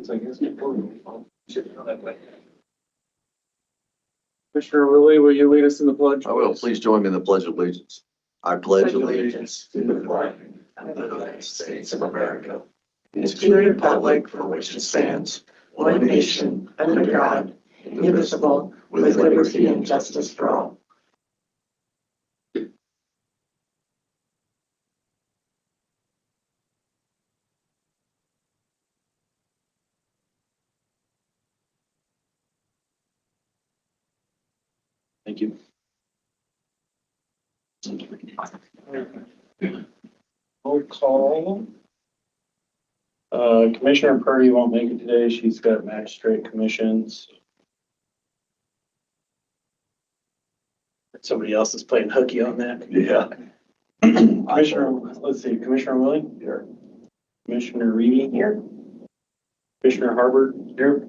So I guess we'll shift it that way. Commissioner Willie, will you lead us in the pledge? I will. Please join me in the Pledge of Allegiance. I pledge allegiance to the flag of the United States of America and to the republic for which it stands, one nation, under God, indivisible, with liberty and justice for all. Thank you. Roll call. Commissioner Purdy won't make it today. She's got magistrate commissions. Somebody else is playing hooky on that. Yeah. Commissioner, let's see, Commissioner Willie? Here. Commissioner Reedy? Here. Commissioner Harbert? Here.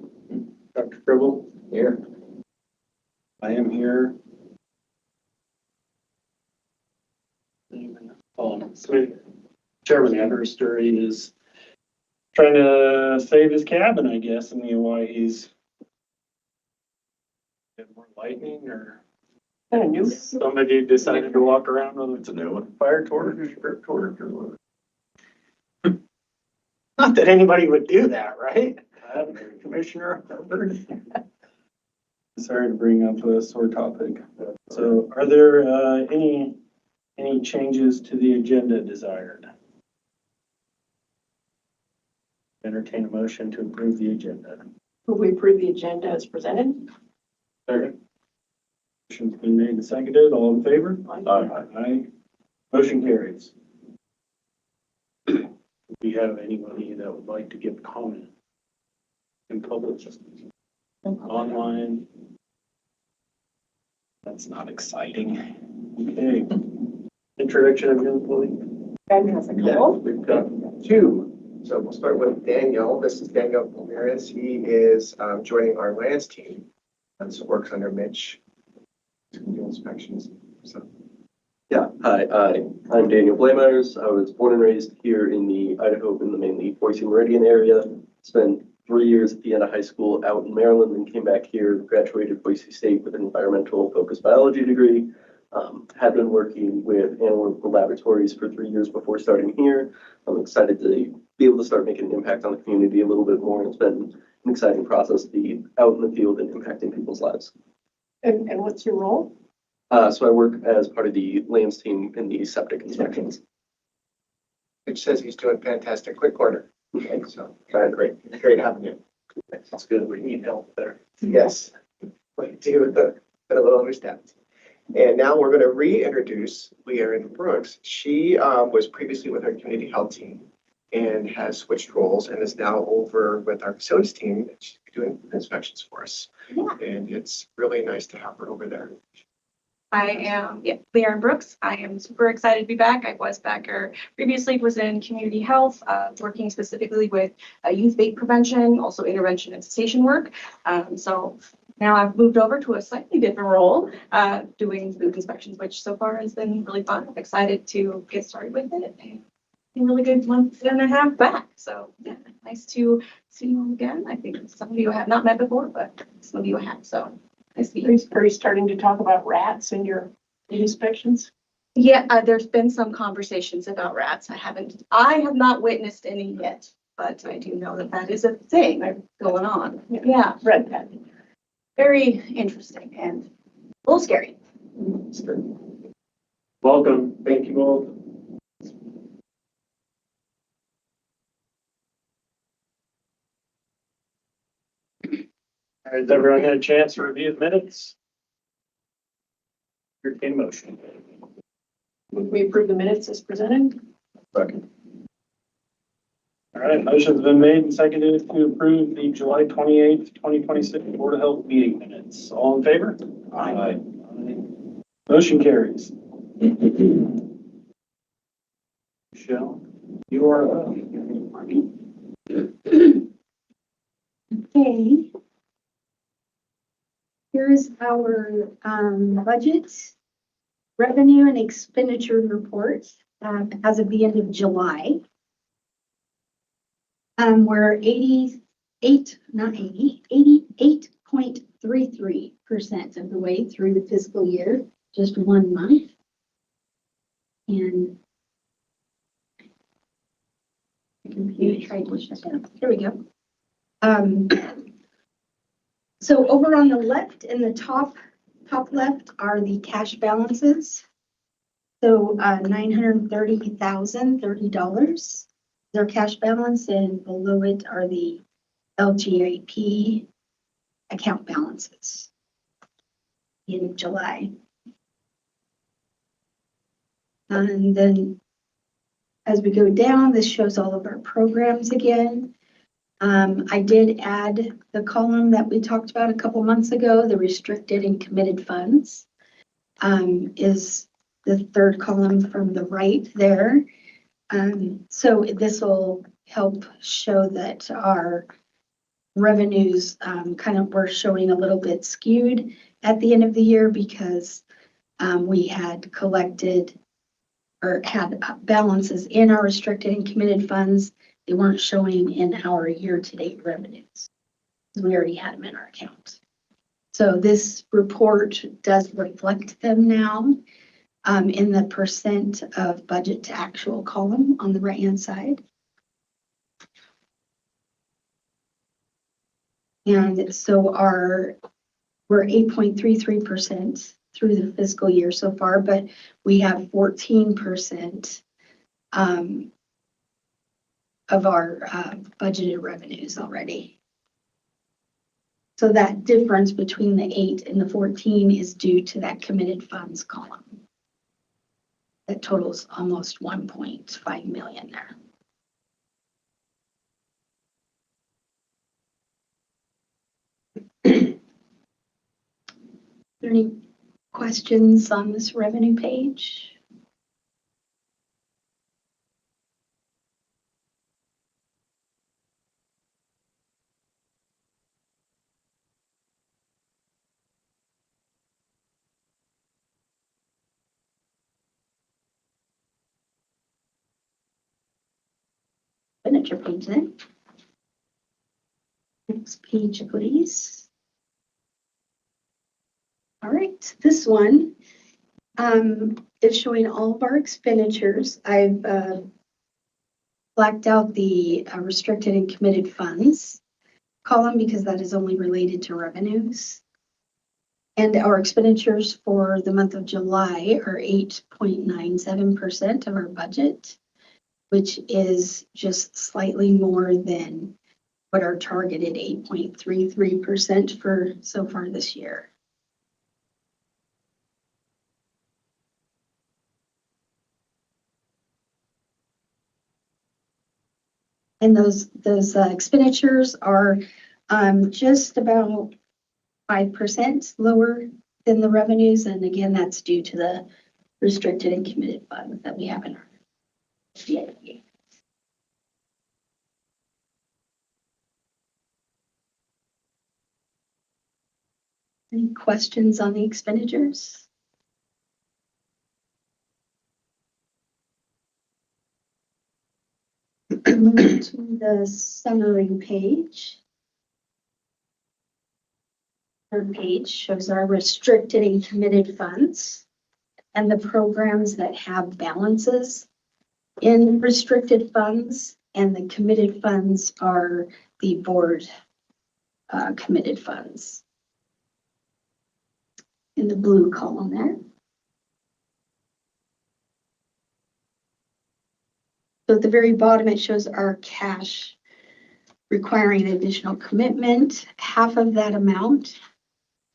Dr. Cribble? Here. I am here. Chairman Anderster is trying to save his cabin, I guess, and why he's get more lightning or somebody decided to walk around with It's a new one. fire torch or script torch or whatever. Not that anybody would do that, right? Commissioner Herbert. Sorry to bring up a sore topic. So are there any changes to the agenda desired? Entertain a motion to approve the agenda. Will we approve the agenda as presented? Second. Motion's been made and seconded. All in favor? Aye. Motion carries. Do we have anybody that would like to give comment in public? Online? That's not exciting. Okay. Introduction of employee. Ben has a Yeah, couple. we've got two. So we'll start with Daniel. This is Daniel Ramirez. He is joining our lands team. And so works under Mitch to do inspections. So Yeah, hi, I'm Daniel Blameyers. I was born and raised here in the Idaho, in the mainly Boise Meridian area. Spent 3 years at the end of high school out in Maryland and came back here, graduated Boise State with an environmental focused biology degree. Had been working with analytical laboratories for 3 years before starting here. I'm excited to be able to start making an impact on the community a little bit more. It's been an exciting process to be out in the field and impacting people's lives. And what's your role? So I work as part of the lands team in the septic inspections. Mitch says he's doing fantastic. Quick order. Okay, so great having you. That's good. We need help there. Yes. What you do with the a little understaffed. And now we're going to reintroduce Leerin Brooks. She was previously with our community health team and has switched roles and is now over with our facilities team. She's doing inspections for us. Yeah. And it's really nice to have her over there. I am, Leerin Brooks. I am super excited to be back. I was back previously was in community health, working specifically with youth vape prevention, also intervention and cessation work. So now I've moved over to a slightly different role, doing booth inspections, which so far has been really fun. I'm excited to get started with it. A really good month and a half back. So yeah, nice to see you all again. I think some of you I have not met before, but some of you I have. So nice to meet you. Are you starting to talk about rats in your inspections? Yeah, there's been some conversations about rats. I have not witnessed any yet, but I do know that that is a thing going on. Yeah, Red cat. very interesting and a little scary. Welcome. Thank you both. All right, has everyone had a chance to review the minutes? Entertain motion. Would we approve the minutes as presented? Second. All right, motion's been made and seconded to approve the July 28th, 2026 Board of Health meeting minutes. All in favor? Aye. Motion carries. Michelle, you are up. Okay. Here's our budget, revenue and expenditure report as of the end of July. We're 88.33% of the way through the fiscal year, just 1 month. And the computer tried to shut down. Here we go. So over on the left, in the top left are the cash balances. So $930,030 their cash balance, and below it are the LGAP account balances in July. And then as we go down, this shows all of our programs again. I did add the column that we talked about a couple months ago, the restricted and committed funds, is the third column from the right there. So this will help show that our revenues were showing a little bit skewed at the end of the year because we had collected or had balances in our restricted and committed funds. They weren't showing in our year-to-date revenues. We already had them in our account. So this report does reflect them now in the percent of budget to actual column on the right-hand side. And so we're 8.33% through the fiscal year so far, but we have 14% of our budgeted revenues already. So that difference between the 8 and the 14 is due to that committed funds column. That totals almost 1.5 million there. Are there any questions on this revenue page? Expenditure page then. Next page, please. All right, this one is showing all of our expenditures. I've blacked out the restricted and committed funds column because that is only related to revenues. And our expenditures for the month of July are 8.97% of our budget, which is just slightly more than what our targeted 8.33% for so far this year. And those expenditures are just about 5% lower than the revenues. And again, that's due to the restricted and committed funds that we have in our CIP. Any questions on the expenditures? Move to the summary page. Third page shows our restricted and committed funds and the programs that have balances in restricted funds, and the committed funds are the board committed funds in the blue column there. So at the very bottom, it shows our cash requiring additional commitment. Half of that amount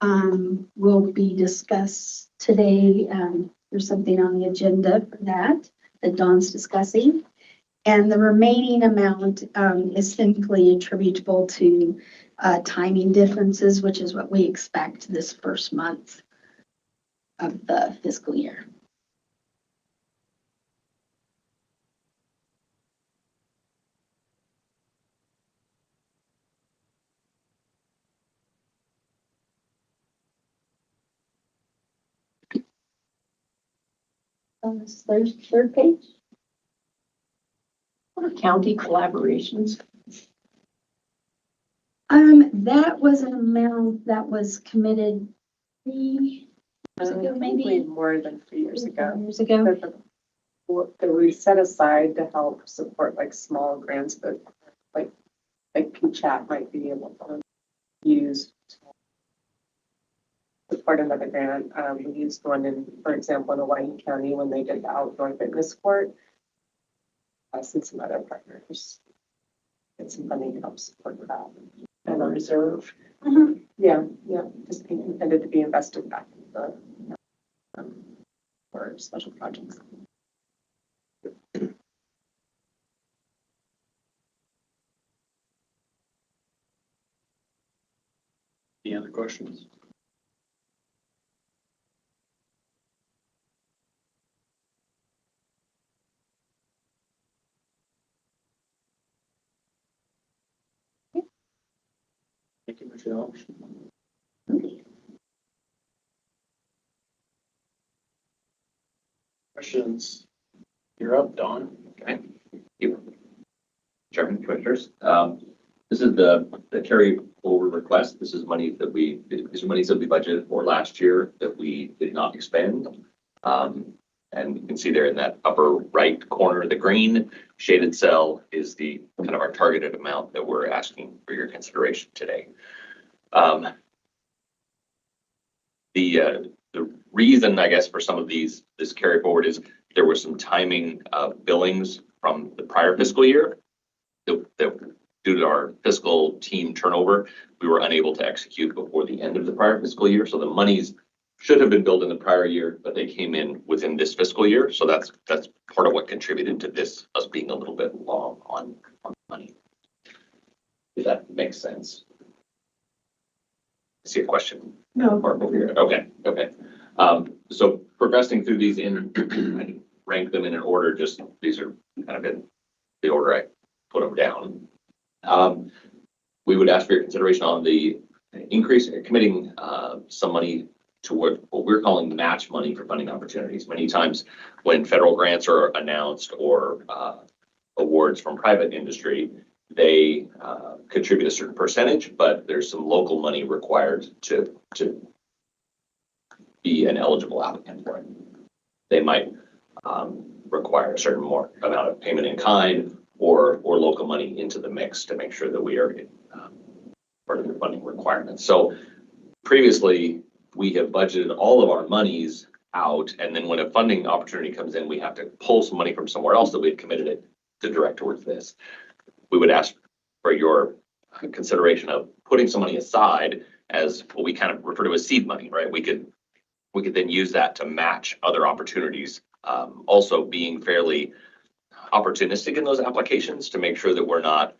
will be discussed today. There's something on the agenda for that Dawn's discussing. And the remaining amount is simply attributable to timing differences, which is what we expect this first month of the fiscal year. On this third page. What are county collaborations? That was an amount that was committed 3 years ago, Probably maybe more than 3 years 4 ago. years ago. That we set aside to help support like small grants, but like PChat might be able to use to support another grant. We used one in, for example, in Hawaii County when they did the outdoor fitness court. Us and some other partners. Get some funding to help support that. And a reserve. Yeah, just intended to be invested back in the for special projects. Any other questions? Thank you, Michelle. Questions? You're up, Don. Okay. Thank you. Chairman, Commissioners, this is the carry forward request. This is money that these are monies that we budgeted for last year that we did not expend. And you can see there in that upper right corner, the green shaded cell is the kind of our targeted amount that we're asking for your consideration today. The reason, I guess, for some of this carry forward is there was some timing of billings from the prior fiscal year that due to our fiscal team turnover, we were unable to execute before the end of the prior fiscal year. So the monies should have been billed in the prior year, but they came in within this fiscal year. So that's part of what contributed to this, us being a little bit long on money. If that makes sense. I see a question. No. Mark over here. Okay. So progressing through these I didn't rank them in an order, just these are kind of in the order I put them down. We would ask for your consideration on the increase, committing some money toward what we're calling match money for funding opportunities. Many times when federal grants are announced or awards from private industry, they contribute a certain percentage, but there's some local money required to be an eligible applicant for it. They might require a certain more amount of payment in kind or local money into the mix to make sure that we are part of the funding requirements. So previously, we have budgeted all of our monies out, and then when a funding opportunity comes in, we have to pull some money from somewhere else that we had committed it to direct towards this. We would ask for your consideration of putting some money aside as what we kind of refer to as seed money, right? We could then use that to match other opportunities. Also being fairly opportunistic in those applications to make sure that we're not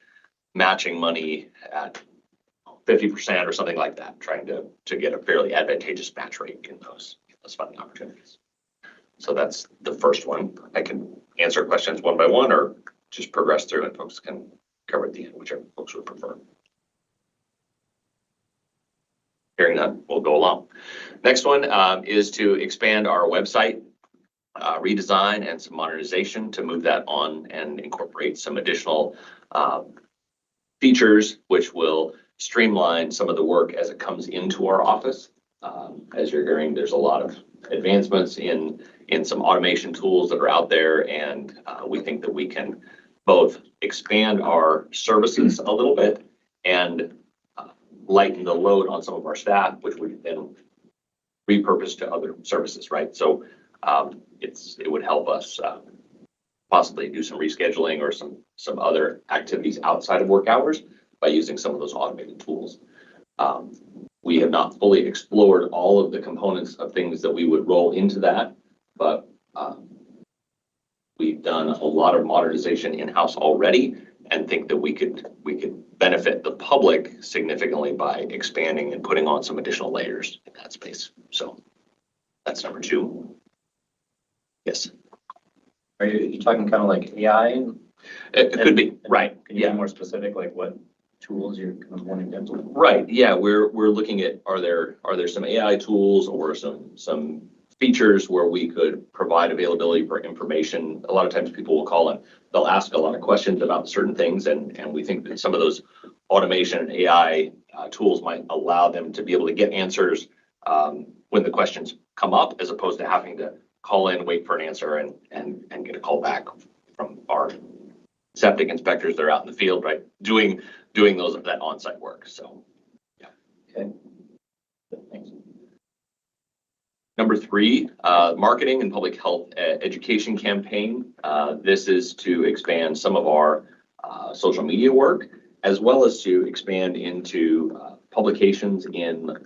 matching money at 50% or something like that, trying to get a fairly advantageous match rate in those funding opportunities. So that's the first one. I can answer questions one by one or just progress through and folks can cover at the end, whichever folks would prefer. Hearing none, we'll go along. Next one is to expand our website redesign and some modernization to move that on and incorporate some additional features which will streamline some of the work as it comes into our office. As you're hearing, there's a lot of advancements in some automation tools that are out there, and we think that we can both expand our services a little bit and lighten the load on some of our staff, which we then repurpose to other services, right? So it would help us possibly do some rescheduling or some other activities outside of work hours by using some of those automated tools. We have not fully explored all of the components of things that we would roll into that, but we've done a lot of modernization in-house already and think that we could benefit the public significantly by expanding and putting on some additional layers in that space. So that's number 2. Yes. Are you talking kind of like AI? It could be, right. Can you be more specific, like what tools you're kind of wanting to implement? Right. Yeah, we're looking at are there some AI tools or some features where we could provide availability for information. A lot of times people will call and they'll ask a lot of questions about certain things, and we think that some of those automation and AI tools might allow them to be able to get answers when the questions come up, as opposed to having to call in, wait for an answer, and get a call back from our septic inspectors that are out in the field, right? Doing that on-site work. So, yeah. Okay. Thanks. Number 3, marketing and public health education campaign. This is to expand some of our social media work, as well as to expand into publications in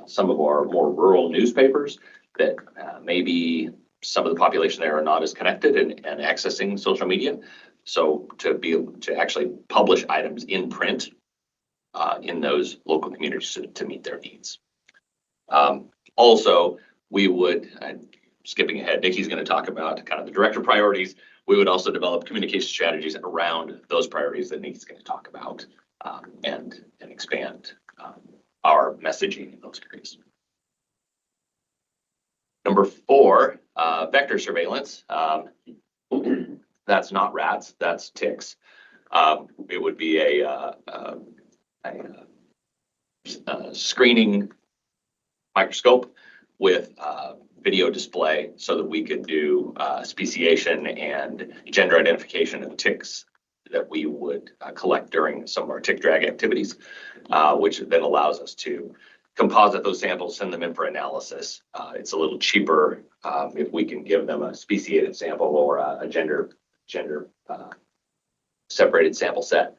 some of our more rural newspapers that maybe some of the population there are not as connected and accessing social media. So to be able to actually publish items in print in those local communities to meet their needs. Also, we would, skipping ahead, Nikki's going to talk about kind of the director priorities. We would also develop communication strategies around those priorities that Nikki's going to talk about and expand our messaging in those areas. Number 4, vector surveillance. That's not rats, that's ticks. It would be a screening microscope with video display so that we could do speciation and gender identification of ticks that we would collect during some of our tick drag activities, which then allows us to composite those samples, send them in for analysis. It's a little cheaper if we can give them a speciated sample or a gender separated sample set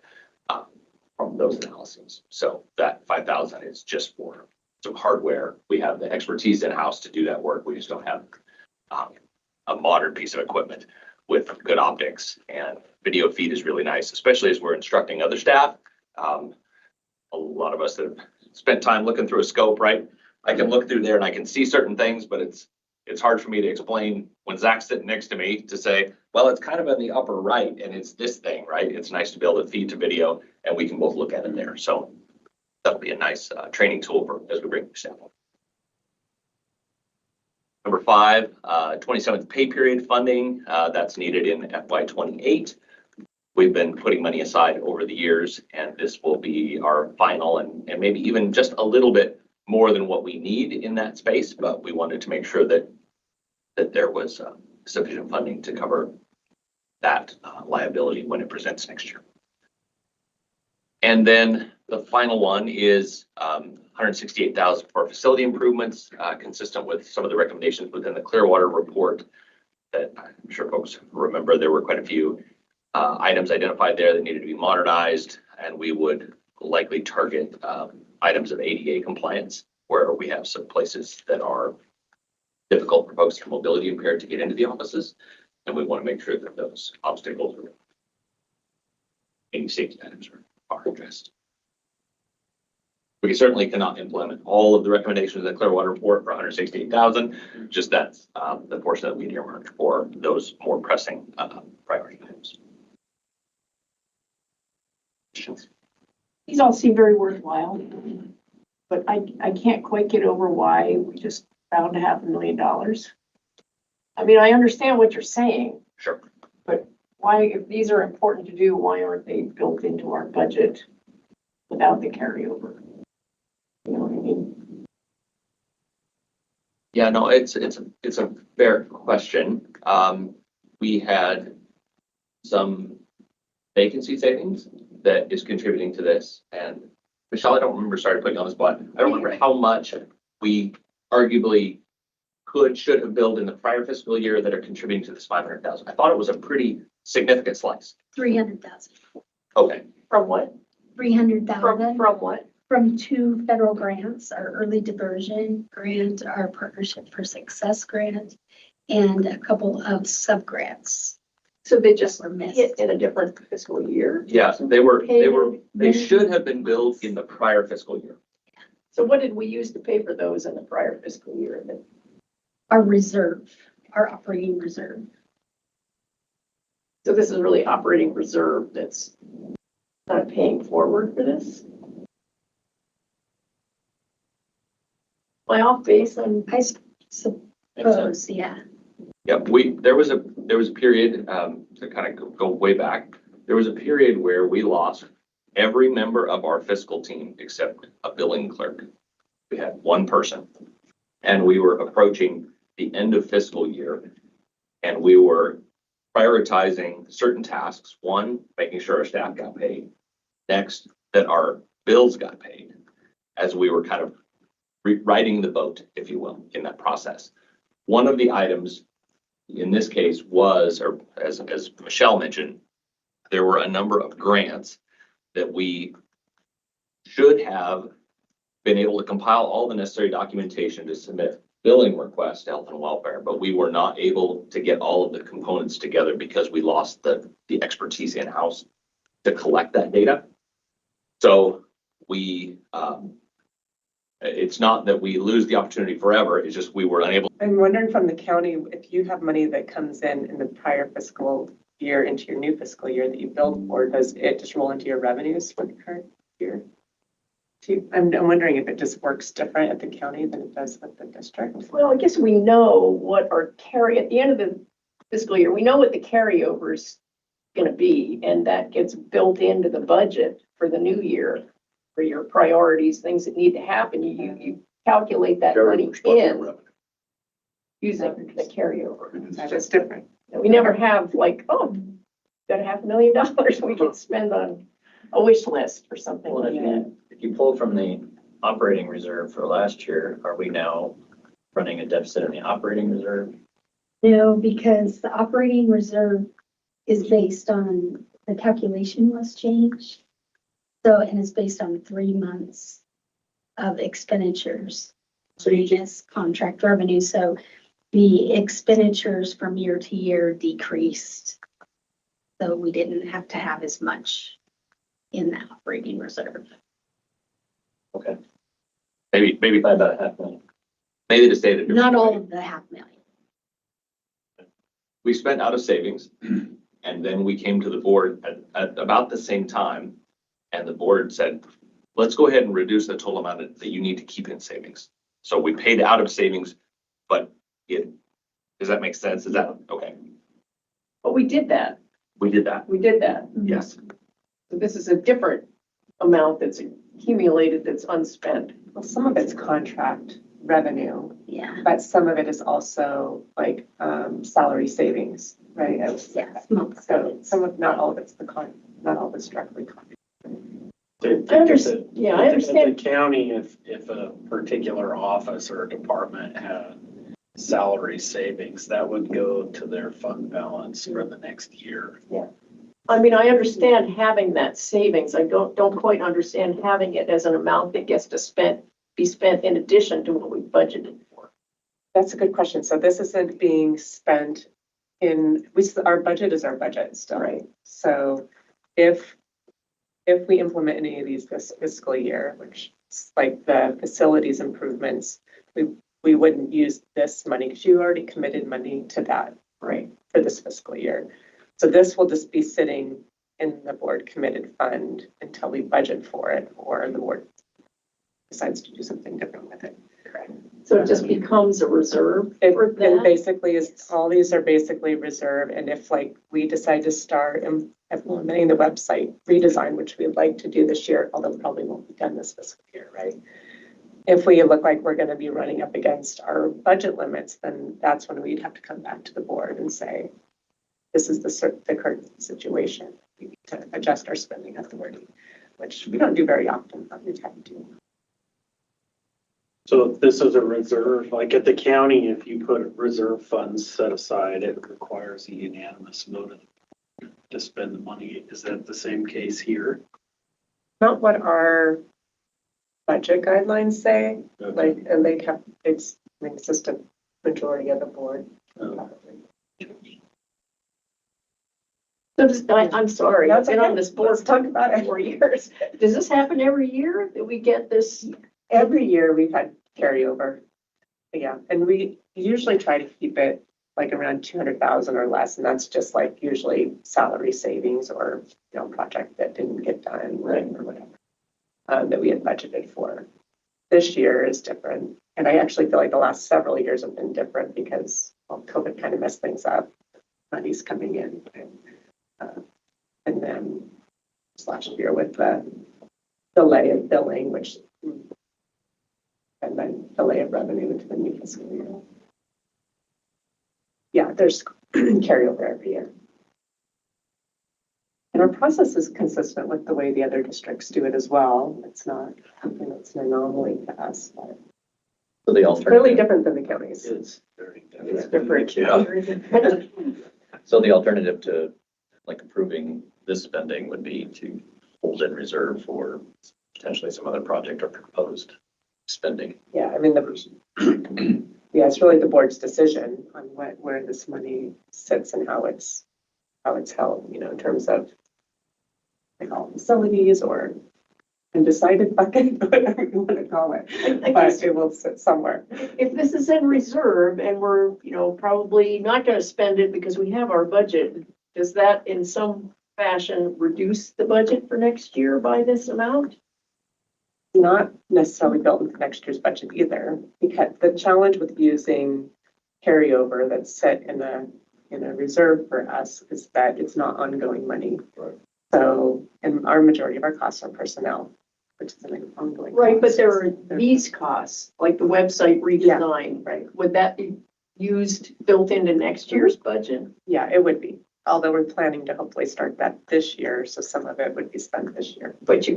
from those analyses. So that 5,000 is just for some hardware. We have the expertise in-house to do that work. We just don't have a modern piece of equipment with good optics, and video feed is really nice, especially as we're instructing other staff. A lot of us that have spent time looking through a scope, right? I can look through there and I can see certain things, but it's hard for me to explain when Zach's sitting next to me to say, well, it's kind of in the upper right and it's this thing, right? It's nice to be able to feed to video and we can both look at it there. So that'll be a nice training tool for as we bring the sample. Number 5, 27th pay period funding. That's needed in FY28. We've been putting money aside over the years, and this will be our final and maybe even just a little bit more than what we need in that space, but we wanted to make sure that there was sufficient funding to cover that liability when it presents next year. And then the final one is $168,000 for facility improvements, consistent with some of the recommendations within the Clearwater report that I'm sure folks remember. There were quite a few items identified there that needed to be modernized, and we would likely target items of ADA compliance where we have some places that are difficult for folks who are mobility impaired to get into the offices, and we want to make sure that those obstacles or any safety items are addressed. We certainly cannot implement all of the recommendations of the Clearwater report for $168,000. Just that's the portion that we earmarked for those more pressing priority items. These all seem very worthwhile, but I can't quite get over why we just found $500,000. I mean, I understand what you're saying. Sure. But why, if these are important to do, why aren't they built into our budget without the carryover? You know what I mean? Yeah, no, it's a fair question. We had some vacancy savings that is contributing to this. And Michelle, I don't remember, sorry to put you on the spot. I don't remember how much we arguably should have billed in the prior fiscal year that are contributing to this 500,000. I thought it was a pretty significant slice. 300,000. Okay. From what? 300,000 From what? from 2 federal grants, our early diversion grant, our Partnership for Success grant, and a couple of sub-grants. So they just Were missed. hit in a different fiscal year? Yeah, they should have been billed in the prior fiscal year. So what did we use to pay for those in the prior fiscal year? Our reserve, our operating reserve. So this is really operating reserve that's not paying forward for this? Am I off base on? I suppose, yeah. Yep, there was a period to kind of go way back. There was a period where we lost every member of our fiscal team except a billing clerk. We had one person. And we were approaching the end of fiscal year, and we were prioritizing certain tasks. One, making sure our staff got paid. Next, that our bills got paid, as we were kind of riding the boat, if you will, in that process. One of the items in this case was, or as Michelle mentioned, there were a number of grants that we should have been able to compile all the necessary documentation to submit billing requests to health and welfare, but we were not able to get all of the components together because we lost the expertise in-house to collect that data. So we, it's not that we lose the opportunity forever, it's just we were unable. I'm wondering from the county, if you have money that comes in the prior fiscal year into your new fiscal year that you billed for, does it just roll into your revenues for the current year? I'm wondering if it just works different at the county than it does with the district. Well, I guess we know what our at the end of the fiscal year, we know what the carryover is going to be, and that gets built into the budget for the new year for your priorities, things that need to happen. You calculate that money in using the carryover. That is different. And we never have like, oh, got $500,000 we can spend on a wish list or something Well, like that. if you pull from the operating reserve for last year, are we now running a deficit in the operating reserve? No, because the operating reserve is based on, the calculation was changed. So, and it's based on 3 months of expenditures. Previous contract revenue, so the expenditures from year to year decreased. So we didn't have to have as much in the operating reserve. Okay. Maybe By about $500,000. maybe to state it. Not all of the $500,000. We spent out of savings, and then we came to the board at about the same time, and the board said, let's go ahead and reduce the total amount that you need to keep in savings. So we paid out of savings, but does that make sense? Is that, okay, But we did that. we did that, We did that. yes. So this is a different amount that's accumulated that's unspent. Well, some of it's contract revenue, Yeah, but some of it is also like salary savings, right? yes, most So of it. some of, not all of it's not all of it's directly. I understand, yeah, I understand. At the county, if a particular office or department had salary savings, that would go to their fund balance for the next year. I mean, I understand having that savings. I don't quite understand having it as an amount that gets to be spent in addition to what we budgeted for. That's a good question. So this isn't being spent our budget is our budget still. Right. So if we implement any of these this fiscal year, which is like the facilities improvements, we wouldn't use this money because you already committed money to that, right, for this fiscal year. So this will just be sitting in the board committed fund until we budget for it or the board decides to do something different with it. Correct. So it just becomes a reserve for It that. basically is, all these are basically reserve, and if like we decide to start implementing the website redesign, which we'd like to do this year, although it probably won't be done this fiscal year, right? If we look like we're gonna be running up against our budget limits, then that's when we'd have to come back to the board and say, this is the current situation. We need to adjust our spending authority, which we don't do very often, but we've had to do. So if this is a reserve, like at the county, if you put reserve funds set aside, it requires a unanimous vote to spend the money. Is that the same case here? Not what our budget guidelines say, like, and it's just a majority of the board. So I'm sorry, I've been on this board Let's talk about for it. 4 years. Does this happen every year that we get this? Every year we've had carryover. Yeah, and we usually try to keep it like around 200,000 or less, and that's just like usually salary savings or, project that didn't get done, right, or whatever, that we had budgeted for. This year is different, and I actually feel like the last several years have been different because, COVID kind of messed things up. Money's coming in, and then this last year with the delay of billing, which and then delay of revenue into the new fiscal year. Yeah, there's carryover every year. And our process is consistent with the way the other districts do it as well. It's not something that's an anomaly to us, but So the clearly alternative different than the counties. It's very It's different. different. So the alternative to like approving this spending would be to hold in reserve for potentially some other project or proposed spending. Yeah, I mean, yeah, it's really the board's decision on where this money sits and how it's held, you know, in terms of like all facilities or undecided bucket, whatever you want to call it. I guess But it will sit somewhere. if this is in reserve and we're, you know, probably not gonna spend it because we have our budget, does that in some fashion reduce the budget for next year by this amount? Not necessarily built into next year's budget either, because the challenge with using carryover that's set in a reserve for us is that it's not ongoing money. Right. So, and our majority of our costs are personnel, which is an ongoing. Right, but cost. there are these costs, like the website redesign, Right. would that be used, built into next year's budget? Yeah, it would be, although we're planning to hopefully start that this year, so some of it would be spent this year. But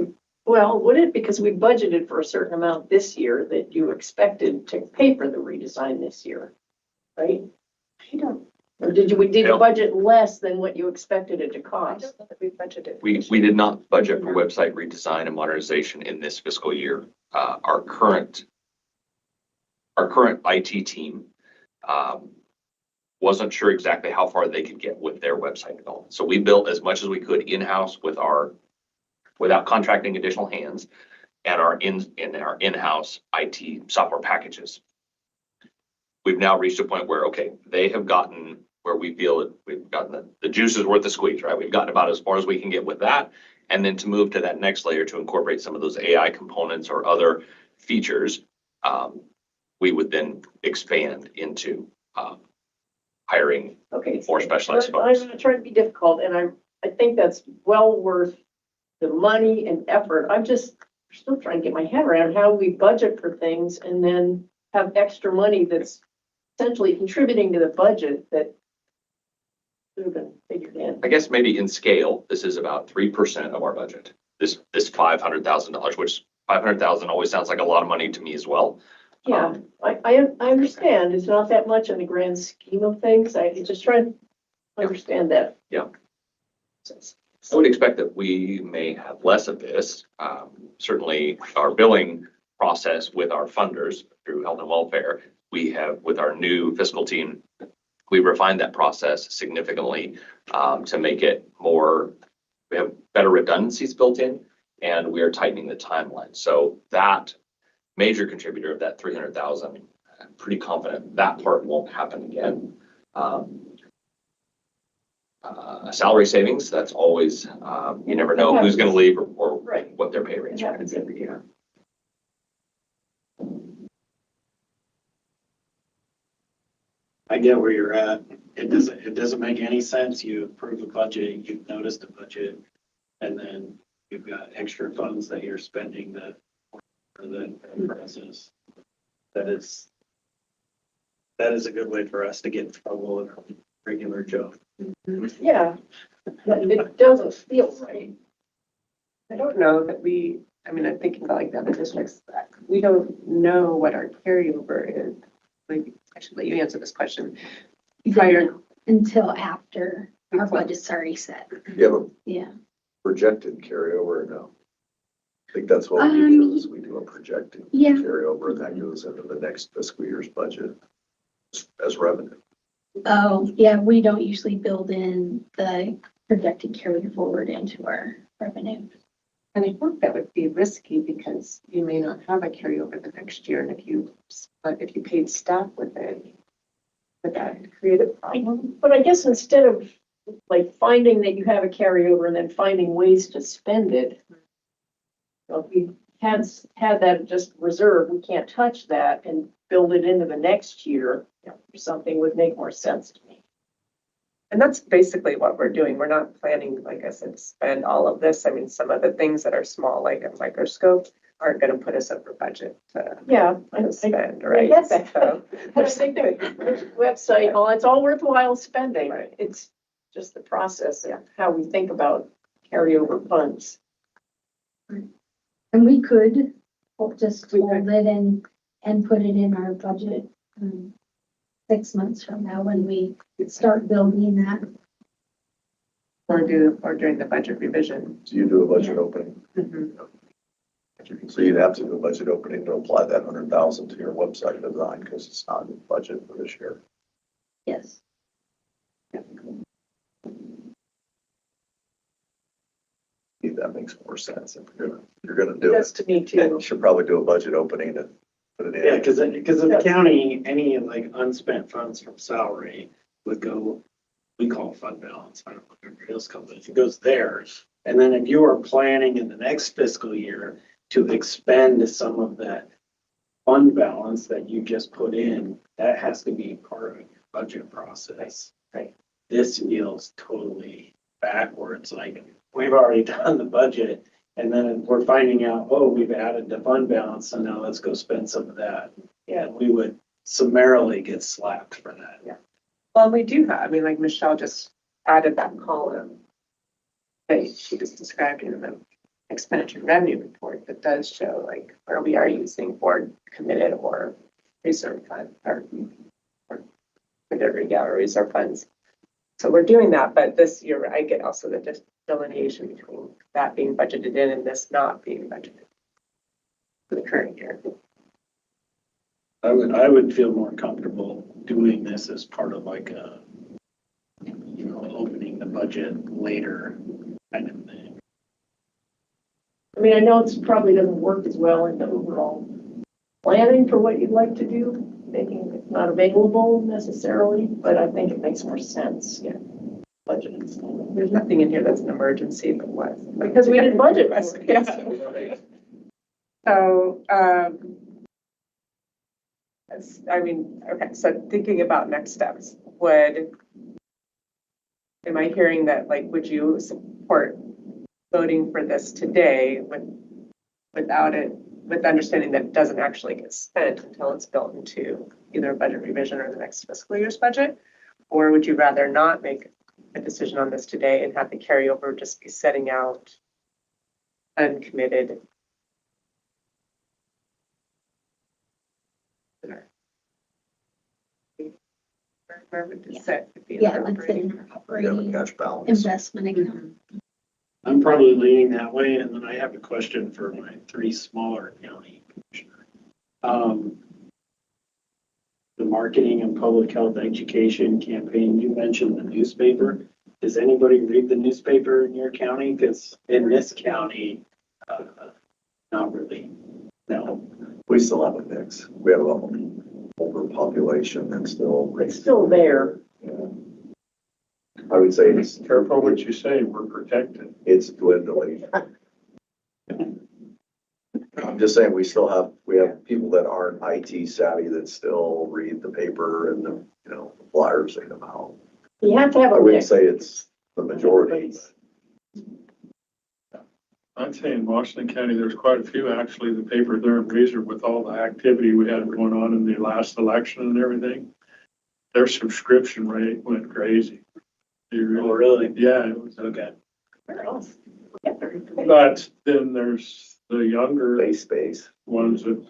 well, would it? Because we budgeted for a certain amount this year that you expected to pay for the redesign this year, right? I don't, Or did you Yeah. budget less than what you expected it to I cost? don't know that we budgeted. We did not budget for website redesign and modernization in this fiscal year. Our current IT team wasn't sure exactly how far they could get with their website development. So we built as much as we could in-house without contracting additional hands and our in-house IT software packages. We've now reached a point where, okay, they have gotten where we feel that we've gotten the juice is worth the squeeze, right? We've gotten about as far as we can get with that. And then to move to that next layer to incorporate some of those AI components or other features, we would then expand into hiring Okay. more specialized I'm folks. not trying to be difficult, and I think that's well worth the money and effort. I'm still trying to get my head around how we budget for things and then have extra money that's essentially contributing to the budget that should have been figured in. I guess maybe in scale, this is about 3% of our budget. This $500,000, which 500,000 always sounds like a lot of money to me as well. Yeah, I understand. It's not that much in the grand scheme of things. I just try to understand that. Yeah. I would expect that we may have less of this. Certainly our billing process with our funders through health and welfare, we have with our new fiscal team, we refined that process significantly to make it more, we have better redundancies built in and we are tightening the timeline. So that major contributor of that 300,000, I'm pretty confident that part won't happen again. Salary savings, that's always, you never know who's going to leave or Right. what their pay rates It are. happens every year. I get where you're at. It doesn't make any sense. You approve a budget, you've noticed a budget, and then you've got extra funds that you're spending for the process. That is a good way for us to get in trouble in our regular job. Yeah, but it doesn't feel right. I don't know that I mean, I'm thinking about like the other districts, we don't know what our carryover is. Like, I should let you answer this question. Prior, Until after our budget's already set. You have a Yeah. projected carryover or no? I think that's what we do, is we do a projected Yeah. carryover and that goes into the next fiscal year's budget as revenue. Oh, yeah, we don't usually build in the projected carry forward into our revenue. and I think that would be risky because you may not have a carryover the next year, and if you paid staff with it, would that create a problem? But I guess instead of like finding that you have a carryover and then finding ways to spend it, if we had that just reserve, we can't touch that and build it into the next year, or something would make more sense to me. And that's basically what we're doing. We're not planning, like I said, to spend all of this. I mean, some of the things that are small, like a microscope, aren't gonna put us over budget Yeah, to spend, right? get that. So, I think the website, well, it's all worthwhile spending. Right. It's just the process of how we think about carryover funds. And we could just We hold it and put it in our budget, 6 months from now when we start building that. or during the budget revision. So you do a budget opening. Mhm. So you'd have to do a budget opening to apply that 100,000 to your website design because it's not in the budget for this year. Yes. That makes more sense if you're gonna do That's it. to me And too. you should probably do a budget opening and put it in. Yeah, because in the county, any like unspent funds from salary would go, we call it fund balance, I don't know what everybody else calls it, it goes there. And then if you are planning in the next fiscal year to expend some of that fund balance that you just put in, that has to be part of your budget process. Right. This feels totally backwards, like, we've already done the budget, and then we're finding out, oh, we've added the fund balance, so now let's go spend some of that. And we would summarily get slapped for that. Yeah. Well, we do have, I mean, like Michelle just added that column that she just described in the expenditure revenue report that does show like where we are using board committed or reserve fund or reserve funds. So we're doing that, but this year I get also the delineation between that being budgeted in and this not being budgeted for the current year. I would feel more comfortable doing this as part of like a, opening the budget later kind of thing. I mean, I know it's probably doesn't work as well in the overall planning for what you'd like to do, making it not available necessarily, but I think it makes more sense. Yeah. Budget and stuff. There's nothing in here that's an emergency, but what? Because we didn't budget for it. Yeah. So, I mean, okay, so thinking about next steps, am I hearing that, like, would you support voting for this today without it, with understanding that it doesn't actually get spent until it's built into either a budget revision or the next fiscal year's budget? Or would you rather not make a decision on this today and have the carryover just be setting out uncommitted? Where would this sit? Would be in Yeah, our let's say operating? You have a operating cash balance. investment account. I'm probably leaning that way, and then I have a question for my 3 smaller county commissioners. The marketing and public health education campaign, you mentioned the newspaper. Does anybody read the newspaper in your county? Because in this county, not really, no. We still have a mix. We have an older population that's still. It's still there. I would say it's, Careful what you say, we're protected. it's dwindling. I'm just saying, we have people that aren't IT savvy that still read the paper and the, flyers they come out. You have to have I a wouldn't mix. say it's the majority. I'd say in Washington County, there's quite a few, actually, the paper there in Reeser with all the activity we had going on in the last election and everything. Their subscription rate went crazy. Oh, really? Yeah, it was, Okay. Where else? but then there's the younger Space. ones that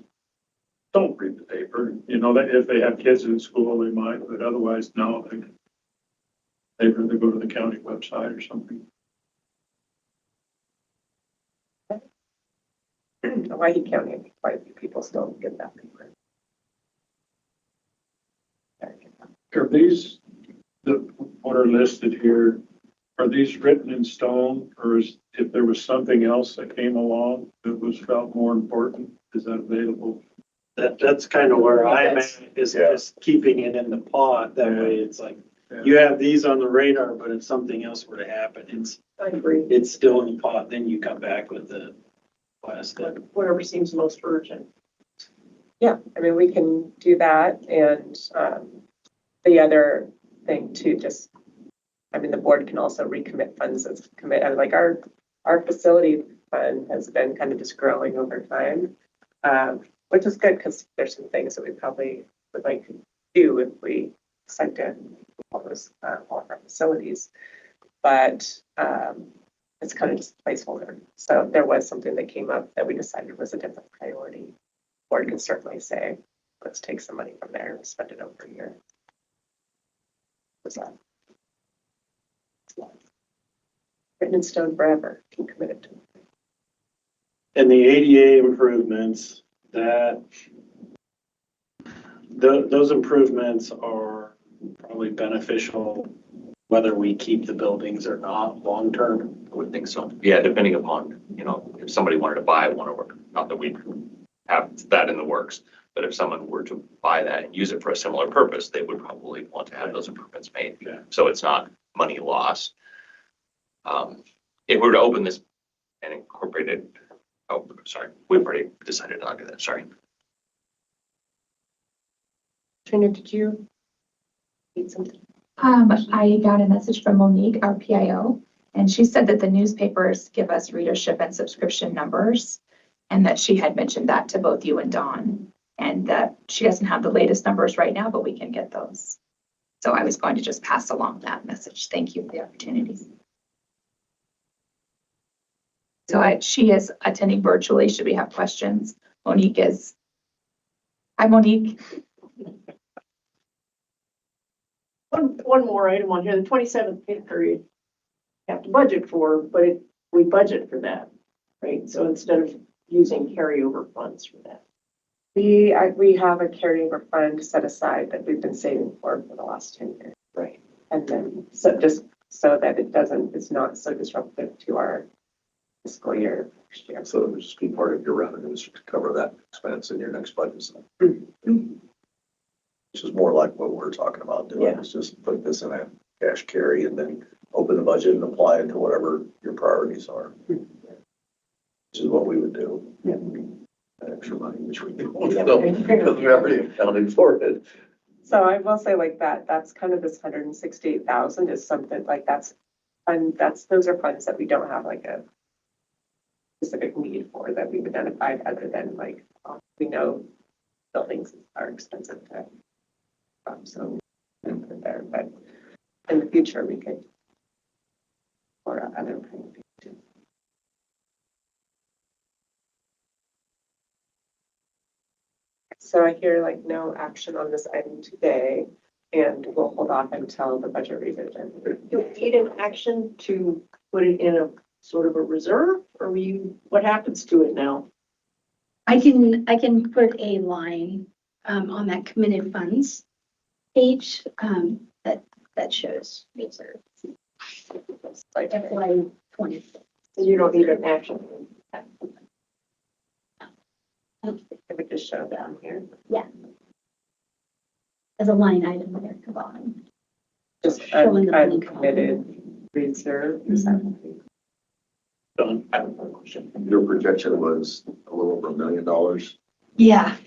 don't read the paper. That if they have kids in school, they might, but otherwise, no. They'd rather go to the county website or something. Hawaii County, I think quite a few people still get that paper. Are these, what are listed here, are these written in stone, or if there was something else that came along that was felt more important, is that available? That's kind of where I'm at, is Yeah. just keeping it in the pot. That way it's like, Yeah. you have these on the radar, but if something else were to happen, I agree. it's still in the pot. Then you come back with the last step. Whatever seems most urgent. Yeah, I mean, we can do that. And the other thing too, just I mean, the board can also recommit funds as commit, and like our facility fund has been kind of just growing over time. Which is good because there's some things that we probably would like to do if we decide to all those, all of our facilities. But it's kind of just a placeholder. So there was something that came up that we decided was a different priority. Board can certainly say, let's take some money from there and spend it over here. What's that? Written in stone forever, keep committed to it. And the ADA improvements, that those improvements are probably beneficial whether we keep the buildings or not long-term. I would think so. Yeah, depending upon, if somebody wanted to buy one, or not that we have that in the works, but if someone were to buy that and use it for a similar purpose, they would probably want to have those improvements made. Yeah. So it's not money lost. If we were to open this and incorporate it, oh, sorry, we've already decided not to do that, sorry. Trina, did you need something? I got a message from Monique, our PIO, and she said that the newspapers give us readership and subscription numbers, and that she had mentioned that to both you and Dawn, and that she doesn't have the latest numbers right now, but we can get those. So I was going to just pass along that message. Thank you for the opportunity. So she is attending virtually. Should we have questions? Monique is. Hi, Monique. One more item on here, the 27th pay period. You have to budget for, but we budget for that, right? So instead of using carryover funds for that. We have a carryover fund set aside that we've been saving for the last 10 years. Right. And then, so just so that it's not so disruptive to our fiscal year next year. So it would just be part of your revenues to cover that expense in your next budget. Which is more like what we're talking about doing, Yeah. is just put this in a cash carry and then open the budget and apply it to whatever your priorities are. Which is what we would do. Yeah. That extra money, which we do. Yeah. Because we already accounted for it. So I will say like that's kind of this 168,000 is something like those are funds that we don't have like a specific need for that we've identified, other than like, we know buildings are expensive to so put it there, but in the future we could, or other kind of things too. So I hear like no action on this item today, and we'll hold off until the budget revision. Do we need an action to put it in a sort of a reserve, or what happens to it now? I can put a line on that committed funds page that shows reserve. Like, FY 26. You don't need an action. it would just show down here. As a line item there at the bottom. Just Showing the blue uncommitted reserve. Is that what we- Done. I have one question. Your projection was a little over $1 million. Yeah,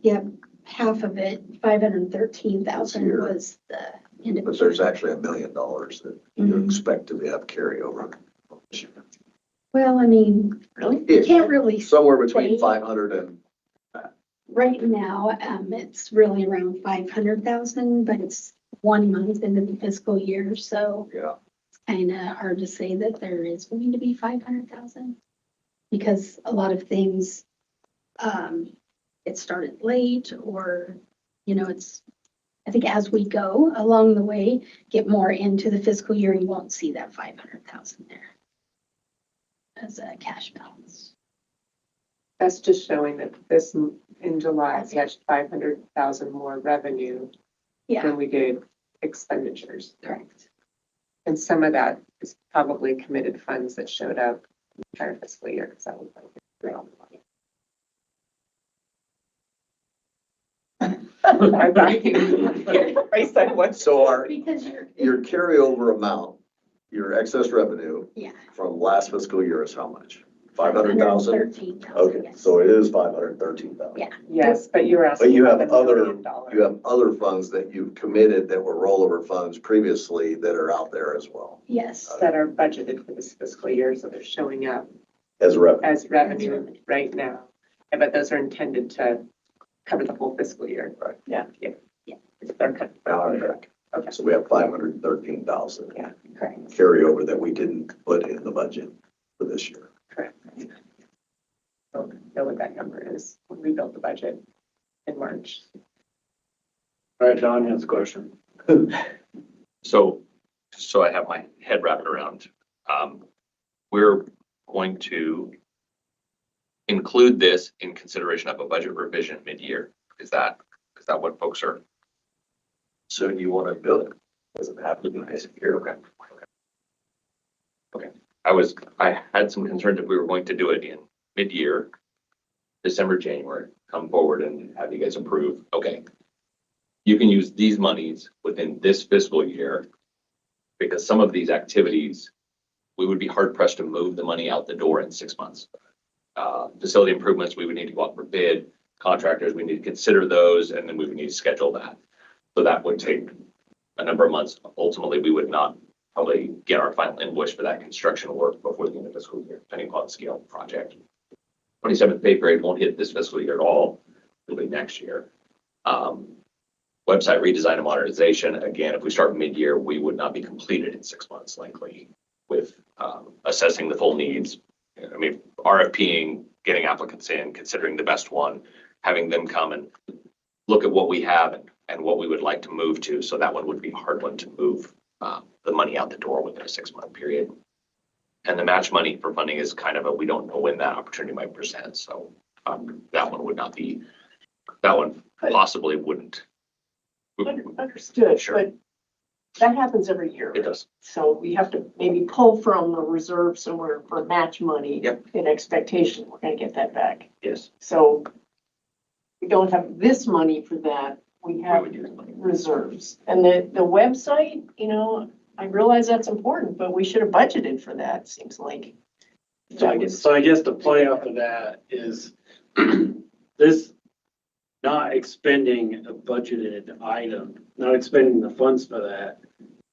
yep, half of it, 513,000 Here. was the end of But the there's year. actually $1 million that you Mhm. expect to have carryover. Well, I mean, Really? you can't really, Somewhere between Wait. 500 and, right now, it's really around 500,000, but it's 1 month into the fiscal year, so yeah. it's kind of hard to say that there is going to be 500,000. Because a lot of things, it started late, or, I think as we go along the way, get more into the fiscal year, you won't see that 500,000 there as a cash balance. That's just showing that this, in July, we had 500,000 more revenue Yeah, than we did expenditures. correct. And some of that is probably committed funds that showed up in the entire fiscal year, because that was like real money. I said what? So our, Because your carryover amount, your excess revenue yeah, from last fiscal year is how much? 500,000? 113,000, Okay, yes. so it is 513,000. Yeah. Yes, but you were asking. But you have about the other, $1 million. you have other funds that you've committed that were rollover funds previously that are out there as well Yes. That are budgeted for this fiscal year, so they're showing up as revenue. as revenue right now. But those are intended to cover the whole fiscal year. Right. Yeah. Yeah. They're kind of Now I'm back. Okay. So we have 513,000 Yeah, correct, carryover that we didn't put in the budget for this year. correct. So know what that number is when we built the budget in March. All right, Don has a question. So I have my head wrapped around, we're going to include this in consideration of a budget revision mid-year. Is that what folks are? So you want to build it? Doesn't have to be this year. Okay. I had some concerns if we were going to do it in mid-year, December, January, come forward and have you guys approve, okay. You can use these monies within this fiscal year because some of these activities, we would be hard pressed to move the money out the door in 6 months. Facility improvements, we would need to go out for bid. Contractors, we need to consider those, and then we would need to schedule that. So that would take a number of months. Ultimately, we would not probably get our final invoice for that construction work before the end of the fiscal year, depending upon the scale of the project. 27th pay grade won't hit this fiscal year at all. It'll be next year. Website redesign and modernization, again, if we start mid-year, we would not be completed in 6 months likely with assessing the full needs. I mean, RFPing, getting applicants in, considering the best one, having them come and look at what we have and what we would like to move to. So that one would be a hard one to move the money out the door within a 6-month period. And the match money for funding is kind of we don't know when that opportunity might present. So that one would not be, that one possibly wouldn't. Understood, Sure. but that happens every year. It does. So we have to maybe pull from a reserve somewhere for match money. Yep. In expectation, we're gonna get that back. Yes. So we don't have this money for that. We We have would use money. reserves. And the website, I realize that's important, but we should have budgeted for that, seems like. So I guess the play off of that is this not expending a budgeted item, not expending the funds for that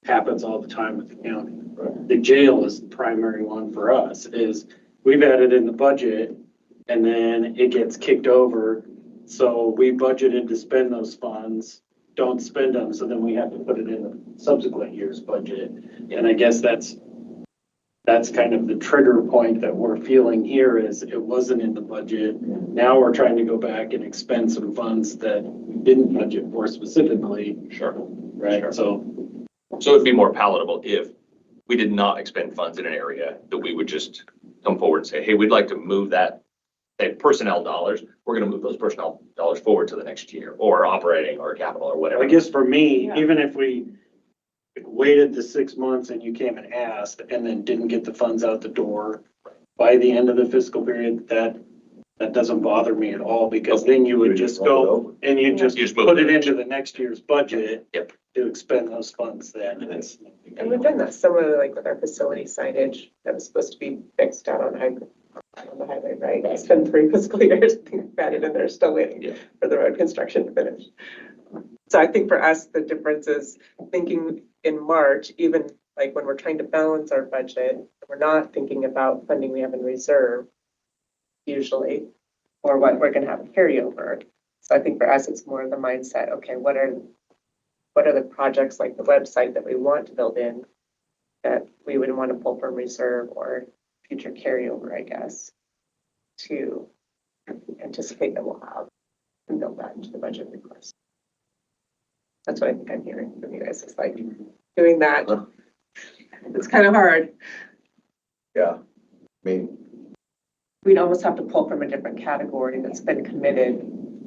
happens all the time with the county. The jail is the primary one for us, is we've added in the budget and then it gets kicked over. So we budgeted to spend those funds, don't spend them, so then we have to put it in the subsequent year's budget. And I guess that's kind of the trigger point that we're feeling here is it wasn't in the budget. Now we're trying to go back and expend some funds that we didn't budget for specifically. Sure. Right, Sure. so. So it'd be more palatable if we did not expend funds in an area that we would just come forward and say, hey, we'd like to move that, say, personnel dollars. We're going to move those personnel dollars forward to the next year or operating or capital or whatever. I guess for me, Yeah. even if we waited the 6 months and you came and asked and then didn't get the funds out the door by the end of the fiscal period, that doesn't bother me at all because then you would just go and you just You just move put it. it into the next year's budget. Yep. To expend those funds then. And it's. And we've done that similarly, like with our facility signage that was supposed to be fixed out on the highway, right? It's been 3 fiscal years, I think we've had it and they're still waiting Yeah. for the road construction to finish. So I think for us, the difference is thinking in March, even like when we're trying to balance our budget, we're not thinking about funding we have in reserve usually, or what we're gonna have a carryover. So I think for us, it's more of the mindset, okay, what are the projects like the website that we want to build in that we would want to pull from reserve or future carryover, I guess, to anticipate that we'll have and build that into the budget request. That's what I think I'm hearing from you guys. It's like doing that. It's kind of hard. Yeah, I mean, We'd almost have to pull from a different category that's been committed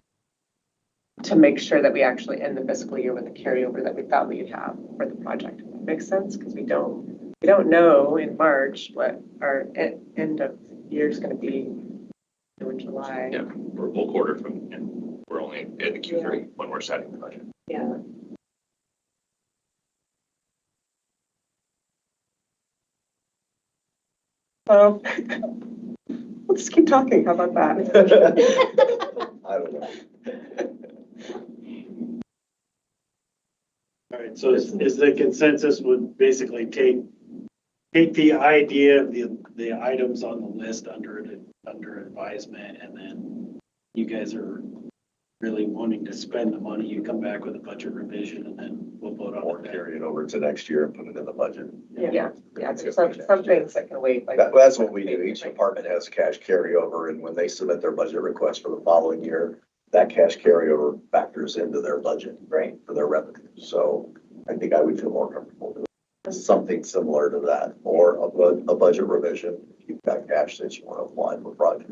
to make sure that we actually end the fiscal year with the carryover that we thought we'd have for the project. If that makes sense, because we don't know in March what our end of year is going to be in July. Yeah, we're a full quarter from, and we're only in the Q3 when we're setting the budget. Yeah. So Let's keep talking. How about that? I don't know. All right, so is the consensus would basically take the idea of the items on the list under advisement, and then you guys are really wanting to spend the money, you come back with a budget revision, and then we'll vote Or on it. carry it over to next year and put it in the budget. Yeah, there's some things that can wait, like. That's what we do. Each department has cash carryover, and when they submit their budget request for the following year, that cash carryover factors into their budget, right, for their revenue. So I think I would feel more comfortable doing something similar to that, or a budget revision. If you've got cash that you want to apply for a project,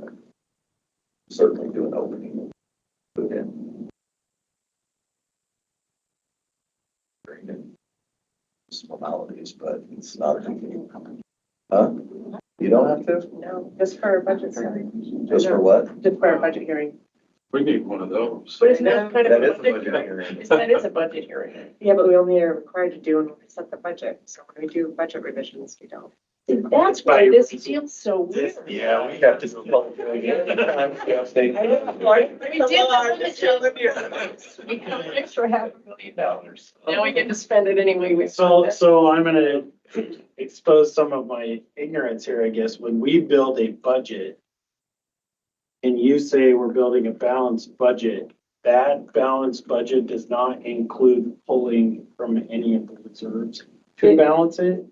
certainly do an opening. Put it in. Very good. Just formalities, but it's not a big deal. Huh? You don't have to? No, just for a budget hearing. Just for what? Just for a budget hearing. We need one of those. But isn't that kind of That a is a budget budget hearing? hearing. That is a budget hearing. Yeah, but we only are required to do when we set the budget. So when we do budget revisions, we don't. See, that's why this feels so weird. Yeah, We have to do public hearing anytime. We have state- We did that with the We have an extra $500,000. Now we get to spend it any way we spend it. So I'm gonna expose some of my ignorance here, I guess. When we build a budget and you say we're building a balanced budget, that balanced budget does not include pulling from any of the reserves to balance it?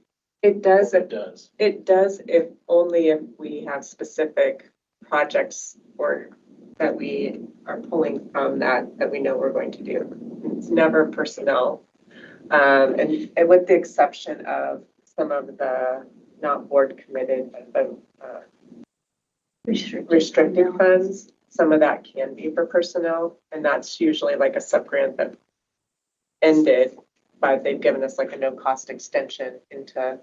It does, It does. it does if only if we have specific projects or that we are pulling from that we know we're going to do. It's never personnel. And with the exception of some of the not board committed, but restricted funds, some of that can be for personnel, and that's usually like a subgrant that ended, but they've given us like a no-cost extension into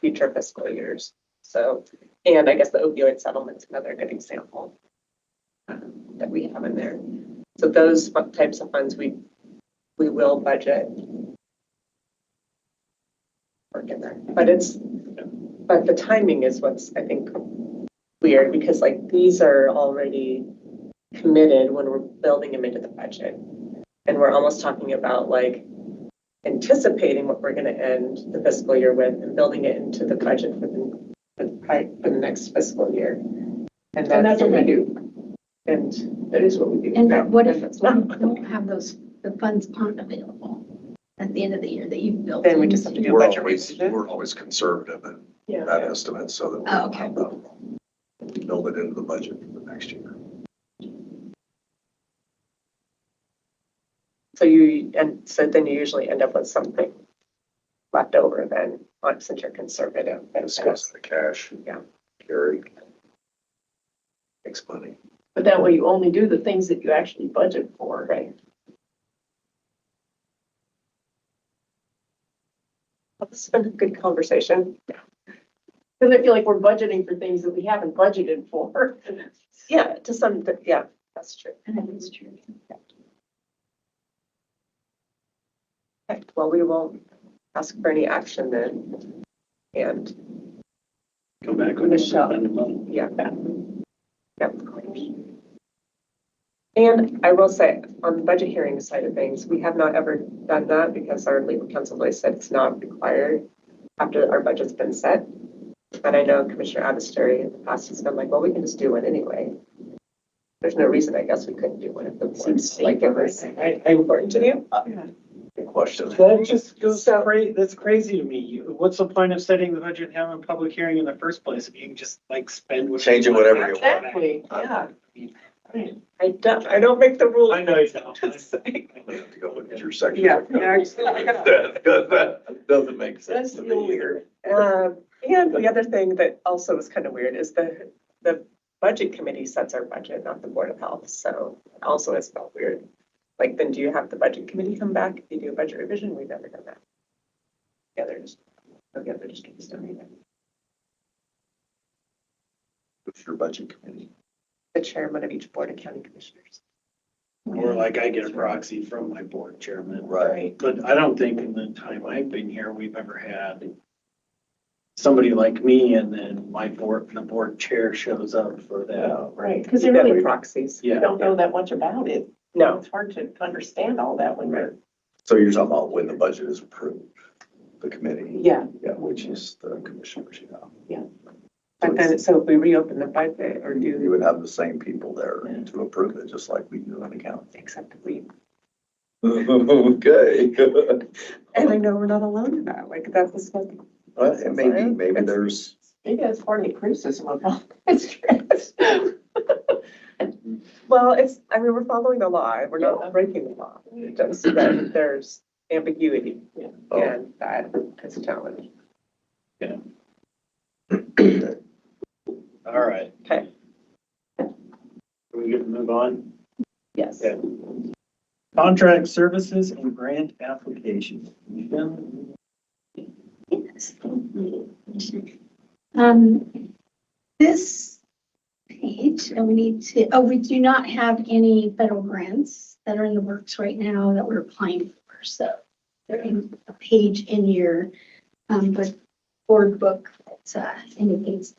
future fiscal years. So, and I guess the opioid settlement's another good example that we have in there. So those types of funds we will budget. Work in there, but the timing is what's, I think, weird, because like these are already committed when we're building them into the budget. And we're almost talking about like anticipating what we're going to end the fiscal year with and building it into the budget for the next fiscal year. And that's what we do. And That is what we do. And but what if And we that's not- don't have the funds aren't available at the end of the year that you've built? Then we just have to into- do budget revision. We're always conservative in Yeah. that estimate, so that Oh, okay. we build it into the budget for the next year. So then you usually end up with something left over then, since you're conservative. Discuss the cash. Yeah. Carry. Makes money. But that way you only do the things that you actually budget for. Right. This has been a good conversation. Because I feel like we're budgeting for things that we haven't budgeted for. Yeah, to some, yeah, that's true. And that is true. Okay, well, we will ask for any action then. And, Come back with Michelle. yeah. Yep. And I will say, on the budget hearing side of things, we have not ever done that because our legal counsel always said it's not required after our budget's been set. And I know Commissioner Abasteri in the past has been like, well, we can just do one anyway. There's no reason, I guess, we couldn't do one if the board's like it was important to you. Good question. That just goes that's crazy to me. What's the point of setting the budget and having a public hearing in the first place if you can just like spend what Change it whatever you want. Exactly, yeah. I don't make the rules. I know you don't. Just saying. I'm gonna have to go look at your section. Yeah. That doesn't make sense That's to real me either. weird. And the other thing that also is kind of weird is the budget committee sets our budget, not the Board of Health. So it also has felt weird. Like, then do you have the budget committee come back if you do a budget revision? We've never done that. The other districts don't either. Who's your budget committee? The chairman of each board of county commissioners. Or like I get a proxy from my board chairman. Right. But I don't think in the time I've been here, we've ever had somebody like me and then the board chair shows up for that. Right, because You they got the really proxies. you don't know that much about it. No, It's hard to understand all that when you're. So you're talking about when the budget is approved, the committee? yeah, Yeah, which is the commissioners, yeah. but then, so if we reopen the budget or You do, would have the same people there to approve it, just like we do in the county. except if we, Okay. and I know we're not alone in that, like, that's the stuff. Well, and maybe there's, Maybe that's part of the criticism of all this stress. Well, I mean, we're following the law, we're not breaking the law, it's just that there's ambiguity, and that is a challenge. All right. Okay. Can we get to move on? Yes. Yeah. Contract services and grant applications. Michelle? Yes. This page, and we need to, we do not have any federal grants that are in the works right now that we're applying for. So they're in a page in your board book that indicates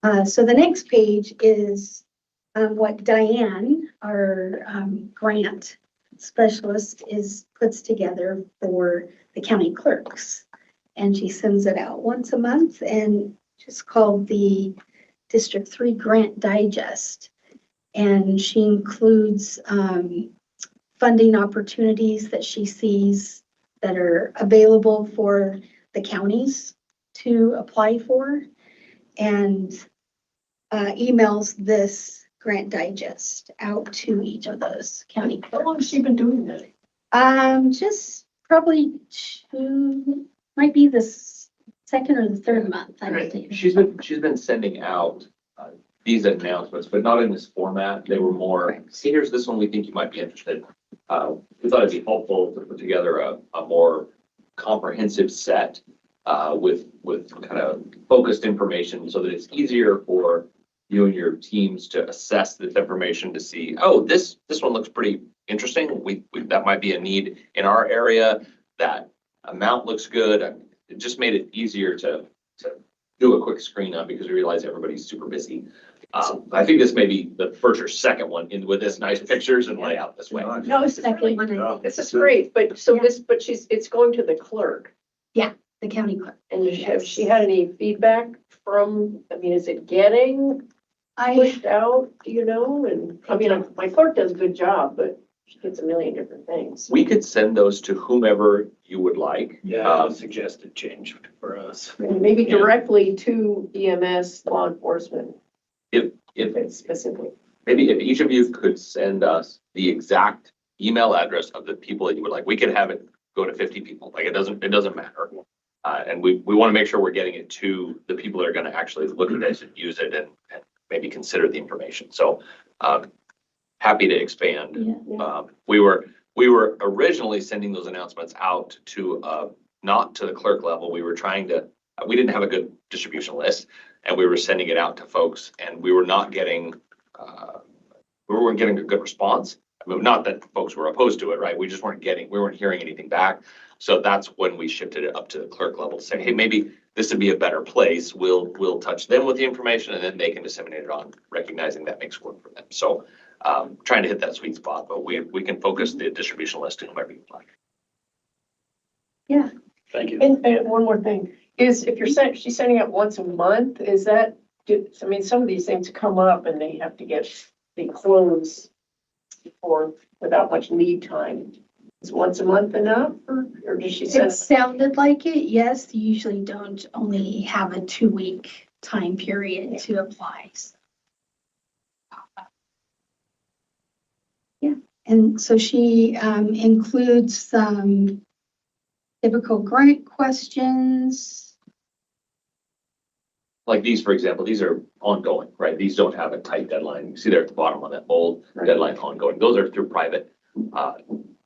that. So the next page is what Diane, our grant specialist, puts together for the county clerks. And she sends it out once a month, and it's called the District 3 Grant Digest. And she includes funding opportunities that she sees that are available for the counties to apply for, and emails this Grant Digest out to each of those county clerks. How long has she been doing that? Just probably might be the second or the third month, I believe. She's been sending out these announcements, but not in this format. They were more, hey, here's this one we think you might be interested. We thought it'd be helpful to put together a more comprehensive set with kind of focused information so that it's easier for you and your teams to assess this information to see, oh, this one looks pretty interesting. That might be a need in our area. That amount looks good. It just made it easier to do a quick screen on because we realize everybody's super busy. I think this may be the first or second one with this nice pictures and layout this way. No, this is really, this is great, but it's going to the clerk. The county clerk. And has she had any feedback from, I mean, is it getting pushed out, do you know? And I mean, my clerk does a good job, but she gets a million different things. We could send those to whomever you would like. Yeah, suggested change for us. And maybe directly to EMS, law enforcement. If It's specific. maybe if each of you could send us the exact email address of the people that you would like, we could have it go to 50 people. Like it doesn't matter. And we want to make sure we're getting it to the people that are going to actually look at this and use it and maybe consider the information. So happy to expand. We were originally sending those announcements out to not to the clerk level. We were we didn't have a good distribution list, and we were sending it out to folks, and we weren't getting a good response. I mean, not that folks were opposed to it, right? We weren't hearing anything back. So that's when we shifted it up to the clerk level to say, hey, maybe this would be a better place. We'll touch them with the information and then they can disseminate it on, recognizing that makes work for them. So trying to hit that sweet spot, but we can focus the distribution list to whomever you'd like. Yeah. Thank you. And one more thing is if she's sending it once a month, is that, I mean, some of these things come up and they have to get the close without much lead time. Is once a month enough or does she send? It sounded like it, yes. You usually don't only have a 2-week time period to apply. So. Yeah, and so she includes some typical grant questions. Like these, for example, these are ongoing, right? These don't have a tight deadline. You see there at the bottom on that bold deadline ongoing. Those are through private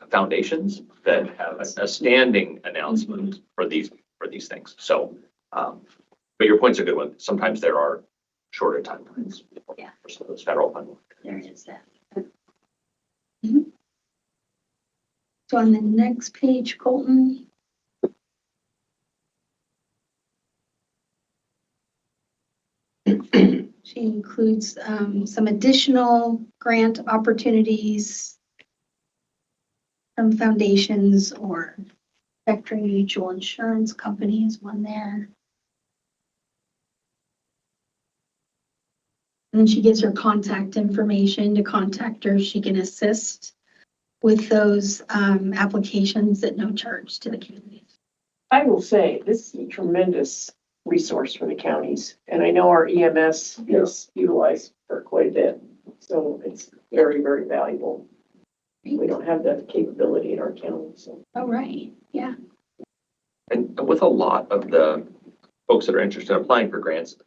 foundations that have a standing announcement for these things. So, but your point's a good one. Sometimes there are shorter timelines for some of those federal funding. There is that. Mm-hmm. So on the next page, Colton. She includes some additional grant opportunities from foundations or Spectrum Mutual Insurance Company is one there. And then she gives her contact information to contact her. She can assist with those applications at no charge to the community. I will say, this is a tremendous resource for the counties, and I know our EMS is utilized for quite a bit, so it's very, very valuable. We don't have that capability in our county, so. Oh, right. Yeah. And with a lot of the folks that are interested in applying for grants,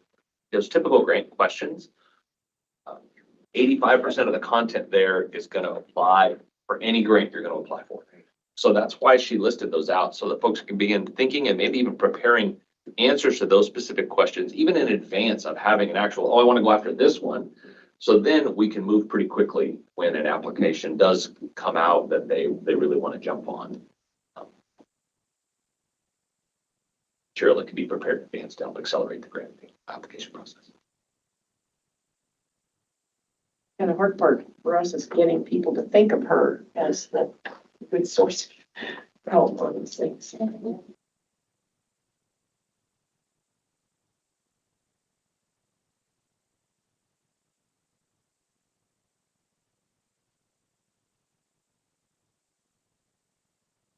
there's typical grant questions. 85% of the content there is going to apply for any grant you're going to apply for. So that's why she listed those out, so that folks can begin thinking and maybe even preparing answers to those specific questions, even in advance of having an actual, oh, I want to go after this one. So then we can move pretty quickly when an application does come out that they really want to jump on. Material that can be prepared in advance to help accelerate the grant application process. And the hard part for us is getting people to think of her as the good source of help on these things.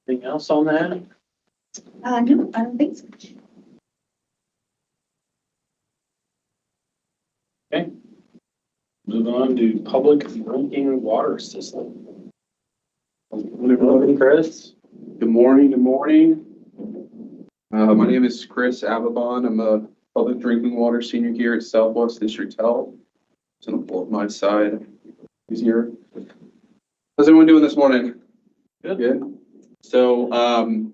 Anything else on that? No, I don't think so. Moving on to public drinking water system. Everybody, Chris? Good morning, good morning. My name is Chris Avabon. I'm a public drinking water senior here at Southwest District Health. Just gonna pull up my side easier. How's everyone doing this morning? Good. Good. So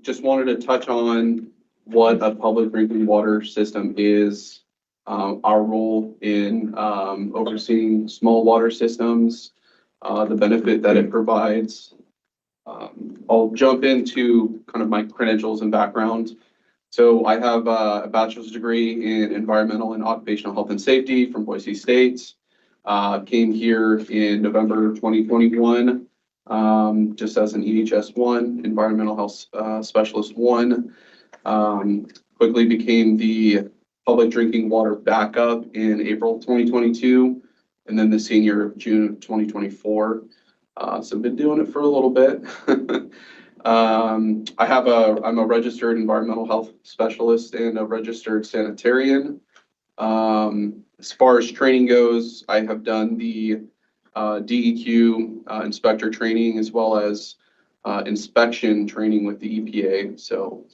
just wanted to touch on what a public drinking water system is, our role in overseeing small water systems, the benefit that it provides. I'll jump into kind of my credentials and background. So I have a bachelor's degree in environmental and occupational health and safety from Boise State. Came here in November 2021, just as an EHS 1, environmental health specialist 1. Quickly became the public drinking water backup in April 2022, and then the senior of June of 2024. So I've been doing it for a little bit. I'm a registered environmental health specialist and a registered sanitarian. As far as training goes, I have done the DEQ inspector training as well as inspection training with the EPA. So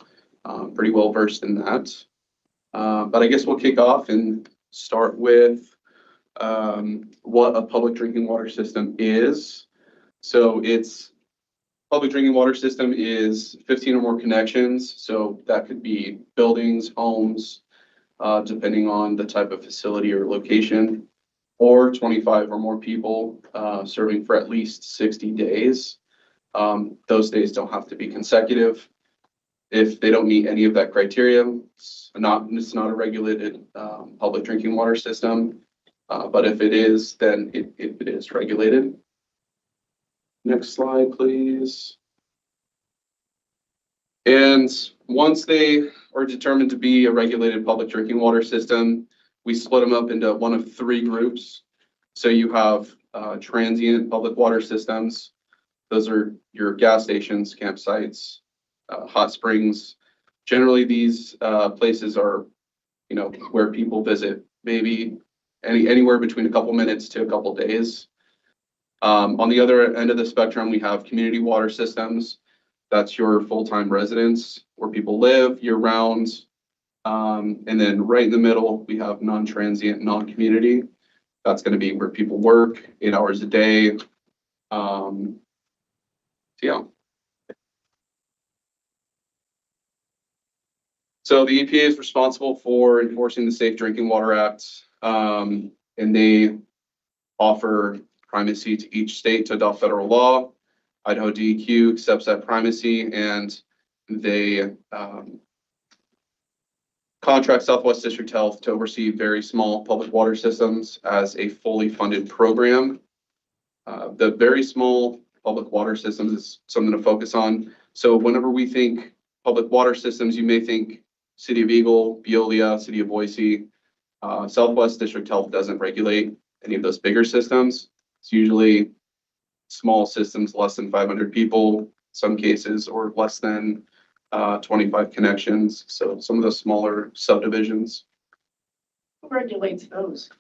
pretty well versed in that. But I guess we'll kick off and start with what a public drinking water system is. So public drinking water system is 15 or more connections. So that could be buildings, homes, depending on the type of facility or location, or 25 or more people serving for at least 60 days. Those days don't have to be consecutive. If they don't meet any of that criteria, it's not a regulated public drinking water system. But if it is, then it is regulated. Next slide, please. And once they are determined to be a regulated public drinking water system, we split them up into one of 3 groups. So you have transient public water systems. Those are your gas stations, campsites, hot springs. Generally, these places are, where people visit maybe anywhere between a couple minutes to a couple days. On the other end of the spectrum, we have community water systems. That's your full-time residence where people live year-round. And then right in the middle, we have non-transient, non-community. That's going to be where people work 8 hours a day. So yeah. So the EPA is responsible for enforcing the Safe Drinking Water Act, and they offer primacy to each state to adopt federal law. Idaho DEQ accepts that primacy, and they contract Southwest District Health to oversee very small public water systems as a fully funded program. The very small public water systems is something to focus on. So whenever we think public water systems, you may think City of Eagle, Veolia, City of Boise. Southwest District Health doesn't regulate any of those bigger systems. It's usually small systems, less than 500 people, some cases, or less than 25 connections. So some of the smaller subdivisions. Who regulates those?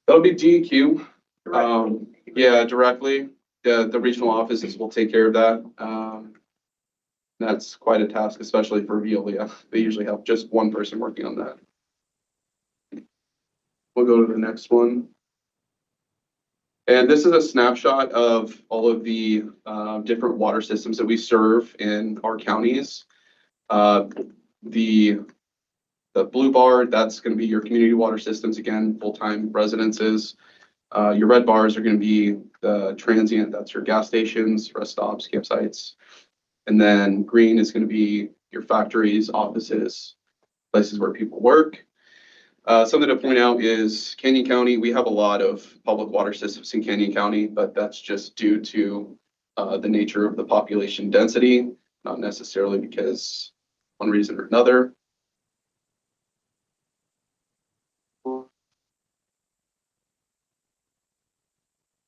That'll be DEQ. Directly? Yeah, directly. The regional offices will take care of that. That's quite a task, especially for Veolia. They usually have just one person working on that. We'll go to the next one. And this is a snapshot of all of the different water systems that we serve in our counties. The blue bar, that's going to be your community water systems, again, full-time residences. Your red bars are going to be the transient, that's your gas stations, rest stops, campsites. And then green is going to be your factories, offices, places where people work. Something to point out is Canyon County, we have a lot of public water systems in Canyon County, but that's just due to the nature of the population density, not necessarily because one reason or another.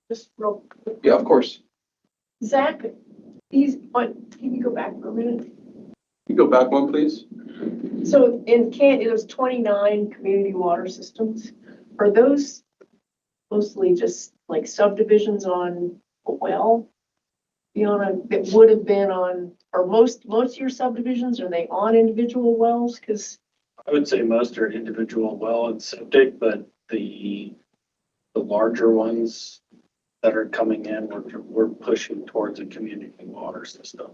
Just real quick. Yeah, of course. Zach, these, can you go back for a minute? You go back one, please. So in Canton, there's 29 community water systems. Are those mostly just like subdivisions on a well? That would have been on, or most of your subdivisions, are they on individual wells? Because I would say most are individual well and septic, but the larger ones that are coming in, we're pushing towards a community water system.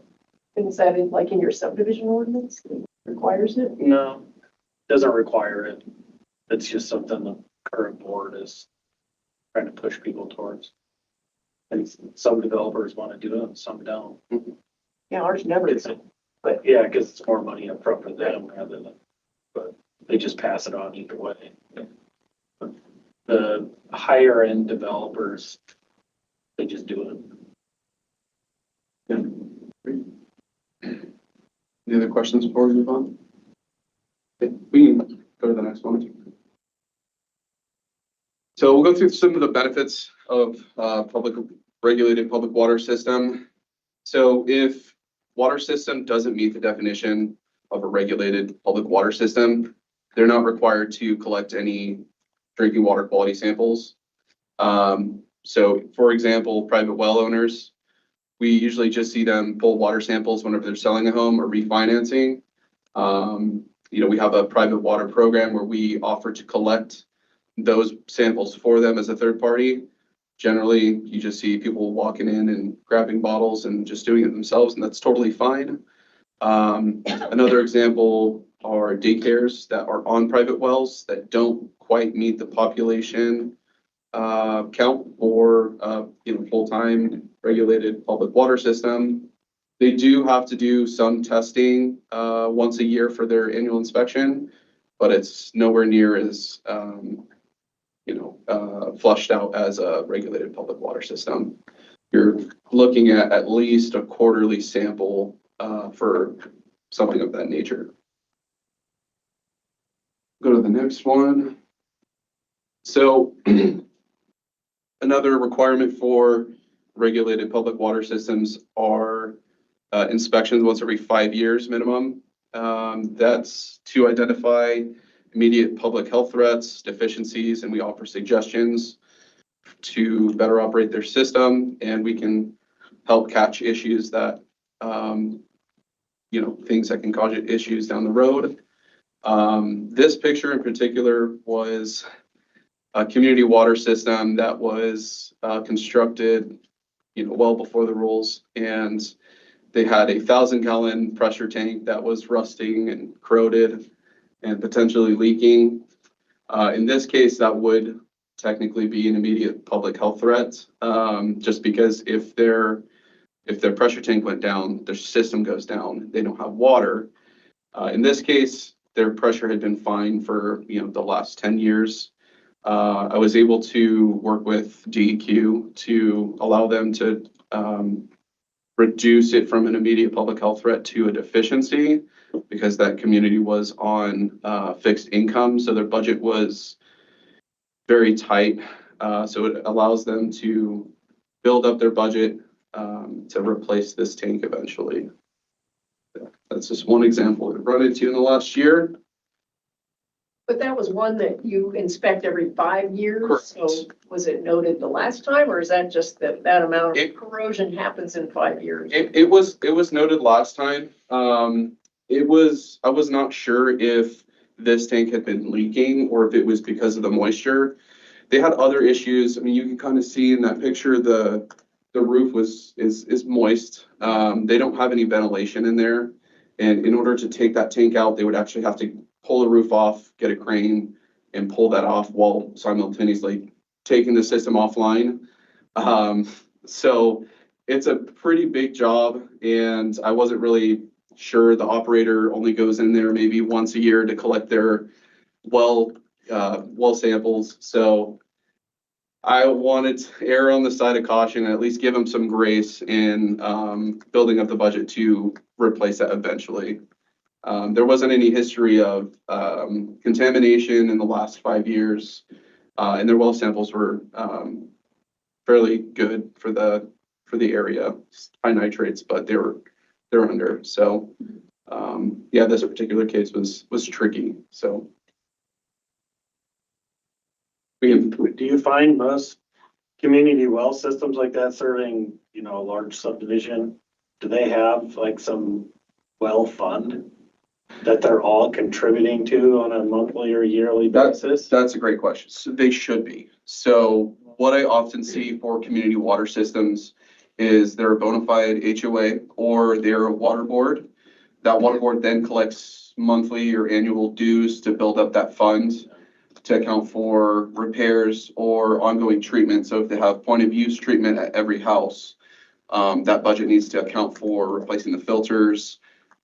is that in your subdivision ordinance requires it? No, doesn't require it. It's just something the current board is trying to push people towards. And some developers want to do it and some don't. Yeah, ours never It's, did. but yeah, because it's more money up front for them rather than, but they just pass it on either way. But the higher end developers, they just do it. Any other questions before we move on? Okay, we can go to the next one. So we'll go through some of the benefits of regulated public water system. So if water system doesn't meet the definition of a regulated public water system, they're not required to collect any drinking water quality samples. So for example, private well owners, we usually just see them pull water samples whenever they're selling a home or refinancing. We have a private water program where we offer to collect those samples for them as a third party. Generally, you just see people walking in and grabbing bottles and just doing it themselves, and that's totally fine. Another example are daycares that are on private wells that don't quite meet the population count for full-time regulated public water system. They do have to do some testing once a year for their annual inspection, but it's nowhere near as flushed out as a regulated public water system. You're looking at least a quarterly sample for something of that nature. Go to the next one. So another requirement for regulated public water systems are inspections once every 5 years minimum. That's to identify immediate public health threats, deficiencies, and we offer suggestions to better operate their system, and we can help catch issues that, things that can cause issues down the road. This picture in particular was a community water system that was constructed, well before the rules, and they had a 1,000-gallon pressure tank that was rusting and corroded and potentially leaking. In this case, that would technically be an immediate public health threat, just because if their pressure tank went down, their system goes down. They don't have water. In this case, their pressure had been fine for, the last 10 years. I was able to work with DEQ to allow them to reduce it from an immediate public health threat to a deficiency, because that community was on fixed income, so their budget was very tight. So it allows them to build up their budget to replace this tank eventually. That's just one example we've run into in the last year. But that was one that you inspect every 5 years? Correct. So was it noted the last time, or is that just that amount of It- corrosion happens in 5 years? It was noted last time. I was not sure if this tank had been leaking or if it was because of the moisture. They had other issues. I mean, you can kind of see in that picture, the roof is moist. They don't have any ventilation in there. And in order to take that tank out, they would actually have to pull the roof off, get a crane and pull that off while simultaneously taking the system offline. So it's a pretty big job, and I wasn't really sure. The operator only goes in there maybe once a year to collect their well samples. So I wanted to err on the side of caution and at least give them some grace in building up the budget to replace that eventually. There wasn't any history of contamination in the last 5 years, and their well samples were fairly good for the area. High nitrates, but they were under. So yeah, this particular case was tricky. So Do you find most community well systems like that serving, a large subdivision, do they have like some well fund that they're all contributing to on a monthly or yearly basis? That's a great question. So they should be. So what I often see for community water systems is they're a bona fide HOA or they're a water board. That water board then collects monthly or annual dues to build up that fund to account for repairs or ongoing treatment. So if they have point of use treatment at every house, that budget needs to account for replacing the filters,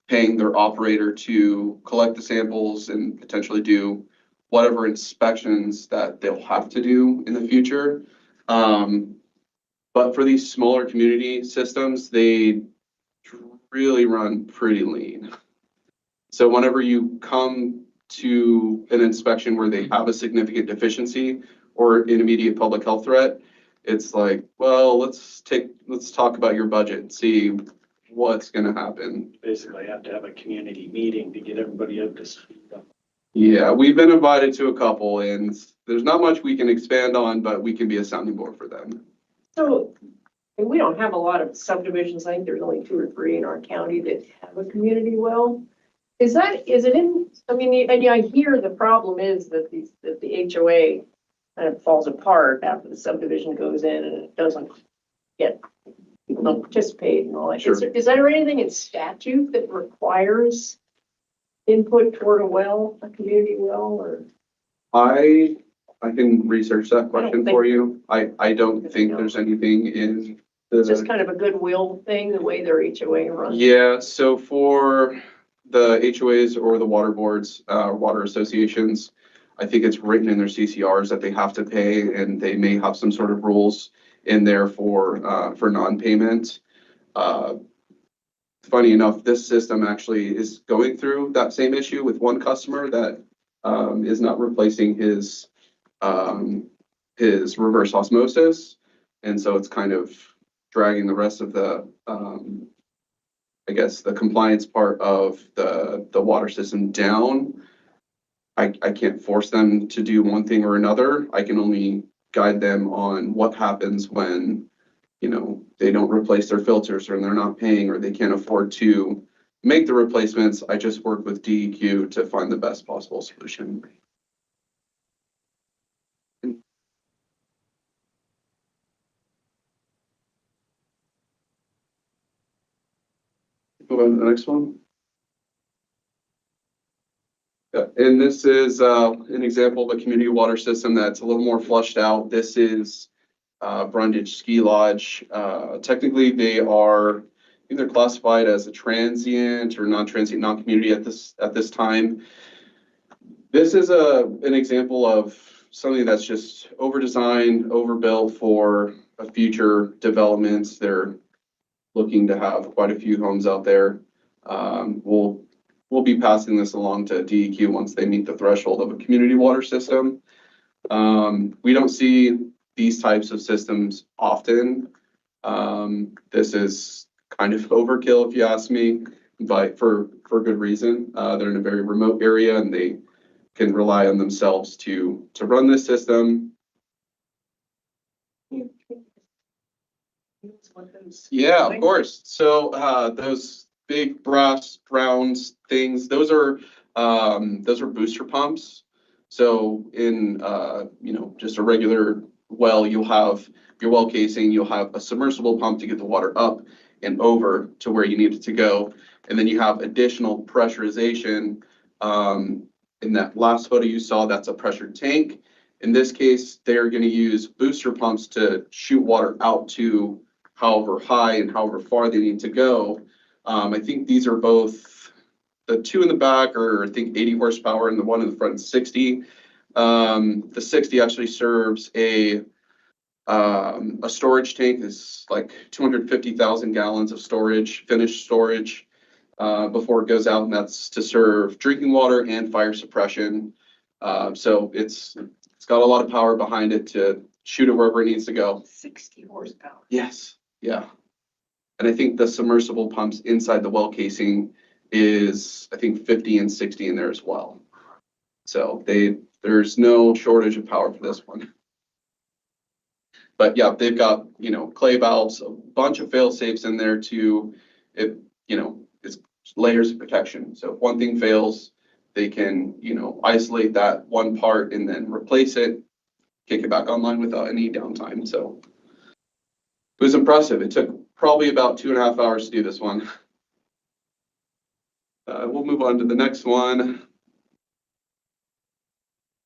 paying their operator to collect the samples and potentially do whatever inspections that they'll have to do in the future. But for these smaller community systems, they really run pretty lean. So whenever you come to an inspection where they have a significant deficiency or an immediate public health threat, it's like, well, let's talk about your budget and see what's going to happen. Basically, have to have a community meeting to get everybody up to speed. Yeah, we've been invited to a couple, and there's not much we can expand on, but we can be a sounding board for them. So, and we don't have a lot of subdivisions. I think there's only 2 or 3 in our county that have a community well. Is it in, I mean, and I hear the problem is that the HOA kind of falls apart after the subdivision goes in and it doesn't get, people don't participate and all that. Sure. Is there anything in statute that requires input toward a community well, or? I can research that question think- for you. I don't think there's anything in It's just the, kind of a goodwill thing, the way their HOA runs. yeah, so for the HOAs or the water boards, water associations, I think it's written in their CCRs that they have to pay, and they may have some sort of rules in there for non-payment. Funny enough, this system actually is going through that same issue with one customer that is not replacing his reverse osmosis. And so it's kind of dragging the rest of the, I guess, the compliance part of the water system down. I can't force them to do one thing or another. I can only guide them on what happens when, they don't replace their filters or they're not paying or they can't afford to make the replacements. I just work with DEQ to find the best possible solution. Move on to the next one. Yeah, and this is an example of a community water system that's a little more flushed out. This is Brundage Ski Lodge. Technically, they are either classified as a transient or non-transient, non-community at this time. This is an example of something that's just over-designed, overbuilt for a future development. They're looking to have quite a few homes out there. We'll be passing this along to DEQ once they meet the threshold of a community water system. We don't see these types of systems often. This is kind of overkill if you ask me, but for good reason. They're in a very remote area and they can rely on themselves to run this system. Yeah, of course. So those big brass round things, those are booster pumps. So in just a regular well, you'll have your well casing, you'll have a submersible pump to get the water up and over to where you need it to go. And then you have additional pressurization. In that last photo you saw, that's a pressure tank. In this case, they're going to use booster pumps to shoot water out to however high and however far they need to go. I think these are both, the two in the back are, I think, 80 horsepower and the one in the front is 60. The 60 actually serves a storage tank. Is like 250,000 gallons of storage, finished storage, before it goes out, and that's to serve drinking water and fire suppression. So it's got a lot of power behind it to shoot it wherever it needs to go. 60 horsepower. Yes, yeah. And I think the submersible pumps inside the well casing is, I think, 50 and 60 in there as well. So there's no shortage of power for this one. But yeah, they've got, clay valves, a bunch of fail safes in there to, it's layers of protection. So if one thing fails, they can, isolate that one part and then replace it, kick it back online without any downtime. So it was impressive. It took probably about 2.5 hours to do this one. We'll move on to the next one.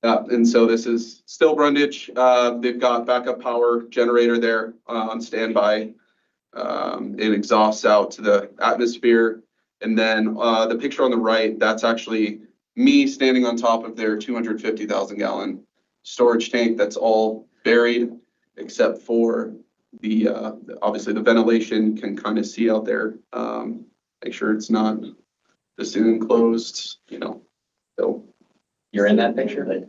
And so this is still Brundage. They've got backup power generator there on standby. It exhausts out to the atmosphere. And then the picture on the right, that's actually me standing on top of their 250,000 gallon storage tank. That's all buried except for the obviously the ventilation. You can kind of see out there. Make sure it's not just enclosed, so. You're in that picture?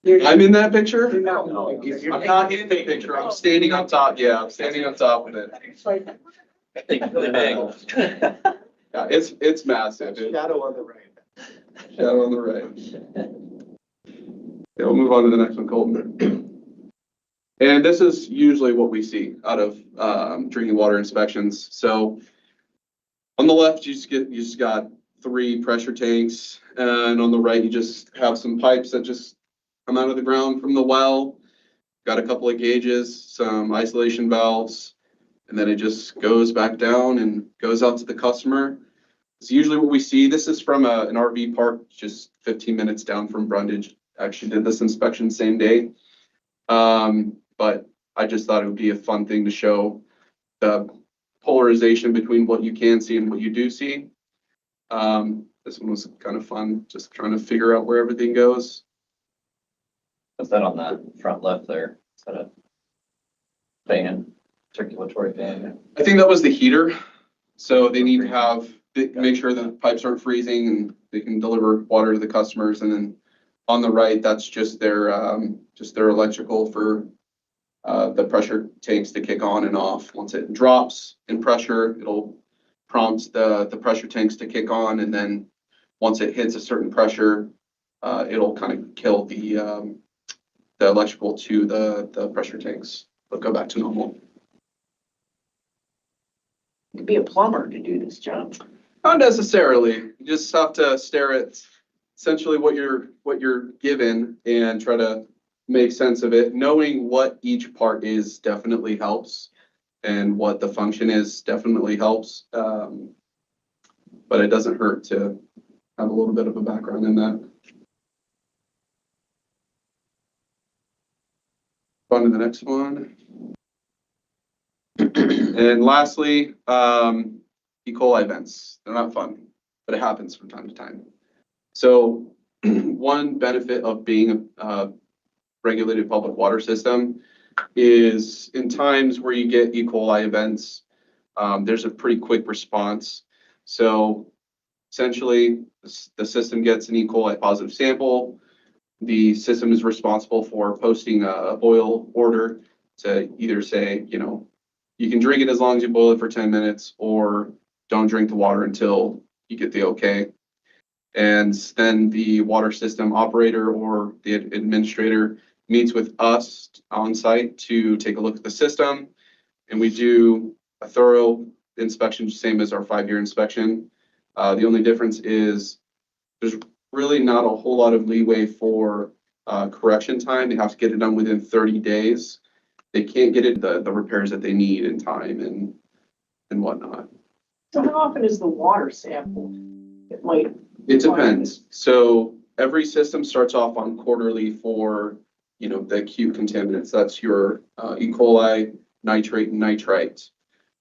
I'm in that picture? No. I'm not in the picture. I'm standing on top. Yeah, I'm standing on top of it. Yeah, it's massive. Shadow on the right. Shadow on the right. Okay, we'll move on to the next one, Colton. And this is usually what we see out of drinking water inspections. So on the left, you just got 3 pressure tanks, and on the right, you just have some pipes that just come out of the ground from the well. Got a couple of gauges, some isolation valves, and then it just goes back down and goes out to the customer. It's usually what we see. This is from an RV park just 15 minutes down from Brundage. Actually did this inspection same day. But I just thought it would be a fun thing to show the polarization between what you can see and what you do see. This one was kind of fun, just trying to figure out where everything goes. What's that on the front left there? Is that a fan, circulatory fan? I think that was the heater. So they need to make sure the pipes aren't freezing and they can deliver water to the customers. And then on the right, that's just their electrical for the pressure tanks to kick on and off. Once it drops in pressure, it'll prompt the pressure tanks to kick on. And then once it hits a certain pressure, it'll kind of kill the electrical to the pressure tanks. They'll go back to normal. You could be a plumber to do this job. Not necessarily. You just have to stare at essentially what you're given and try to make sense of it. Knowing what each part is definitely helps, and what the function is definitely helps. But it doesn't hurt to have a little bit of a background in that. On to the next one. And lastly, E. coli events. They're not fun, but it happens from time to time. So one benefit of being a regulated public water system is in times where you get E. coli events, there's a pretty quick response. So essentially, the system gets an E. coli positive sample. The system is responsible for posting a boil order to either say, you know, you can drink it as long as you boil it for 10 minutes, or don't drink the water until you get the okay. And then the water system operator or the administrator meets with us on site to take a look at the system. And we do a thorough inspection, same as our 5-year inspection. The only difference is there's really not a whole lot of leeway for correction time. They have to get it done within 30 days. They can't get it the repairs that they need in time and whatnot. So how often is the water sample? It might. It depends. So every system starts off on quarterly for, you know, the acute contaminants. That's your E. coli, nitrate, and nitrite.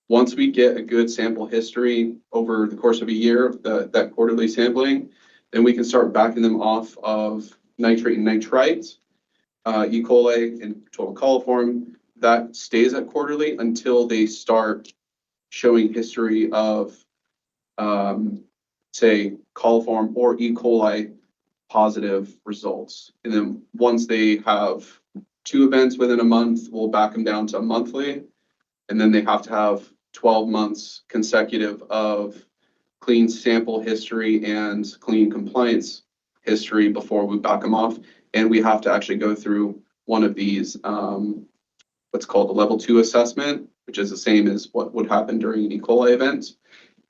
Once we get a good sample history over the course of a year, that quarterly sampling, then we can start backing them off of nitrate and nitrite, E. coli, and total coliform. That stays at quarterly until they start showing history of, say, coliform or E. coli positive results. And then once they have 2 events within a month, we'll back them down to monthly. And then they have to have 12 months consecutive of clean sample history and clean compliance history before we back them off. And we have to actually go through one of these, what's called a level 2 assessment, which is the same as what would happen during an E. coli event,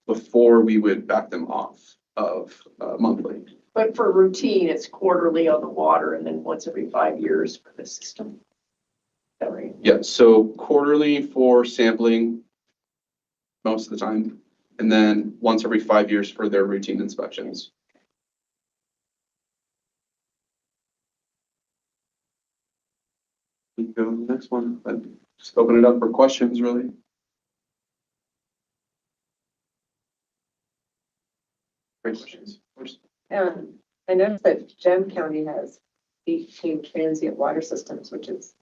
before we would back them off of monthly. But for routine, it's quarterly on the water and then once every 5 years for the system. Is that right? Yeah, so quarterly for sampling most of the time, and then once every 5 years for their routine inspections. We can go to the next one, but just open it up for questions, really. Great questions, of course. I noticed that Gem County has 18 transient water systems, which is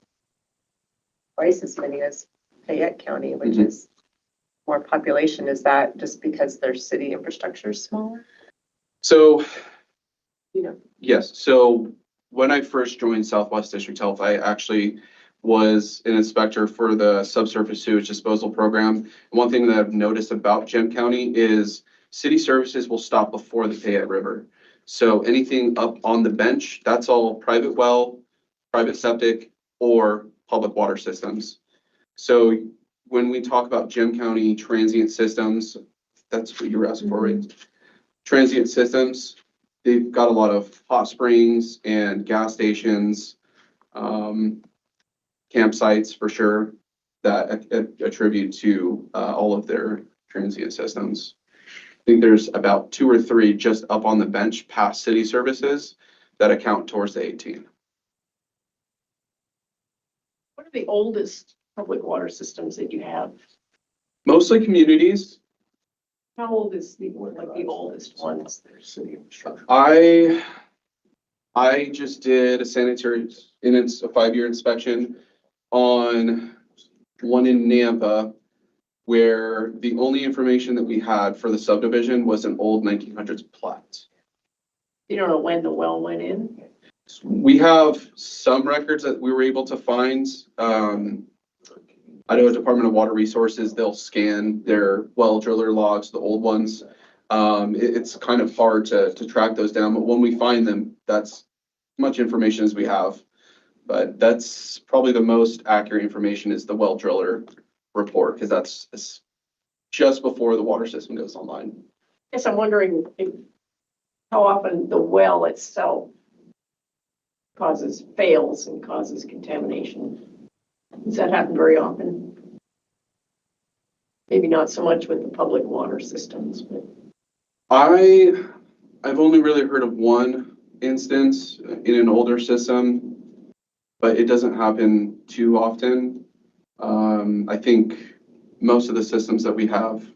twice as many as Fayette County, which is more population. Is that just because their city infrastructure is smaller? So, You know, yes, so when I first joined Southwest District Health, I actually was an inspector for the subsurface sewage disposal program. And one thing that I've noticed about Gem County is city services will stop before the Fayette River. So anything up on the bench, that's all private well, private septic, or public water systems. So when we talk about Gem County transient systems, that's what you were asking for, right? Transient systems, they've got a lot of hot springs and gas stations, campsites for sure, that attribute to all of their transient systems. I think there's about 2 or 3 just up on the bench past city services that account towards the 18. What are the oldest public water systems that you have? Mostly communities. How old is the oldest ones? Their city infrastructure. I just did a sanitary, and it's a 5-year inspection on one in Nampa, where the only information that we had for the subdivision was an old 1900s plat. You don't know when the well went in? We have some records that we were able to find. I know Department of Water Resources, they'll scan their well driller logs, the old ones. It's kind of hard to track those down, but when we find them, that's as much information as we have. But that's probably the most accurate information is the well driller report, because that's just before the water system goes online. Yes, I'm wondering how often the well itself fails and causes contamination. Does that happen very often? Maybe not so much with the public water systems, but. I've only really heard of one instance in an older system, but it doesn't happen too often. I think most of the systems that we have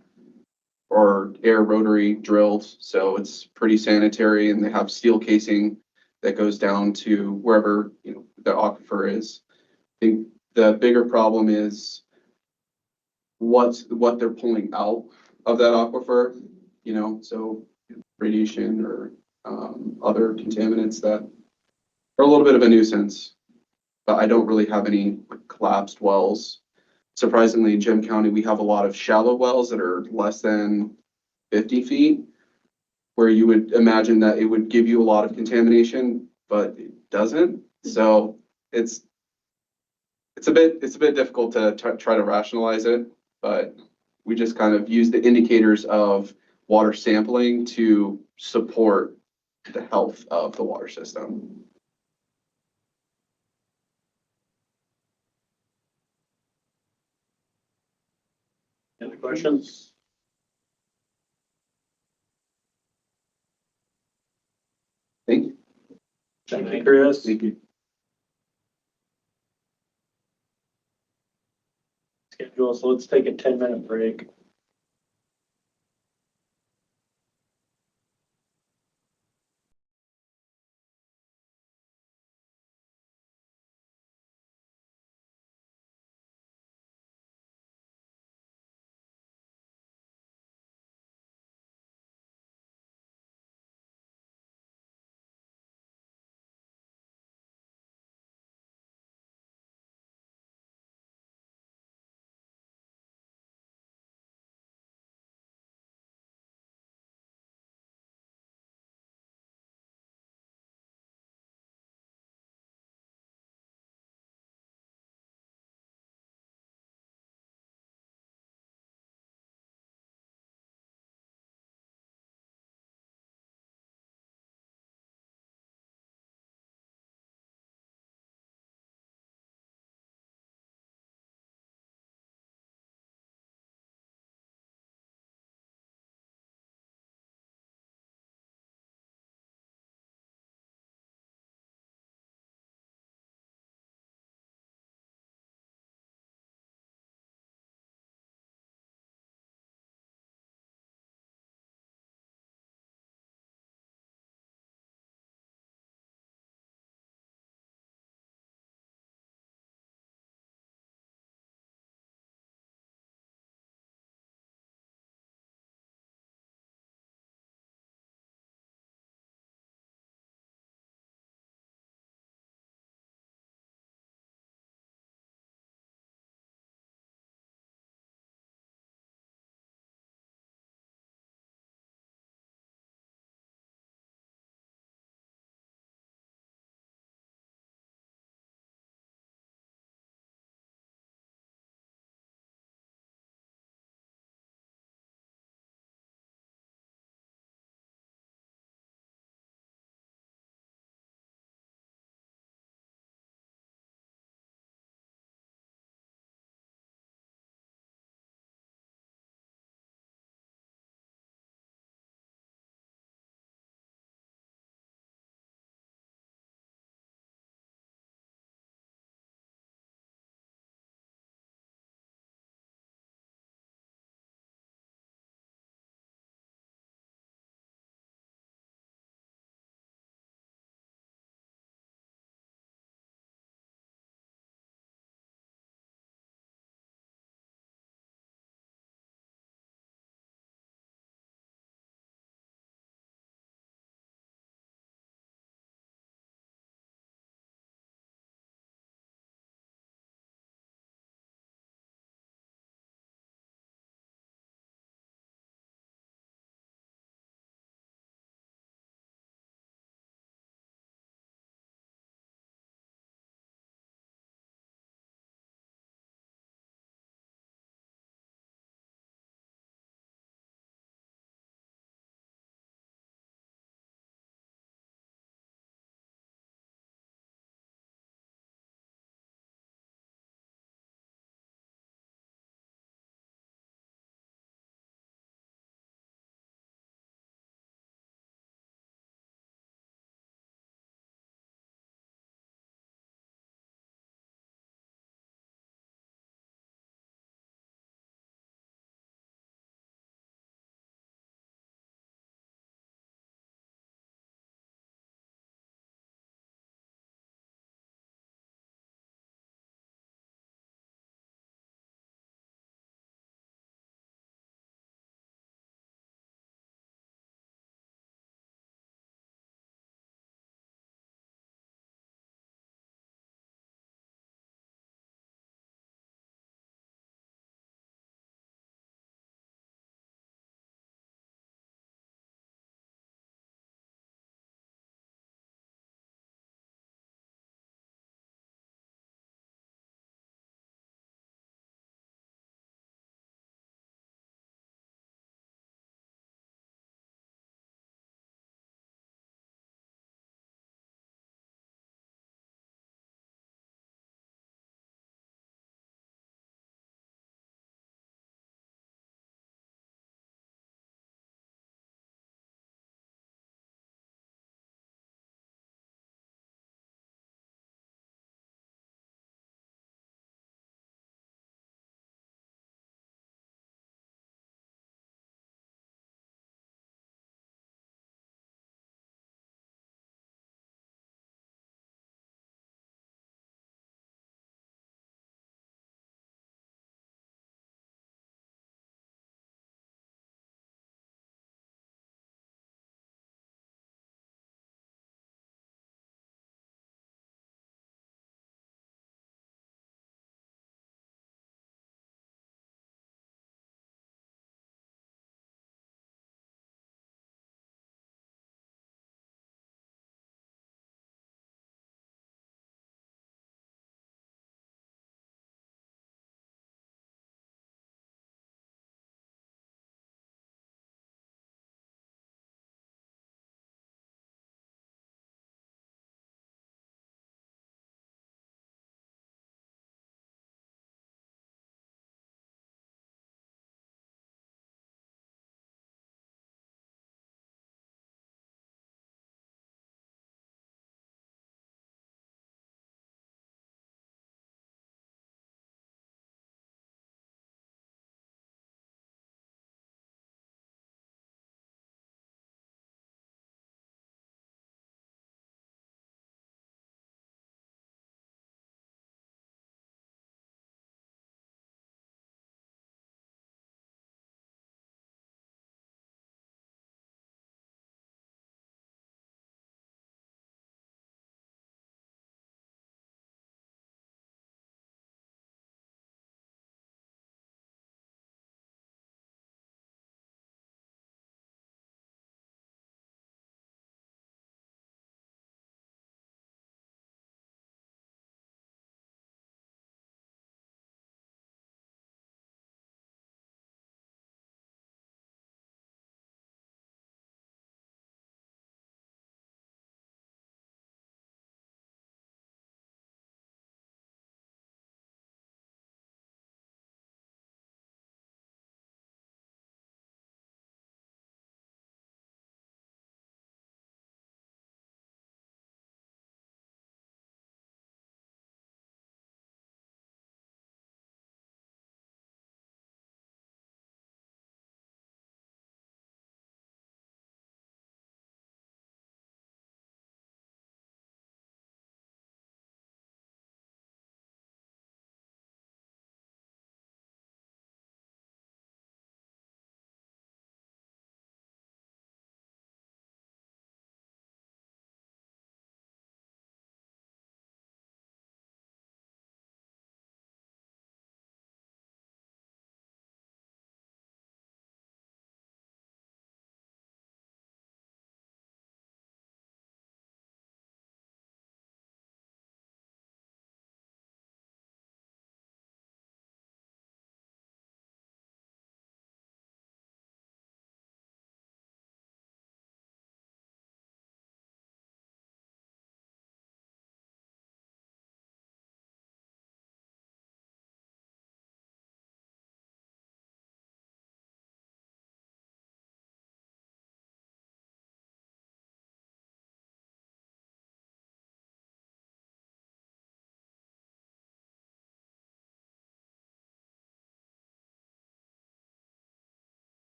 are air rotary drilled, so it's pretty sanitary, and they have steel casing that goes down to wherever, the aquifer is. I think the bigger problem is what they're pulling out of that aquifer, so radiation or other contaminants that are a little bit of a nuisance. But I don't really have any collapsed wells. Surprisingly, in Gem County, we have a lot of shallow wells that are less than 50 feet, where you would imagine that it would give you a lot of contamination, but it doesn't. So it's a bit difficult to try to rationalize it, but we just kind of use the indicators of water sampling to support the health of the water system. Any questions? Thank you. Thank you, Chris. Thank you. Schedule, so let's take a 10-minute break.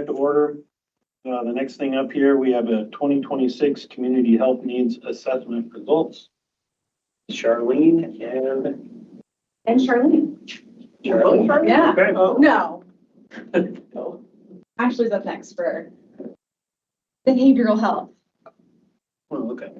back to order. The next thing up here, we have a 2026 Community Health Needs Assessment results. Charlene And Charlene. Charlene. Yeah. Okay. No. Ashley's up next for behavioral health. Well, okay.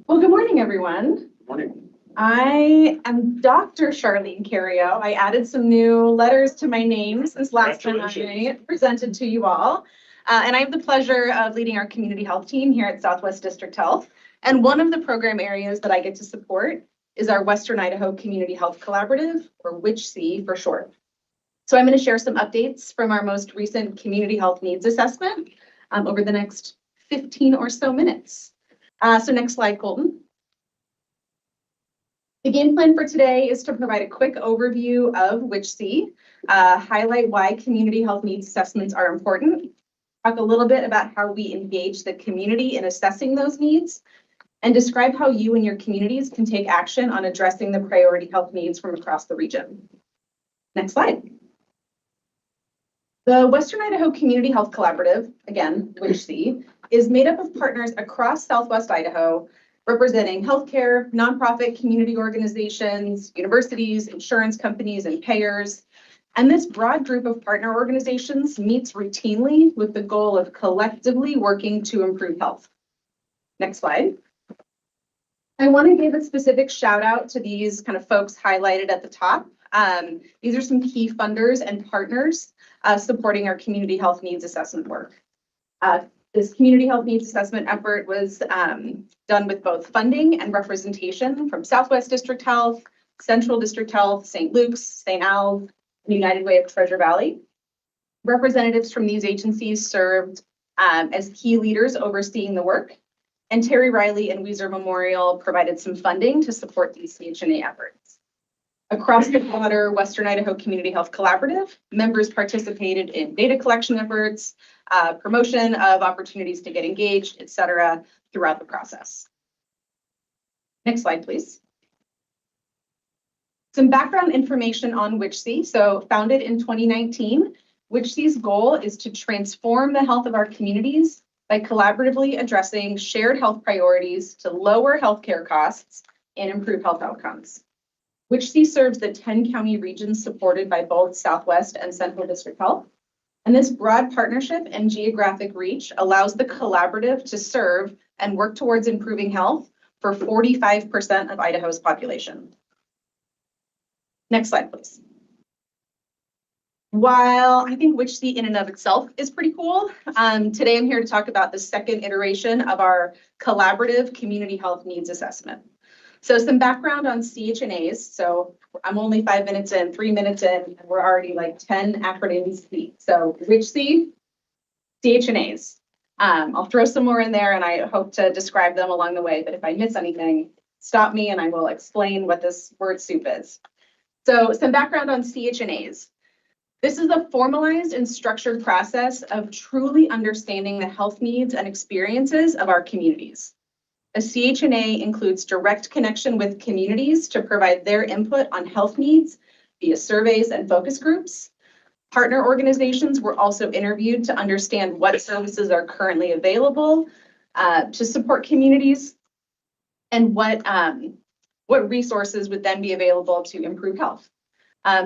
Well, good morning, everyone. Morning. I am Dr. Charlene Carrio. I added some new letters to my name since last time I presented to you all. And I have the pleasure of leading our community health team here at Southwest District Health. And one of the program areas that I get to support is our Western Idaho Community Health Collaborative, or WICHC for short. So I'm going to share some updates from our most recent community health needs assessment over the next 15 or so minutes. So next slide, Colton. The game plan for today is to provide a quick overview of WICHC, highlight why community health needs assessments are important, talk a little bit about how we engage the community in assessing those needs, and describe how you and your communities can take action on addressing the priority health needs from across the region. Next slide. The Western Idaho Community Health Collaborative, again, WICHC, is made up of partners across Southwest Idaho representing healthcare, nonprofit community organizations, universities, insurance companies, and payers. And this broad group of partner organizations meets routinely with the goal of collectively working to improve health. Next slide. I want to give a specific shout out to these kind of folks highlighted at the top. These are some key funders and partners supporting our community health needs assessment work. This community health needs assessment effort was done with both funding and representation from Southwest District Health, Central District Health, St. Luke's, St. Al's, and United Way of Treasure Valley. Representatives from these agencies served as key leaders overseeing the work, and Terry Riley and Weiser Memorial provided some funding to support these CHNA efforts. Across the broader Western Idaho Community Health Collaborative, members participated in data collection efforts, promotion of opportunities to get engaged, et cetera, throughout the process. Next slide, please. Some background information on WICHC. So founded in 2019, WICHC's goal is to transform the health of our communities by collaboratively addressing shared health priorities to lower healthcare costs and improve health outcomes. WICHC serves the 10 county regions supported by both Southwest and Central District Health. And this broad partnership and geographic reach allows the collaborative to serve and work towards improving health for 45% of Idaho's population. Next slide, please. While I think WICHC in and of itself is pretty cool, today I'm here to talk about the second iteration of our collaborative community health needs assessment. So some background on CHNAs. So I'm only 5 minutes in, 3 minutes in, and we're already like 10 acronyms deep. So WICHC, CHNAs. I'll throw some more in there and I hope to describe them along the way, but if I miss anything, stop me and I will explain what this word soup is. So some background on CHNAs. This is a formalized and structured process of truly understanding the health needs and experiences of our communities. A CHNA includes direct connection with communities to provide their input on health needs via surveys and focus groups. Partner organizations were also interviewed to understand what services are currently available to support communities and what resources would then be available to improve health.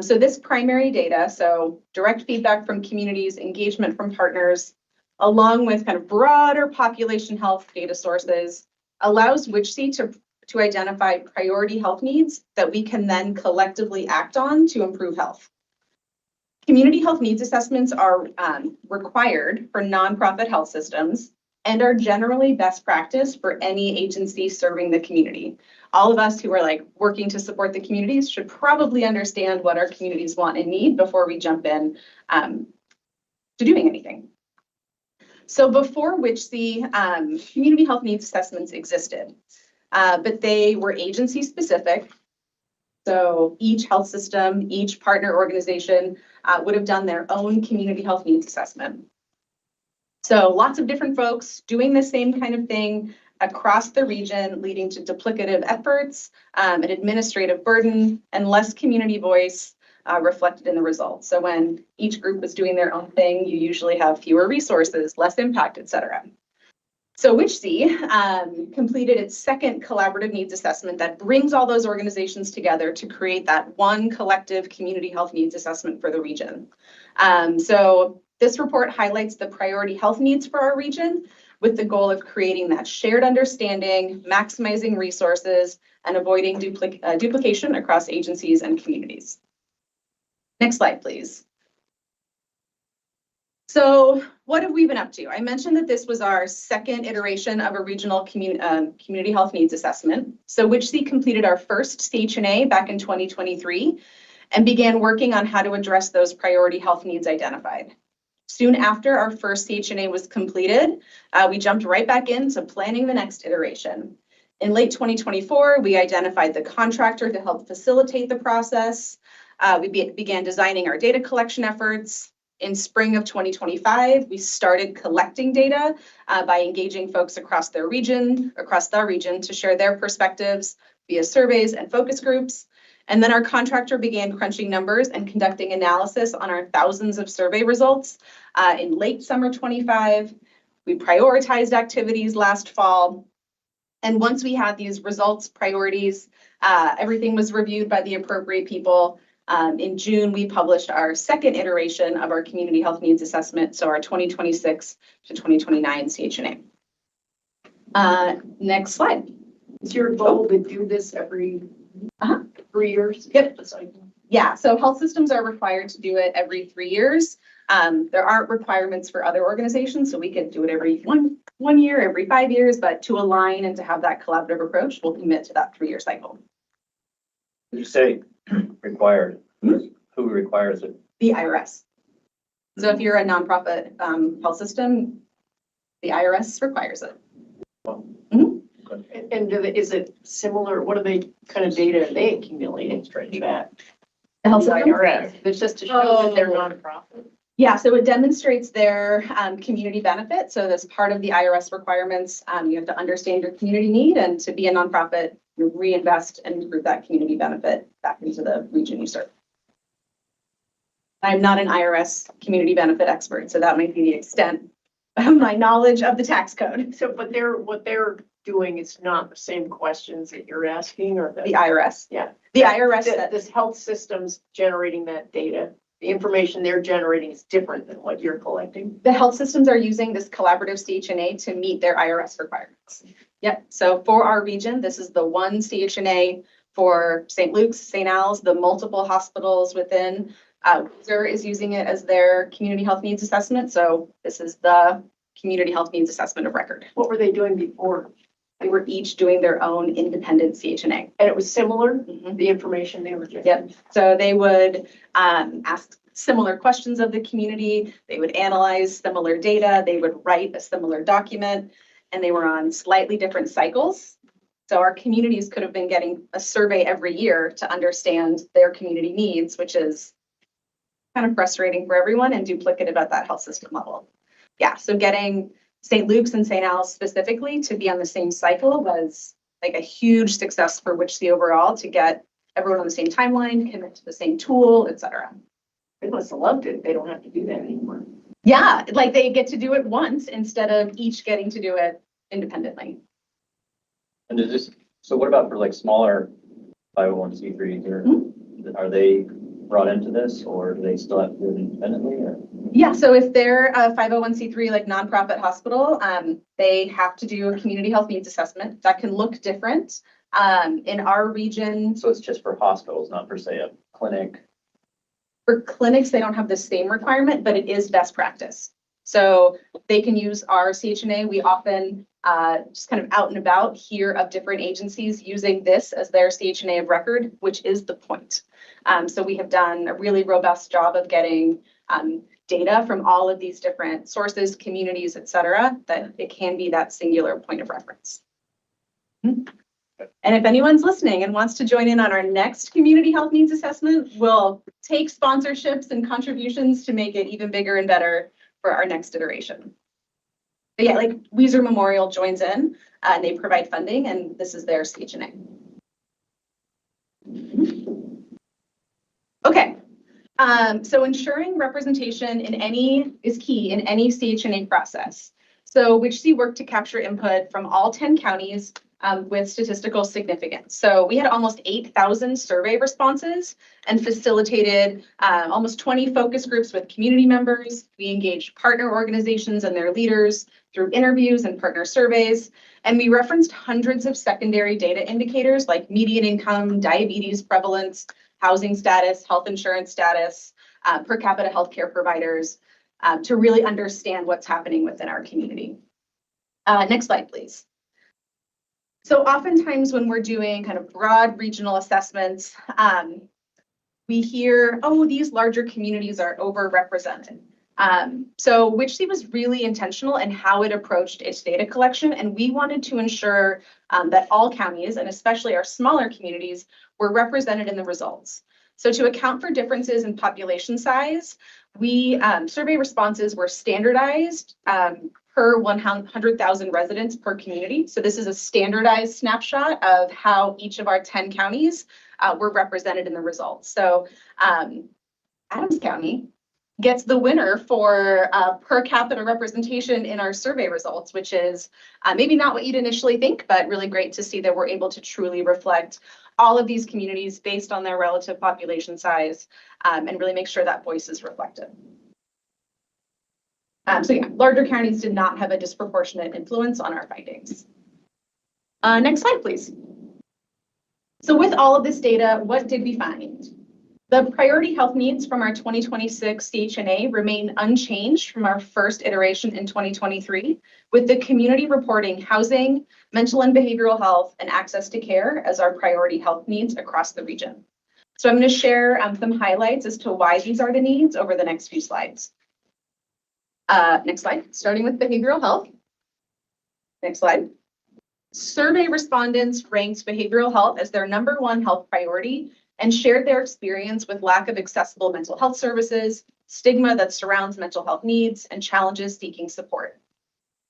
So this primary data, so direct feedback from communities, engagement from partners, along with kind of broader population health data sources, allows WICHC to identify priority health needs that we can then collectively act on to improve health. Community health needs assessments are required for nonprofit health systems and are generally best practice for any agency serving the community. All of us who are like working to support the communities should probably understand what our communities want and need before we jump in to doing anything. So before WICHC, community health needs assessments existed, but they were agency specific. So each health system, each partner organization would have done their own community health needs assessment. So lots of different folks doing the same kind of thing across the region, leading to duplicative efforts, an administrative burden, and less community voice reflected in the results. So when each group was doing their own thing, you usually have fewer resources, less impact, et cetera. So WICHC completed its second collaborative needs assessment that brings all those organizations together to create that one collective community health needs assessment for the region. So this report highlights the priority health needs for our region with the goal of creating that shared understanding, maximizing resources, and avoiding duplication across agencies and communities. Next slide, please. So what have we been up to? I mentioned that this was our second iteration of a regional community health needs assessment. So WICHC completed our first CHNA back in 2023 and began working on how to address those priority health needs identified. Soon after our first CHNA was completed, we jumped right back into planning the next iteration. In late 2024, we identified the contractor to help facilitate the process. We began designing our data collection efforts. In spring of 2025, we started collecting data by engaging folks across the region to share their perspectives via surveys and focus groups. And then our contractor began crunching numbers and conducting analysis on our thousands of survey results in late summer 25. We prioritized activities last fall. And once we had these results, priorities, everything was reviewed by the appropriate people. In June, we published our second iteration of our community health needs assessment, so our 2026 to 2029 CHNA. Next slide. Is your goal to do this every 3 years? Yep. Yeah, so health systems are required to do it every 3 years. There aren't requirements for other organizations, so we could do it every one year, every 5 years, but to align and to have that collaborative approach, we'll commit to that 3-year cycle. You say required, who requires it? The IRS. So if you're a nonprofit health system, the IRS requires it. And is it similar, what are they kind of data are they accumulating to that? The health system? IRS, it's just to show that they're nonprofit. Yeah, so it demonstrates their community benefit. So that's part of the IRS requirements. You have to understand your community need, and to be a nonprofit, you reinvest and improve that community benefit back into the region you serve. I'm not an IRS community benefit expert, so that might be the extent of my knowledge of the tax code. So, but what they're doing is not the same questions that you're asking, or The IRS. Yeah. The IRS. This health system's generating that data. The information they're generating is different than what you're collecting. The health systems are using this collaborative CHNA to meet their IRS requirements. Yep, so for our region, this is the one CHNA for St. Luke's, St. Al's, the multiple hospitals within. Windsor is using it as their community health needs assessment. So this is the community health needs assessment of record. What were they doing before? They were each doing their own independent CHNA. And it was similar, Mhm. the information they were getting? Yep, so they would ask similar questions of the community. They would analyze similar data. They would write a similar document, and they were on slightly different cycles. So our communities could have been getting a survey every year to understand their community needs, which is kind of frustrating for everyone and duplicative at that health system level. Yeah, so getting St. Luke's and St. Al's specifically to be on the same cycle was like a huge success for WICHC overall, to get everyone on the same timeline, commit to the same tool, et cetera. They must have loved it. They don't have to do that anymore. Yeah, like they get to do it once instead of each getting to do it independently. And is this, so what about for like smaller 501c3s, or are they brought into this, or do they still have to do it independently, or? Yeah, so if they're a 501c3 like nonprofit hospital, they have to do a community health needs assessment. That can look different. In our region, So it's just for hospitals, not per se a clinic? for clinics, they don't have the same requirement, but it is best practice. So they can use our CHNA. We often just kind of out and about hear of different agencies using this as their CHNA of record, which is the point. So we have done a really robust job of getting data from all of these different sources, communities, et cetera, that it can be that singular point of reference. And if anyone's listening and wants to join in on our next community health needs assessment, we'll take sponsorships and contributions to make it even bigger and better for our next iteration. But yeah, like Weiser Memorial joins in and they provide funding, and this is their CHNA. Okay, So ensuring representation is key in any CHNA process. So WICHC worked to capture input from all 10 counties with statistical significance. So we had almost 8,000 survey responses and facilitated almost 20 focus groups with community members. We engaged partner organizations and their leaders through interviews and partner surveys. And we referenced hundreds of secondary data indicators like median income, diabetes prevalence, housing status, health insurance status, per capita healthcare providers, to really understand what's happening within our community. Next slide, please. So oftentimes when we're doing kind of broad regional assessments, we hear, oh, these larger communities are overrepresented. So WICHC was really intentional in how it approached its data collection, and we wanted to ensure that all counties, and especially our smaller communities, were represented in the results. So to account for differences in population size, survey responses were standardized per 100,000 residents per community. So this is a standardized snapshot of how each of our 10 counties were represented in the results. So Adams County gets the winner for per capita representation in our survey results, which is maybe not what you'd initially think, but really great to see that we're able to truly reflect all of these communities based on their relative population size and really make sure that voice is reflected. So yeah, larger counties did not have a disproportionate influence on our findings. Next slide, please. So with all of this data, what did we find? The priority health needs from our 2026 CHNA remain unchanged from our first iteration in 2023, with the community reporting housing, mental and behavioral health, and access to care as our priority health needs across the region. So I'm going to share some highlights as to why these are the needs over the next few slides. Next slide, starting with behavioral health. Next slide. Survey respondents ranked behavioral health as their #1 health priority and shared their experience with lack of accessible mental health services, stigma that surrounds mental health needs, and challenges seeking support.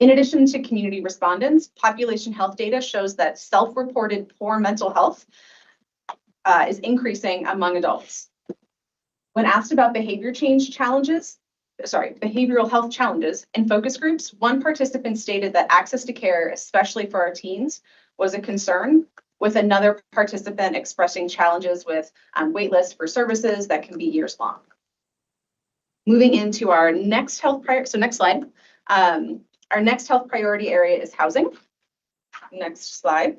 In addition to community respondents, population health data shows that self-reported poor mental health is increasing among adults. When asked about behavioral health challenges in focus groups, one participant stated that access to care, especially for our teens, was a concern, with another participant expressing challenges with wait lists for services that can be years long. Moving into our next health priority, so next slide. Our next health priority area is housing. Next slide.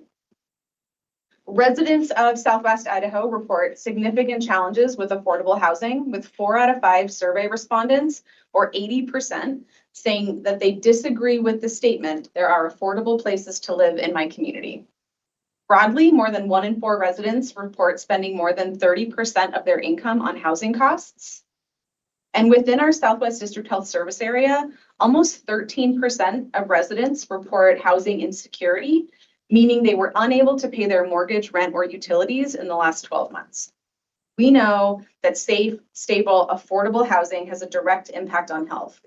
Residents of Southwest Idaho report significant challenges with affordable housing, with 4 out of 5 survey respondents, or 80%, saying that they disagree with the statement, "There are affordable places to live in my community." Broadly, more than 1 in 4 residents report spending more than 30% of their income on housing costs. And within our Southwest District Health Service area, almost 13% of residents report housing insecurity, meaning they were unable to pay their mortgage, rent, or utilities in the last 12 months. We know that safe, stable, affordable housing has a direct impact on health.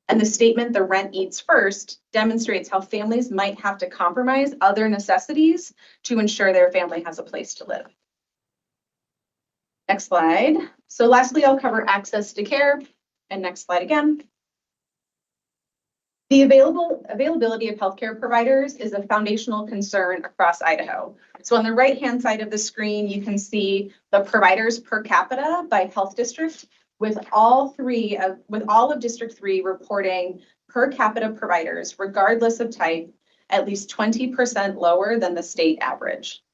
And the statement, "The rent eats first," demonstrates how families might have to compromise other necessities to ensure their family has a place to live. Next slide. So lastly, I'll cover access to care. And next slide again. The availability of healthcare providers is a foundational concern across Idaho. So on the right-hand side of the screen, you can see the providers per capita by health district, with all of District 3 reporting per capita providers, regardless of type, at least 20% lower than the state average.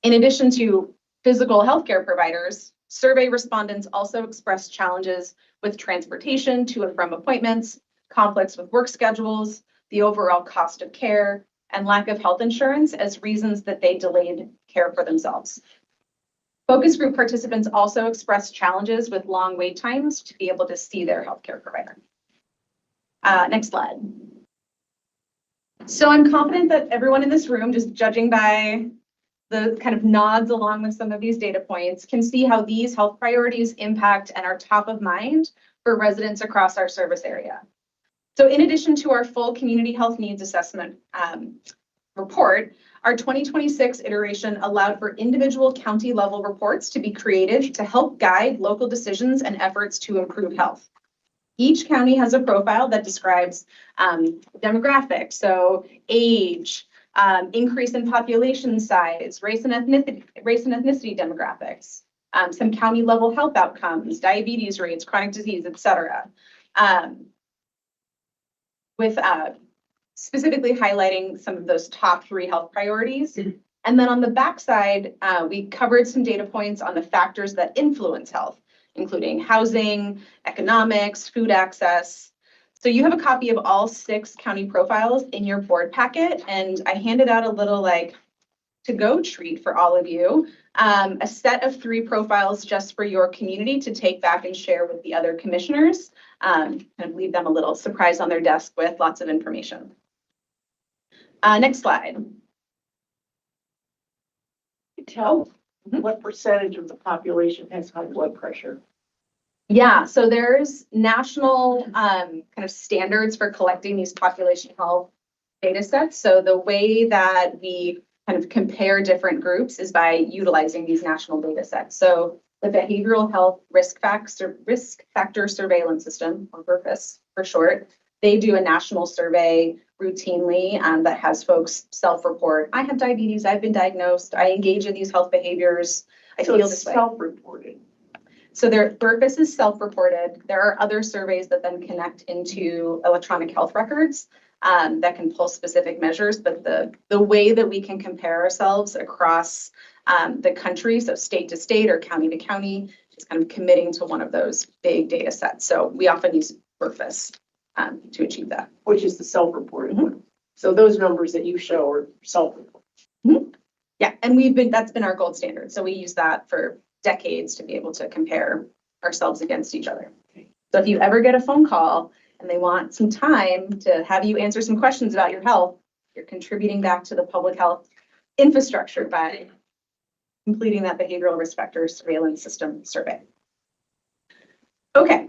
In addition to physical healthcare providers, survey respondents also expressed challenges with transportation to and from appointments, conflicts with work schedules, the overall cost of care, and lack of health insurance as reasons that they delayed care for themselves. Focus group participants also expressed challenges with long wait times to be able to see their healthcare provider. Next slide. So I'm confident that everyone in this room, just judging by the kind of nods along with some of these data points, can see how these health priorities impact and are top of mind for residents across our service area. So in addition to our full community health needs assessment report, Our 2026 iteration allowed for individual county level reports to be created to help guide local decisions and efforts to improve health. Each county has a profile that describes demographics, so age, increase in population size, race and ethnicity demographics, some county level health outcomes, diabetes rates, chronic disease, et cetera. With specifically highlighting some of those top 3 health priorities. And then on the backside, we covered some data points on the factors that influence health, including housing, economics, food access. So you have a copy of all 6 county profiles in your board packet, and I handed out a little like to-go treat for all of you, a set of 3 profiles just for your community to take back and share with the other commissioners, and leave them a little surprise on their desk with lots of information. Next slide. Tell what percentage of the population has high blood pressure? Yeah, so there's national kind of standards for collecting these population health data sets. So the way that we kind of compare different groups is by utilizing these national data sets. So the Behavioral Health Risk Factor Surveillance System, or BRFIS for short, they do a national survey routinely that has folks self-report. I have diabetes, I've been diagnosed, I engage in these health behaviors, I feel this way. Self-reported. So BRFIS is self-reported. There are other surveys that then connect into electronic health records that can pull specific measures, but the way that we can compare ourselves across the country, so state to state or county to county, is kind of committing to one of those big data sets. So we often use BRFIS to achieve that. Which is the self-reported one. So those numbers that you show are self-reported. Yeah, and that's been our gold standard. So we use that for decades to be able to compare ourselves against each other. So if you ever get a phone call and they want some time to have you answer some questions about your health, you're contributing back to the public health infrastructure by completing that behavioral risk factor surveillance system survey. Okay.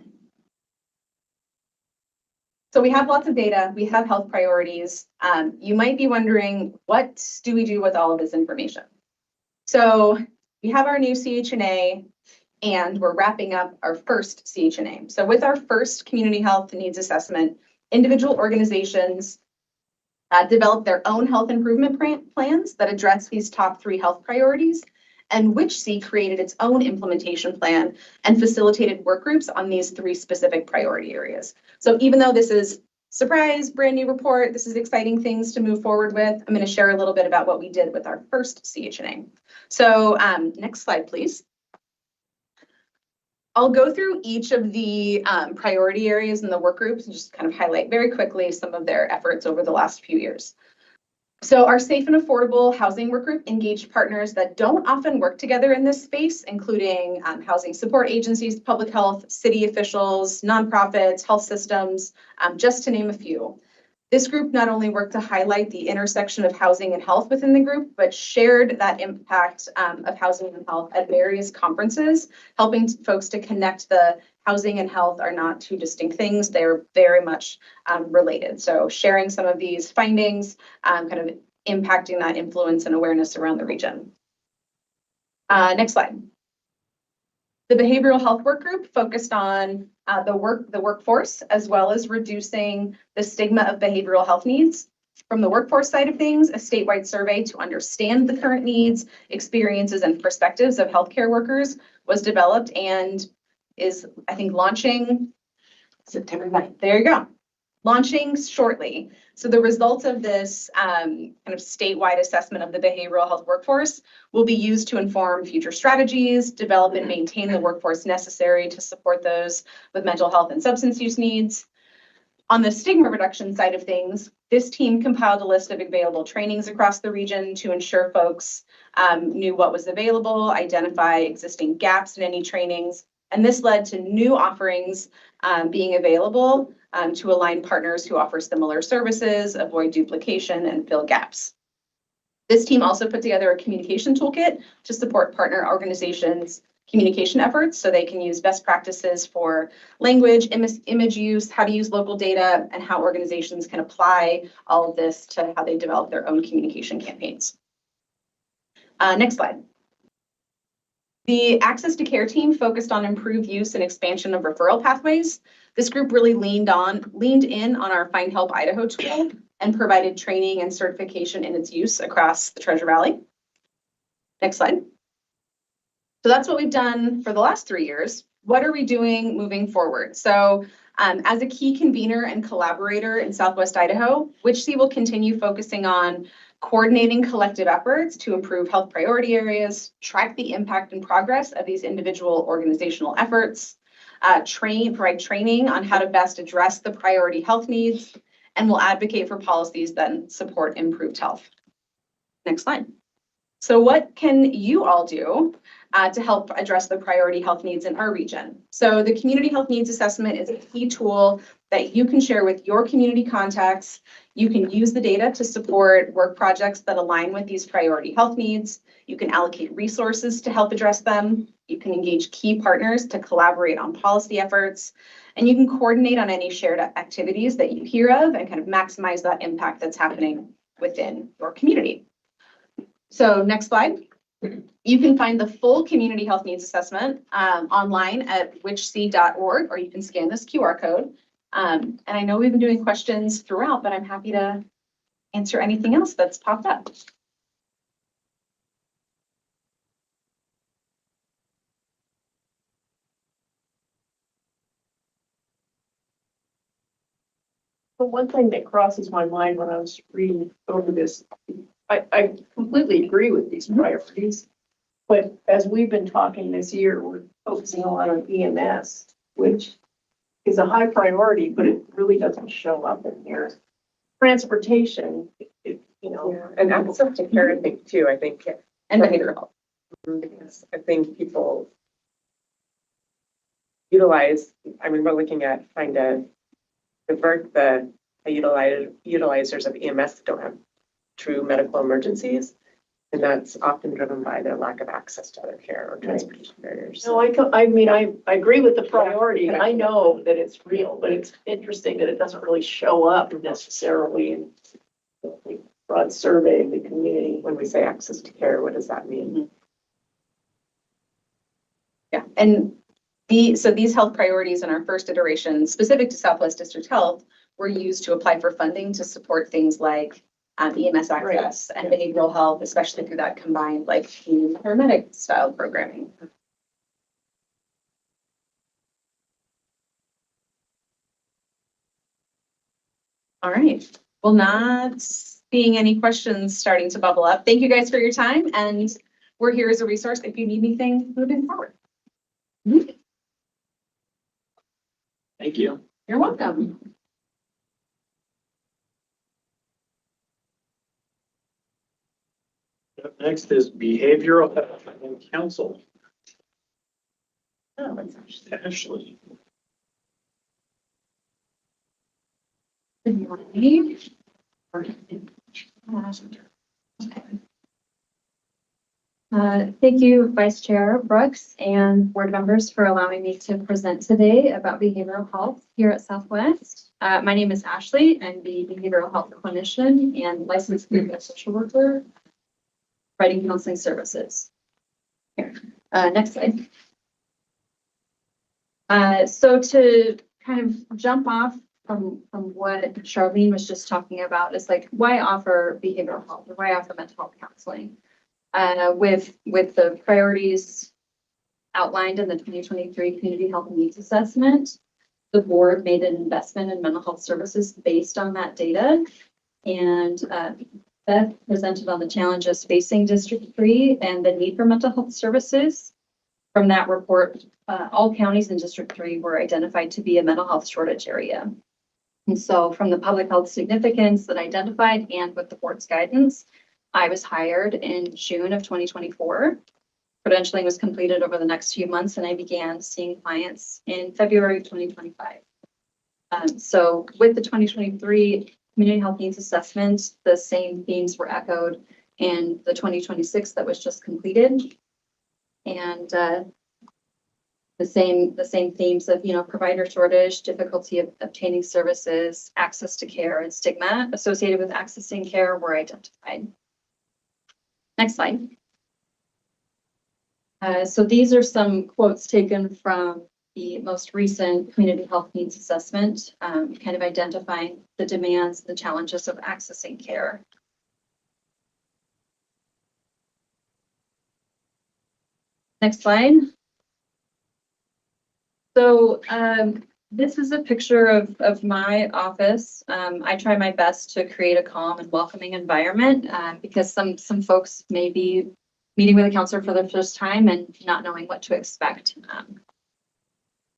So we have lots of data, we have health priorities. You might be wondering, what do we do with all of this information? So we have our new CHNA and we're wrapping up our first CHNA. So with our first community health needs assessment, individual organizations develop their own health improvement plans that address these top 3 health priorities, and WICHC created its own implementation plan and facilitated work groups on these 3 specific priority areas. So even though this is surprise, brand new report, this is exciting things to move forward with, I'm going to share a little bit about what we did with our first CHNA. So next slide, please. I'll go through each of the priority areas in the work groups and just kind of highlight very quickly some of their efforts over the last few years. So our safe and affordable housing work group engaged partners that don't often work together in this space, including housing support agencies, public health, city officials, nonprofits, health systems, just to name a few. This group not only worked to highlight the intersection of housing and health within the group, but shared that impact of housing and health at various conferences, helping folks to connect the housing and health are not 2 distinct things. They're very much related. So sharing some of these findings, kind of impacting that influence and awareness around the region. Next slide. The behavioral health work group focused on the workforce, as well as reducing the stigma of behavioral health needs. From the workforce side of things, a statewide survey to understand the current needs, experiences, and perspectives of healthcare workers was developed and is, I think, launching September 9th. There you go. Launching shortly. So the results of this kind of statewide assessment of the behavioral health workforce will be used to inform future strategies, develop and maintain the workforce necessary to support those with mental health and substance use needs. On the stigma reduction side of things, this team compiled a list of available trainings across the region to ensure folks knew what was available, identify existing gaps in any trainings, and this led to new offerings being available to align partners who offer similar services, avoid duplication, and fill gaps. This team also put together a communication toolkit to support partner organizations' communication efforts so they can use best practices for language, image use, how to use local data, and how organizations can apply all of this to how they develop their own communication campaigns. Next slide. The Access to Care team focused on improved use and expansion of referral pathways. This group really leaned in on our Find Help Idaho tool and provided training and certification in its use across the Treasure Valley. Next slide. So that's what we've done for the last 3 years. What are we doing moving forward? So as a key convener and collaborator in Southwest Idaho, WICHC will continue focusing on coordinating collective efforts to improve health priority areas, track the impact and progress of these individual organizational efforts, provide training on how to best address the priority health needs, and will advocate for policies that support improved health. Next slide. So what can you all do to help address the priority health needs in our region? So the Community Health Needs Assessment is a key tool that you can share with your community contacts. You can use the data to support work projects that align with these priority health needs. You can allocate resources to help address them. You can engage key partners to collaborate on policy efforts. And you can coordinate on any shared activities that you hear of and kind of maximize that impact that's happening within your community. So next slide. You can find the full Community Health Needs Assessment online at wichc.org, or you can scan this QR code. And I know we've been doing questions throughout, but I'm happy to answer anything else that's popped up. The one thing that crosses my mind when I was reading over this, I completely agree with these priorities. But as we've been talking this year, we're focusing a lot on EMS, which is a high priority, but it really doesn't show up in here. Transportation, you know. Yeah, and access to care, I think, too, I think. And behavioral health. Because I think people utilize, I mean, we're looking at trying to divert the utilizers of EMS that don't have true medical emergencies. And that's often driven by their lack of access to other care or transportation barriers. No, I mean, I agree with the priority. I know that it's real, but it's interesting that it doesn't really show up necessarily in the broad survey of the community. When we say access to care, what does that mean? Yeah, and so these health priorities in our first iteration, specific to Southwest District Health, were used to apply for funding to support things like EMS access and behavioral health, especially through that combined like community paramedic style programming. All right, well, not seeing any questions starting to bubble up. Thank you guys for your time, and we're here as a resource if you need anything moving forward. Thank you. You're welcome. Up next is behavioral health and council. Oh, it's Ashley. Good morning. Thank you, Vice Chair Brooks and board members for allowing me to present today about behavioral health here at Southwest. My name is Ashley. I'm the behavioral health clinician and licensed clinical social worker, providing counseling services. Here, next slide. So to kind of jump off from what Charlene was just talking about, is like, why offer behavioral health or why offer mental health counseling? With the priorities outlined in the 2023 Community Health Needs Assessment, the board made an investment in mental health services based on that data. And Beth presented on the challenges facing District 3 and the need for mental health services. From that report, all counties in District 3 were identified to be a mental health shortage area. And so from the public health significance that identified and with the board's guidance, I was hired in June of 2024. Credentialing was completed over the next few months, and I began seeing clients in February of 2025. So with the 2023 Community Health Needs Assessment, the same themes were echoed in the 2026 that was just completed. And the same themes of, provider shortage, difficulty of obtaining services, access to care, and stigma associated with accessing care were identified. Next slide. So these are some quotes taken from the most recent community health needs assessment, kind of identifying the demands, the challenges of accessing care. Next slide. So this is a picture of my office. I try my best to create a calm and welcoming environment because some folks may be meeting with a counselor for the first time and not knowing what to expect.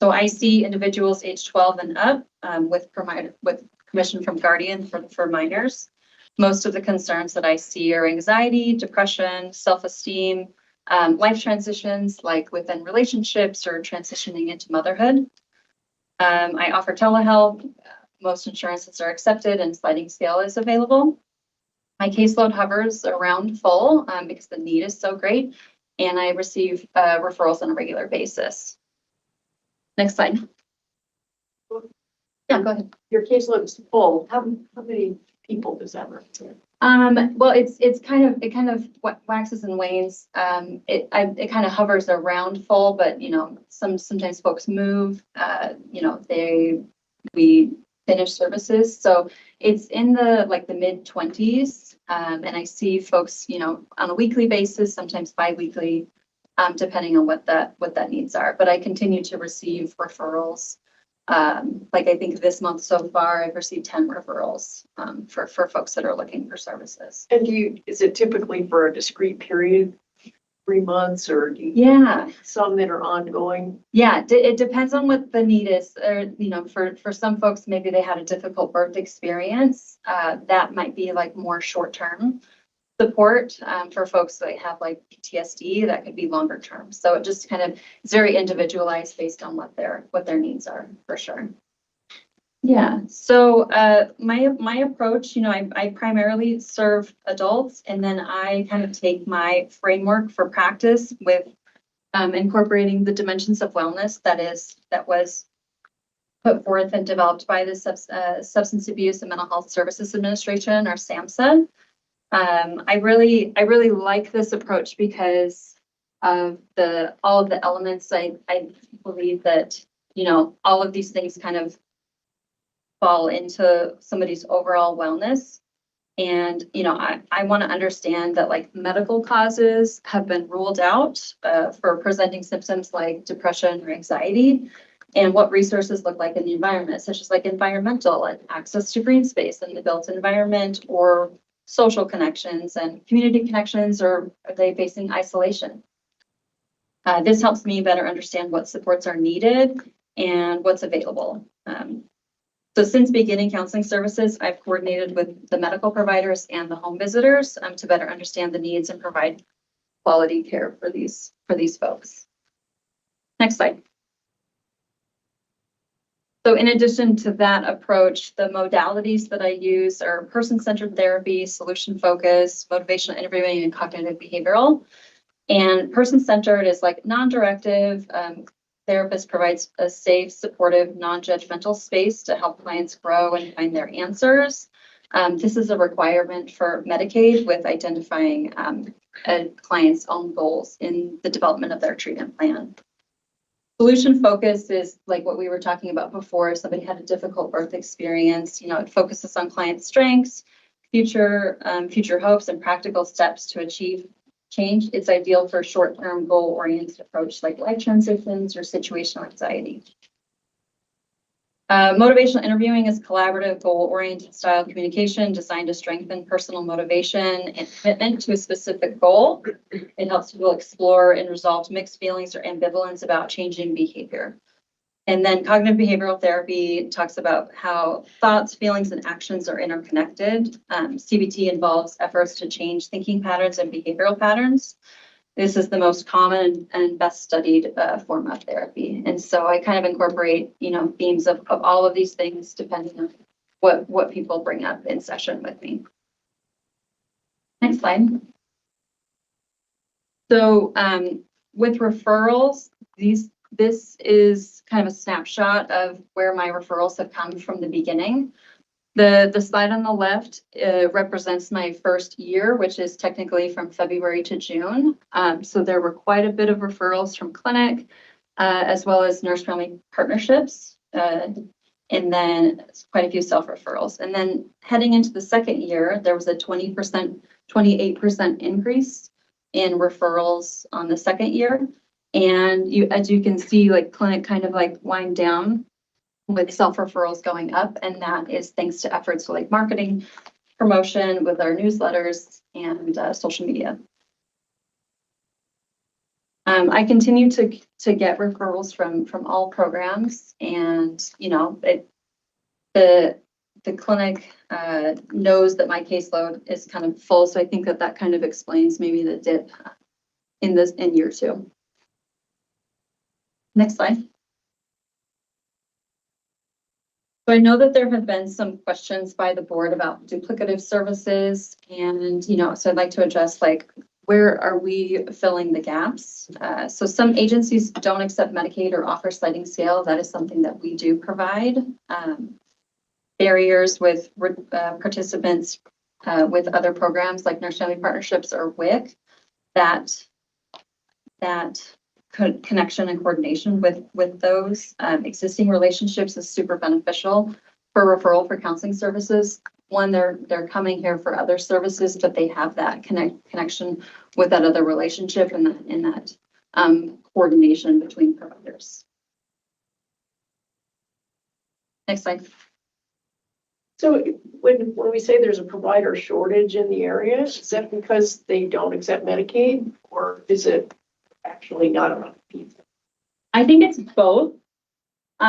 So I see individuals age 12 and up with permission from Guardian for minors. Most of the concerns that I see are anxiety, depression, self-esteem, life transitions like within relationships or transitioning into motherhood. I offer telehealth. Most insurances are accepted and sliding scale is available. My caseload hovers around full because the need is so great, and I receive referrals on a regular basis. Next slide. Yeah, go ahead. Your caseload is full. How many people does that represent? Well, it kind of waxes and wanes. It kind of hovers around full, but you know, sometimes folks move. You know, we finish services, so it's in the mid 20s. And I see folks, you know, on a weekly basis, sometimes bi-weekly, depending on what that needs are. But I continue to receive referrals. Like I think this month so far, I've received 10 referrals for folks that are looking for services. And is it typically for a discrete period, 3 months, or do you Yeah, some that are ongoing? yeah, it depends on what the need is. Or, you know, for some folks, maybe they had a difficult birth experience. That might be like more short-term support. For folks that have like PTSD, that could be longer term. So it just kind of is very individualized based on what their needs are, for sure. Yeah, so my approach, you know, I primarily serve adults, and then I kind of take my framework for practice with incorporating the dimensions of wellness that was put forth and developed by the Substance Abuse and Mental Health Services Administration, or SAMHSA. I really like this approach because of all of the elements. I believe that, you know, all of these things kind of fall into somebody's overall wellness. And, you know, I want to understand that like medical causes have been ruled out for presenting symptoms like depression or anxiety, and what resources look like in the environment, such as like environmental and access to green space in the built environment, or social connections and community connections, or are they facing isolation? This helps me better understand what supports are needed and what's available. So since beginning counseling services, I've coordinated with the medical providers and the home visitors to better understand the needs and provide quality care for these folks. Next slide. So in addition to that approach, the modalities that I use are person-centered therapy, solution focus, motivational interviewing, and cognitive behavioral. And person-centered is like non-directive. Therapist provides a safe, supportive, non-judgmental space to help clients grow and find their answers. This is a requirement for Medicaid with identifying a client's own goals in the development of their treatment plan. Solution focus is like what we were talking about before. If somebody had a difficult birth experience, you know, it focuses on client strengths, future hopes, and practical steps to achieve change. It's ideal for short-term goal-oriented approach like life transitions or situational anxiety. Motivational interviewing is collaborative, goal-oriented style communication designed to strengthen personal motivation and commitment to a specific goal. It helps people explore and resolve mixed feelings or ambivalence about changing behavior. And then cognitive behavioral therapy talks about how thoughts, feelings, and actions are interconnected. CBT involves efforts to change thinking patterns and behavioral patterns. This is the most common and best studied form of therapy. And so I kind of incorporate, you know, themes of all of these things depending on what people bring up in session with me. Next slide. So with referrals, this is kind of a snapshot of where my referrals have come from the beginning. The slide on the left represents my first year, which is technically from February to June. So there were quite a bit of referrals from clinic, as well as nurse family partnerships, and then quite a few self-referrals. And then heading into the second year, there was a 28% increase in referrals on the second year. And as you can see, like clinic kind of like wind down with self-referrals going up, and that is thanks to efforts like marketing, promotion with our newsletters and social media. I continue to get referrals from all programs, and you know, the clinic knows that my caseload is kind of full, so I think that kind of explains maybe the dip in year two. Next slide. So I know that there have been some questions by the board about duplicative services, and you know, so I'd like to address like, where are we filling the gaps? So some agencies don't accept Medicaid or offer sliding scale. That is something that we do provide. Barriers with participants with other programs like Nurse Family Partnerships or WIC, that connection and coordination with those existing relationships is super beneficial for referral for counseling services. One, they're coming here for other services, but they have that connection with that other relationship and that coordination between providers. Next slide. So when we say there's a provider shortage in the area, is that because they don't accept Medicaid, or is it actually not enough people? I think it's both.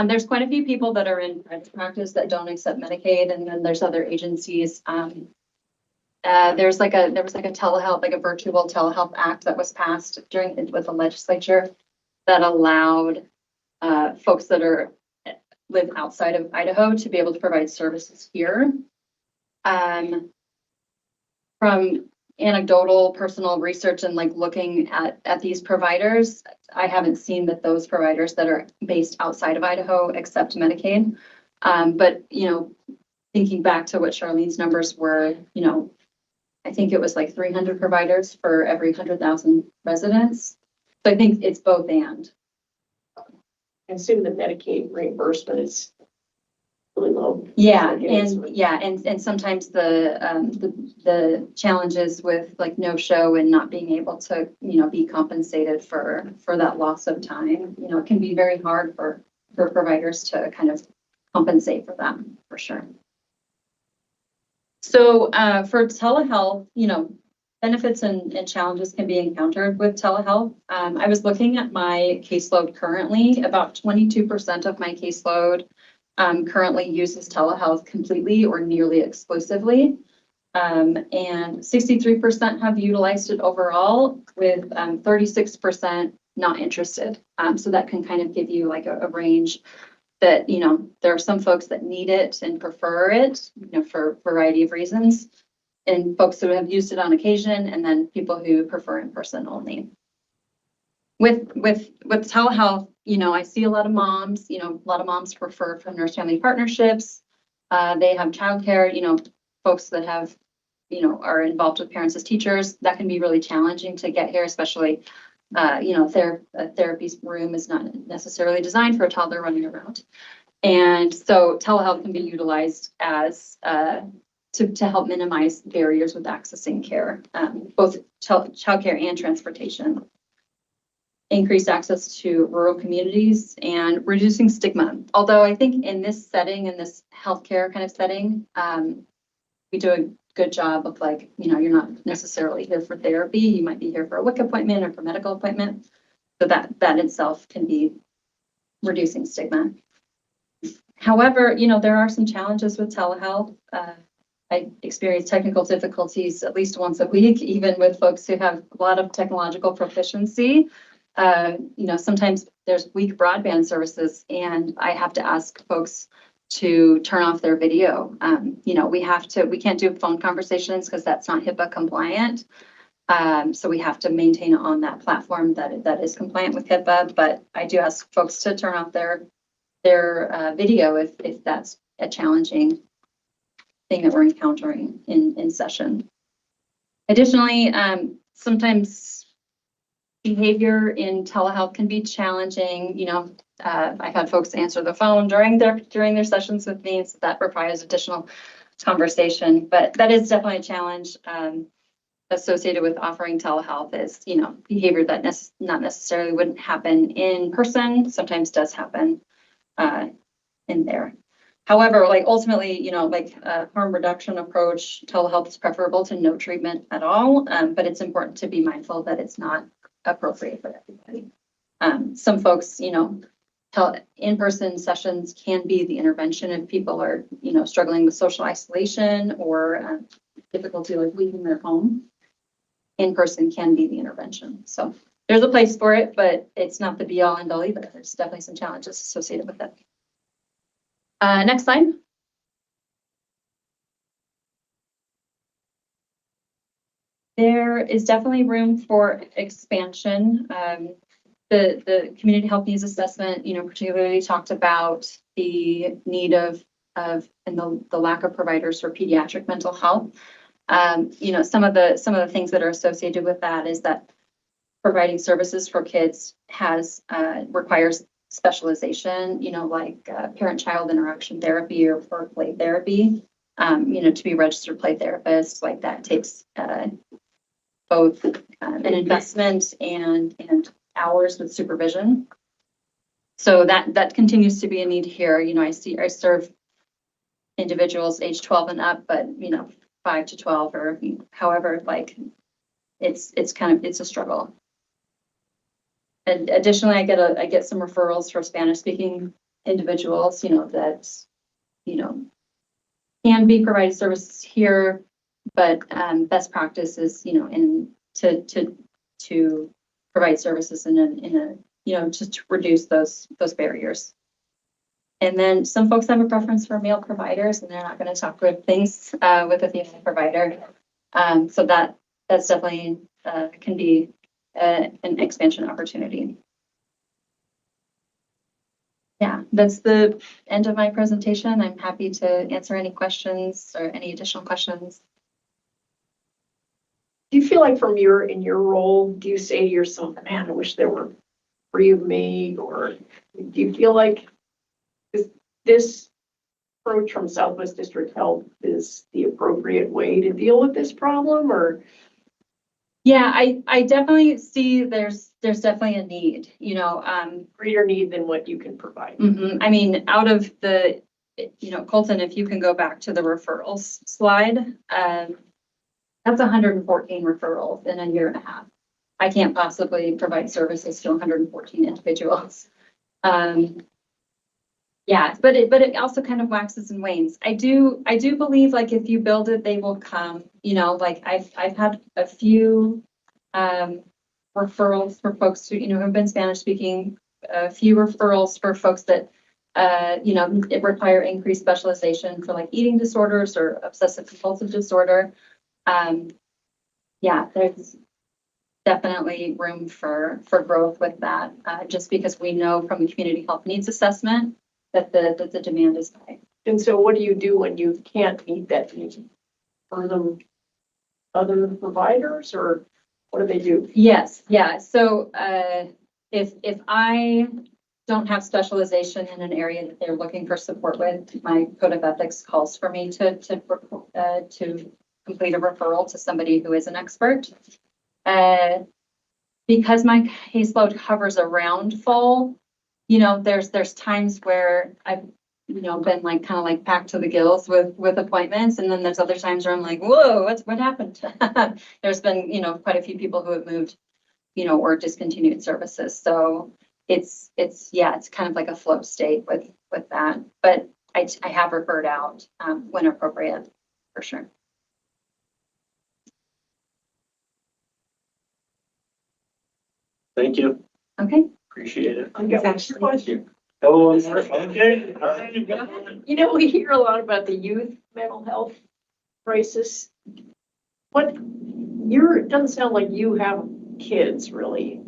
There's quite a few people that are in private practice that don't accept Medicaid, and then there's other agencies. There was like a telehealth, like a virtual telehealth act that was passed with the legislature that allowed folks that live outside of Idaho to be able to provide services here. From anecdotal personal research and like looking at these providers, I haven't seen that those providers that are based outside of Idaho accept Medicaid. But, you know, thinking back to what Charlene's numbers were, you know, I think it was like 300 providers for every 100,000 residents. So I think it's both and. I assume the Medicaid reimbursement is really low. Yeah, and sometimes the challenges with like no show and not being able to, you know, be compensated for that loss of time, you know, it can be very hard for providers to kind of compensate for that, for sure. So for telehealth, you know, benefits and challenges can be encountered with telehealth. I was looking at my caseload currently. About 22% of my caseload currently uses telehealth completely or nearly exclusively. And 63% have utilized it overall, with 36% not interested. So that can kind of give you like a range that, you know, there are some folks that need it and prefer it, you know, for a variety of reasons, and folks who have used it on occasion, and then people who prefer in person only. With telehealth, you know, I see a lot of moms, you know, a lot of moms prefer from Nurse Family Partnerships. They have childcare, you know, folks that have, you know, are involved with parents as teachers. That can be really challenging to get here, especially, you know, a therapy room is not necessarily designed for a toddler running around. And so telehealth can be utilized as to help minimize barriers with accessing care, both childcare and transportation. Increased access to rural communities and reducing stigma. Although I think in this setting, in this healthcare kind of setting, we do a good job of like, you know, you're not necessarily here for therapy. You might be here for a WIC appointment or for medical appointment. So that itself can be reducing stigma. However, you know, there are some challenges with telehealth. I experience technical difficulties at least once a week, even with folks who have a lot of technological proficiency. You know, sometimes there's weak broadband services, and I have to ask folks to turn off their video. You know, we can't do phone conversations because that's not HIPAA compliant. So we have to maintain it on that platform that is compliant with HIPAA. But I do ask folks to turn off their video if that's challenging. thing that we're encountering in session. Additionally, sometimes behavior in telehealth can be challenging. You know, I've had folks answer the phone during their sessions with me, so that requires additional conversation. But that is definitely a challenge associated with offering telehealth. Is, you know, behavior that not necessarily wouldn't happen in person, sometimes does happen in there. However, like ultimately, you know, like a harm reduction approach, telehealth is preferable to no treatment at all, but it's important to be mindful that it's not appropriate for everybody. Some folks, you know, in-person sessions can be the intervention if people are, you know, struggling with social isolation or difficulty like leaving their home. In-person can be the intervention. So there's a place for it, but it's not the be-all end-all either. There's definitely some challenges associated with it. Next slide. There is definitely room for expansion. The community health needs assessment, you know, particularly talked about the need of and the lack of providers for pediatric mental health. You know, some of the things that are associated with that is that providing services for kids requires specialization, you know, like parent-child interaction therapy or for play therapy. You know, to be a registered play therapist, like that takes both an investment and hours with supervision. So that continues to be a need here. You know, I serve individuals age 12 and up, but you know, 5 to 12 or however, like it's a struggle. And additionally, I get some referrals for Spanish speaking individuals, you know, that, you know, can be provided services here, but best practice is, you know, to provide services in a you know, just to reduce those barriers. And then some folks have a preference for male providers, and they're not going to talk good things with a female provider. So that's definitely can be an expansion opportunity. Yeah, that's the end of my presentation. I'm happy to answer any questions or any additional questions. Do you feel like in your role, do you say to yourself, man, I wish there were 3 of me? Or do you feel like this approach from Southwest District Health is the appropriate way to deal with this problem? Or yeah, I definitely see there's definitely a need, you know, greater need than what you can provide. I mean, out of the, you know, Colton, if you can go back to the referrals slide, that's 114 referrals in a year and a half. I can't possibly provide services to 114 individuals. Yeah, but it also kind of waxes and wanes. I do believe like if you build it, they will come. You know, like I've had a few referrals for folks who, you know, have been Spanish speaking, a few referrals for folks that you know, it require increased specialization for like eating disorders or obsessive compulsive disorder. Yeah, there's definitely room for growth with that, just because we know from the community health needs assessment that the demand is high. And so what do you do when you can't meet that need? For them other providers, or what do they do? Yes, yeah. So if I don't have specialization in an area that they're looking for support with, my code of ethics calls for me to complete a referral to somebody who is an expert. Because my caseload covers around full, you know, there's times where I've, you know, been like kind of like packed to the gills with appointments, and then there's other times where I'm like, whoa, what happened? There's been, you know, quite a few people who have moved, you know, or discontinued services. So it's kind of like a flow state with that. But I have referred out when appropriate, for sure. Thank you. Okay. Appreciate it. I got one question. Oh, okay. All right. You know, we hear a lot about the youth mental health crisis. It doesn't sound like you have kids really.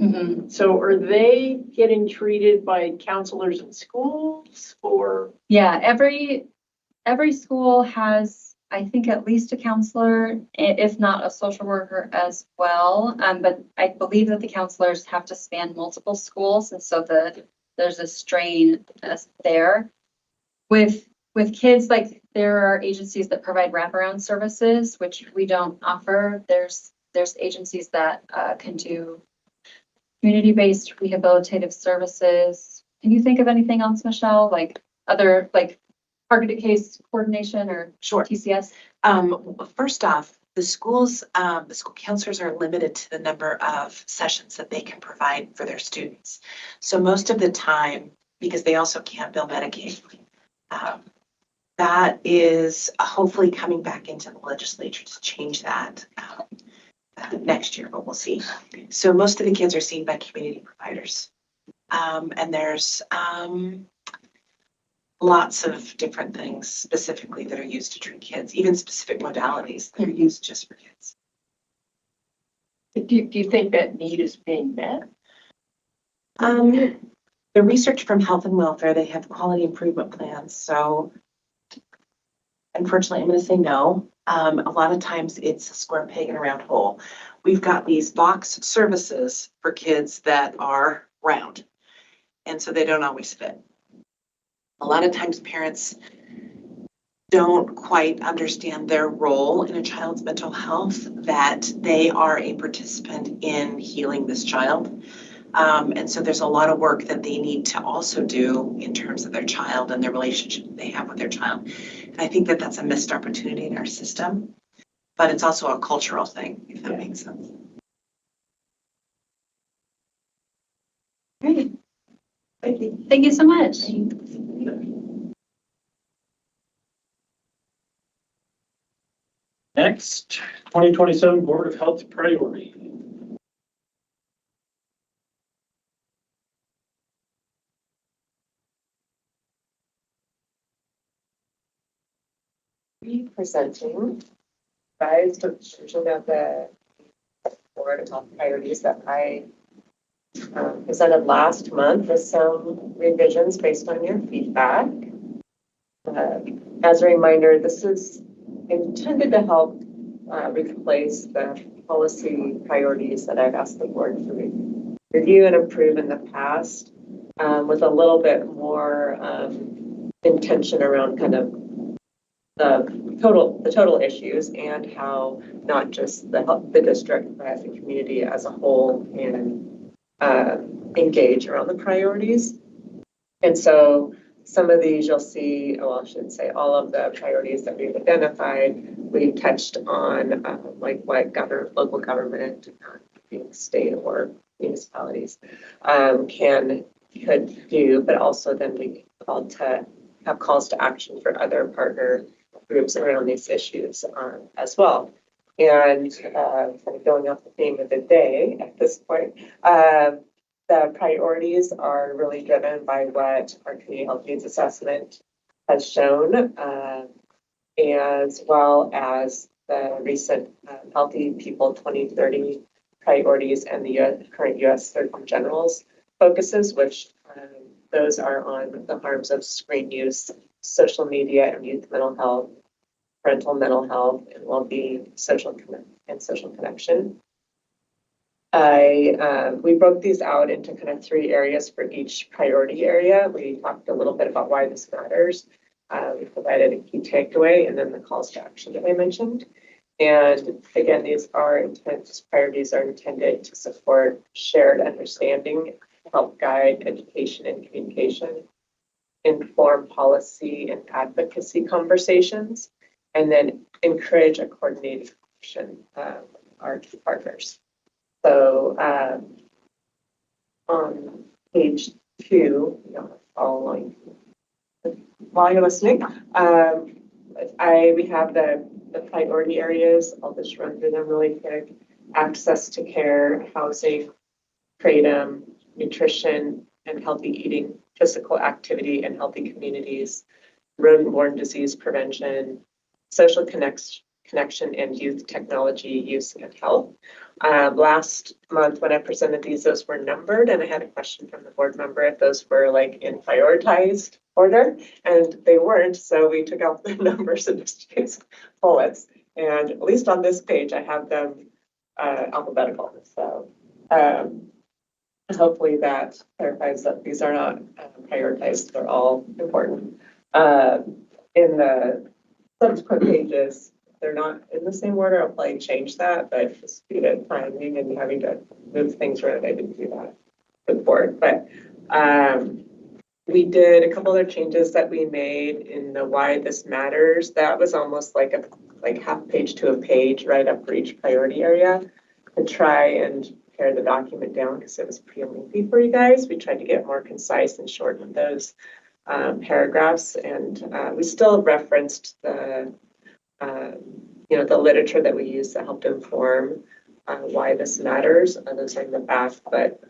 So are they getting treated by counselors in schools, or? Yeah, every school has I think at least a counselor, if not a social worker as well. But I believe that the counselors have to span multiple schools, and so there's a strain there. With kids, like there are agencies that provide wraparound services, which we don't offer. There's agencies that can do community-based rehabilitative services. Can you think of anything else, Michelle? Like other, like targeted case coordination or Sure. TCS? First off, the school counselors are limited to the number of sessions that they can provide for their students. So most of the time, because they also can't bill Medicaid, that is hopefully coming back into the legislature to change that next year, but we'll see. So most of the kids are seen by community providers. And there's lots of different things specifically that are used to treat kids, even specific modalities that are used just for kids. Do you think that need is being met? The research from Health and Welfare, they have quality improvement plans. So unfortunately, I'm going to say no. A lot of times it's a square peg in a round hole. We've got these box services for kids that are round, and so they don't always fit. A lot of times parents don't quite understand their role in a child's mental health, that they are a participant in healing this child. And so there's a lot of work that they need to also do in terms of their child and their relationship they have with their child. And I think that that's a missed opportunity in our system, but it's also a cultural thing, if that makes sense. Great. Thank you so much. Next, 2027 Board of Health priority. Presenting guys to about the Board of Health priorities that I presented last month with some revisions based on your feedback. As a reminder, this is intended to help replace the policy priorities that I've asked the board to review and approve in the past, with a little bit more intention around kind of the total issues and how not just the district, but the community as a whole can engage around the priorities. And so some of these you'll see, well, I should say all of the priorities that we've identified, we've touched on like what local government, state or municipalities could do, but also then we called to have calls to action for other partner groups around these issues as well. And kind of going off the theme of the day at this point, the priorities are really driven by what our community health needs assessment has shown, as well as the recent Healthy People 2030 priorities and the current U.S. Surgeon General's focuses, which those are on the harms of screen use, social media and youth mental health, parental mental health and well-being, social connection. We broke these out into kind of 3 areas for each priority area. We talked a little bit about why this matters. We provided a key takeaway and then the calls to action that I mentioned. And again, these priorities are intended to support shared understanding, help guide education and communication, inform policy and advocacy conversations, and then encourage a coordinated action of our key partners. So on page 2, following while you're listening, we have the priority areas. I'll just run through them really quick. Access to care, housing, kratom, nutrition and healthy eating, physical activity and healthy communities, rodent-borne disease prevention, social connection and youth technology use and health. Last month when I presented these, those were numbered, and I had a question from the board member if those were like in prioritized order, and they weren't, so we took out the numbers and just used bullets. And at least on this page, I have them alphabetical, so hopefully that clarifies that these are not prioritized, they're all important. In the subsequent pages, they're not in the same order, I'll probably change that, but just due to timing and having to move things around, I didn't do that before. But we did a couple other changes that we made in the why this matters. That was almost like a half page to a page right up for each priority area, to try and pare the document down because it was pretty lengthy for you guys. We tried to get more concise and shorten those paragraphs, and we still referenced the the literature that we use that helped inform why this matters. Those are in the back, but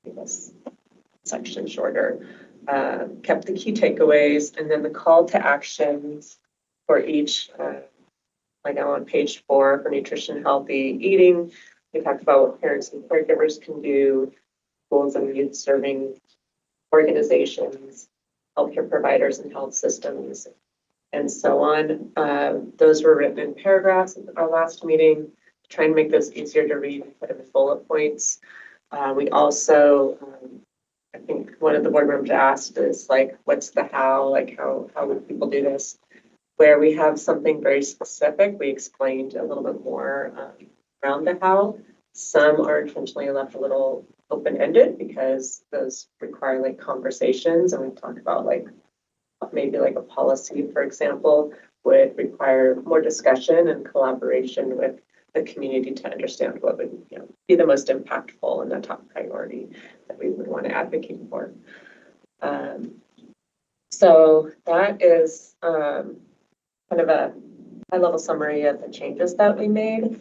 this section shorter. Kept the key takeaways, and then the call to actions for each, like now on page 4 for nutrition, healthy eating. We talked about what parents and caregivers can do, schools and youth serving organizations, healthcare providers and health systems, and so on. Those were written in paragraphs at our last meeting, trying to make those easier to read and put in bullet points. We also, I think one of the board members asked is like, what's the how? Like how would people do this? Where we have something very specific, we explained a little bit more around the how. Some are intentionally left a little open-ended because those require like conversations, and we talked about like maybe like a policy, for example, would require more discussion and collaboration with the community to understand what would be the most impactful and the top priority that we would want to advocate for. So that is kind of a high-level summary of the changes that we made,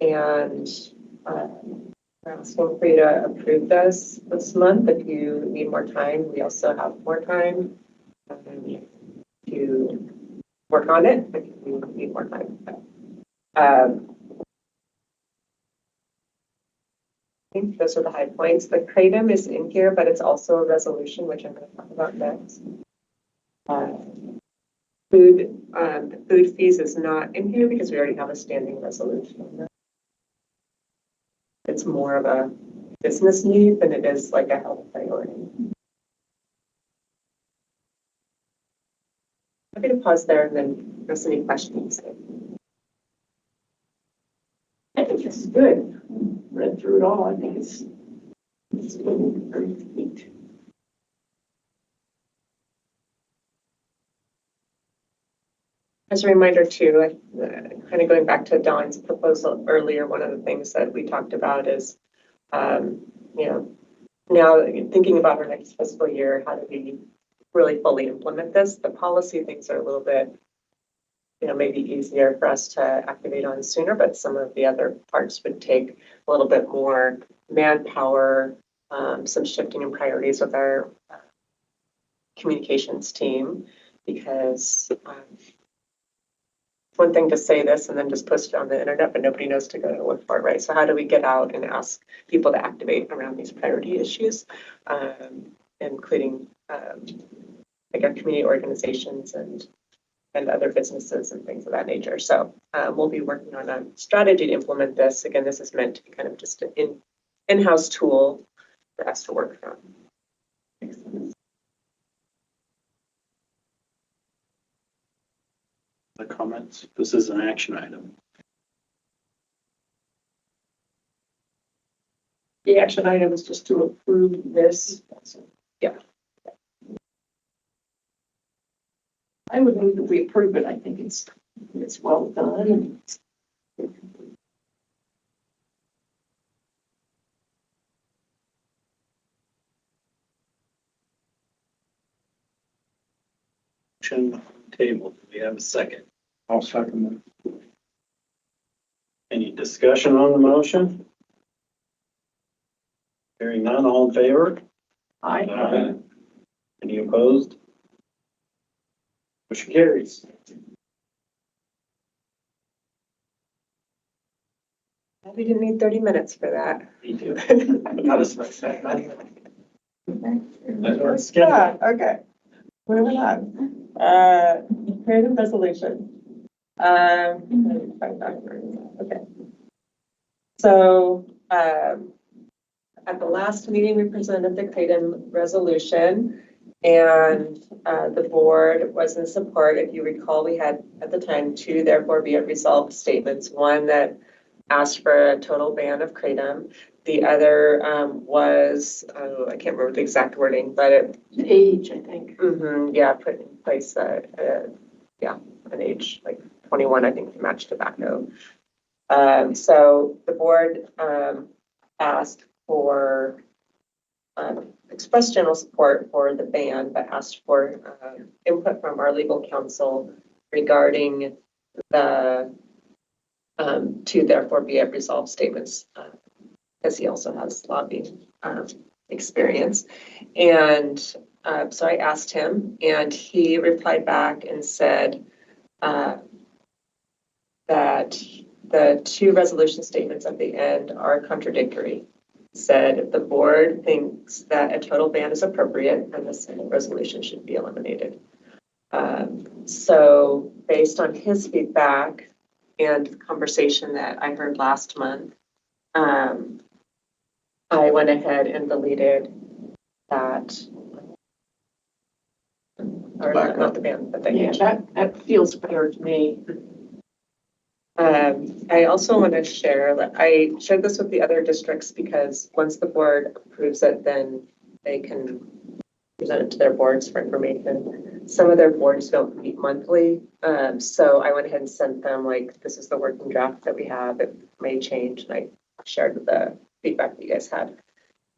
and we're asking for you to approve this month. If you need more time, we also have more time to work on it if you need more time. I think those are the high points. The kratom is in here, but it's also a resolution, which I'm going to talk about next. Food fees is not in here because we already have a standing resolution. It's more of a business need than it is like a health priority. I'm going to pause there and then ask any questions. I think this is good. Read through it all. I think it's very neat. As a reminder too, kind of going back to Dawn's proposal earlier, one of the things that we talked about is, now thinking about our next fiscal year, how do we really fully implement this? The policy things are a little bit, maybe easier for us to activate on sooner, but some of the other parts would take a little bit more manpower, some shifting in priorities with our communications team, because one thing to say this and then just post it on the internet, but nobody knows to go to look for it, right? So how do we get out and ask people to activate around these priority issues, including like our community organizations and other businesses and things of that nature. So we'll be working on a strategy to implement this. Again, this is meant to be kind of just an in-house tool for us to work from. Makes sense. The comments. This is an action item. The action item is just to approve this. Yeah. I would move that we approve it. I think it's well done. Motion on the table. Do we have a second? I'll second that. Any discussion on the motion? Hearing none, all in favor? Aye. Any opposed? Motion carries. We didn't need 30 minutes for that. Me too. Not as much. Okay. Moving on. Creative resolution. Okay. So, at the last meeting, we presented the Kratom resolution, and the board was in support. If you recall, we had at the time two therefore be it resolved statements. One that asked for a total ban of Kratom. The other was, I can't remember the exact wording, but it. Age, I think. Yeah, put in place an age like 21, I think, to match tobacco. So the board asked for expressed general support for the ban, but asked for input from our legal counsel regarding the two therefore be it resolved statements, because he also has lobbying experience. And so I asked him, and he replied back and said that the two resolution statements at the end are contradictory. Said the board thinks that a total ban is appropriate and this resolution should be eliminated. So based on his feedback and the conversation that I heard last month, I went ahead and deleted that. Or not the ban, but the Yeah, that feels better to me. I also want to share that I shared this with the other districts because once the board approves it, then they can present it to their boards for information. Some of their boards don't meet monthly. So I went ahead and sent them like, this is the working draft that we have. It may change. And I shared the feedback that you guys had.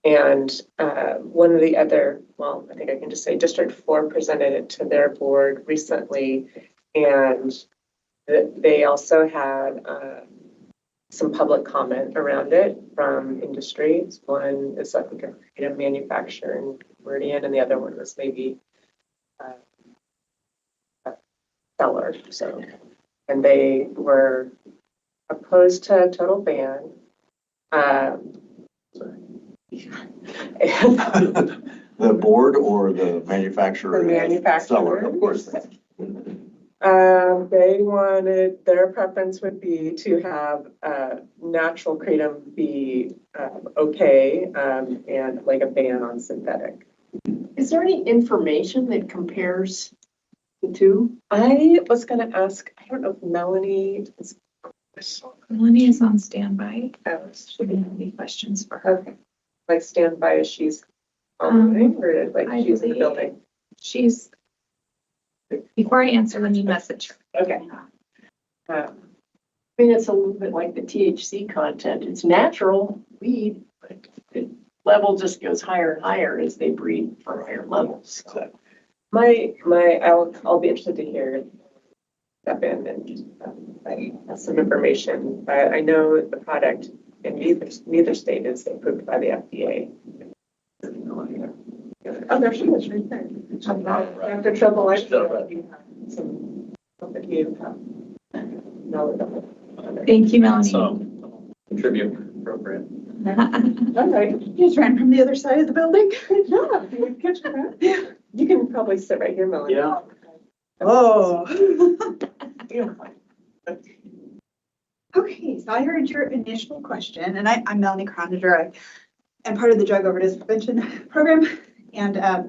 And one of the other, well, I think I can just say District 4 presented it to their board recently. And they also had some public comment around it from industries. One is I think a creative manufacturer in Meridian, and the other one was maybe a seller. So, and they were opposed to a total ban. The board or the manufacturer? The manufacturer. Seller, of course. They wanted, their preference would be to have natural kratom be okay, and like a ban on synthetic. Is there any information that compares the two? I was going to ask, I don't know if Melanie is. Melanie is on standby. Oh, Should be any questions for her. okay. Like standby as she's online or like I she's in the believe building? She's, before I answer, let me message her. Okay. I mean, it's a little bit like the THC content. It's natural weed, but the level just goes higher and higher as they breed for higher levels. So. I'll be interested to hear step in and I have some information, but I know the product in neither state is approved by the FDA. Oh, there she is right there. Dr. Trouble, I you have some that you have knowledge of. Thank you, Melanie. So, contribute program. All right. You just ran from the other side of the building? Good job. You catch that? You can probably sit right here, Melanie. Yeah. Oh. Okay, so I heard your initial question, and I'm Melanie Croniger. I'm part of the drug overdose prevention program, and at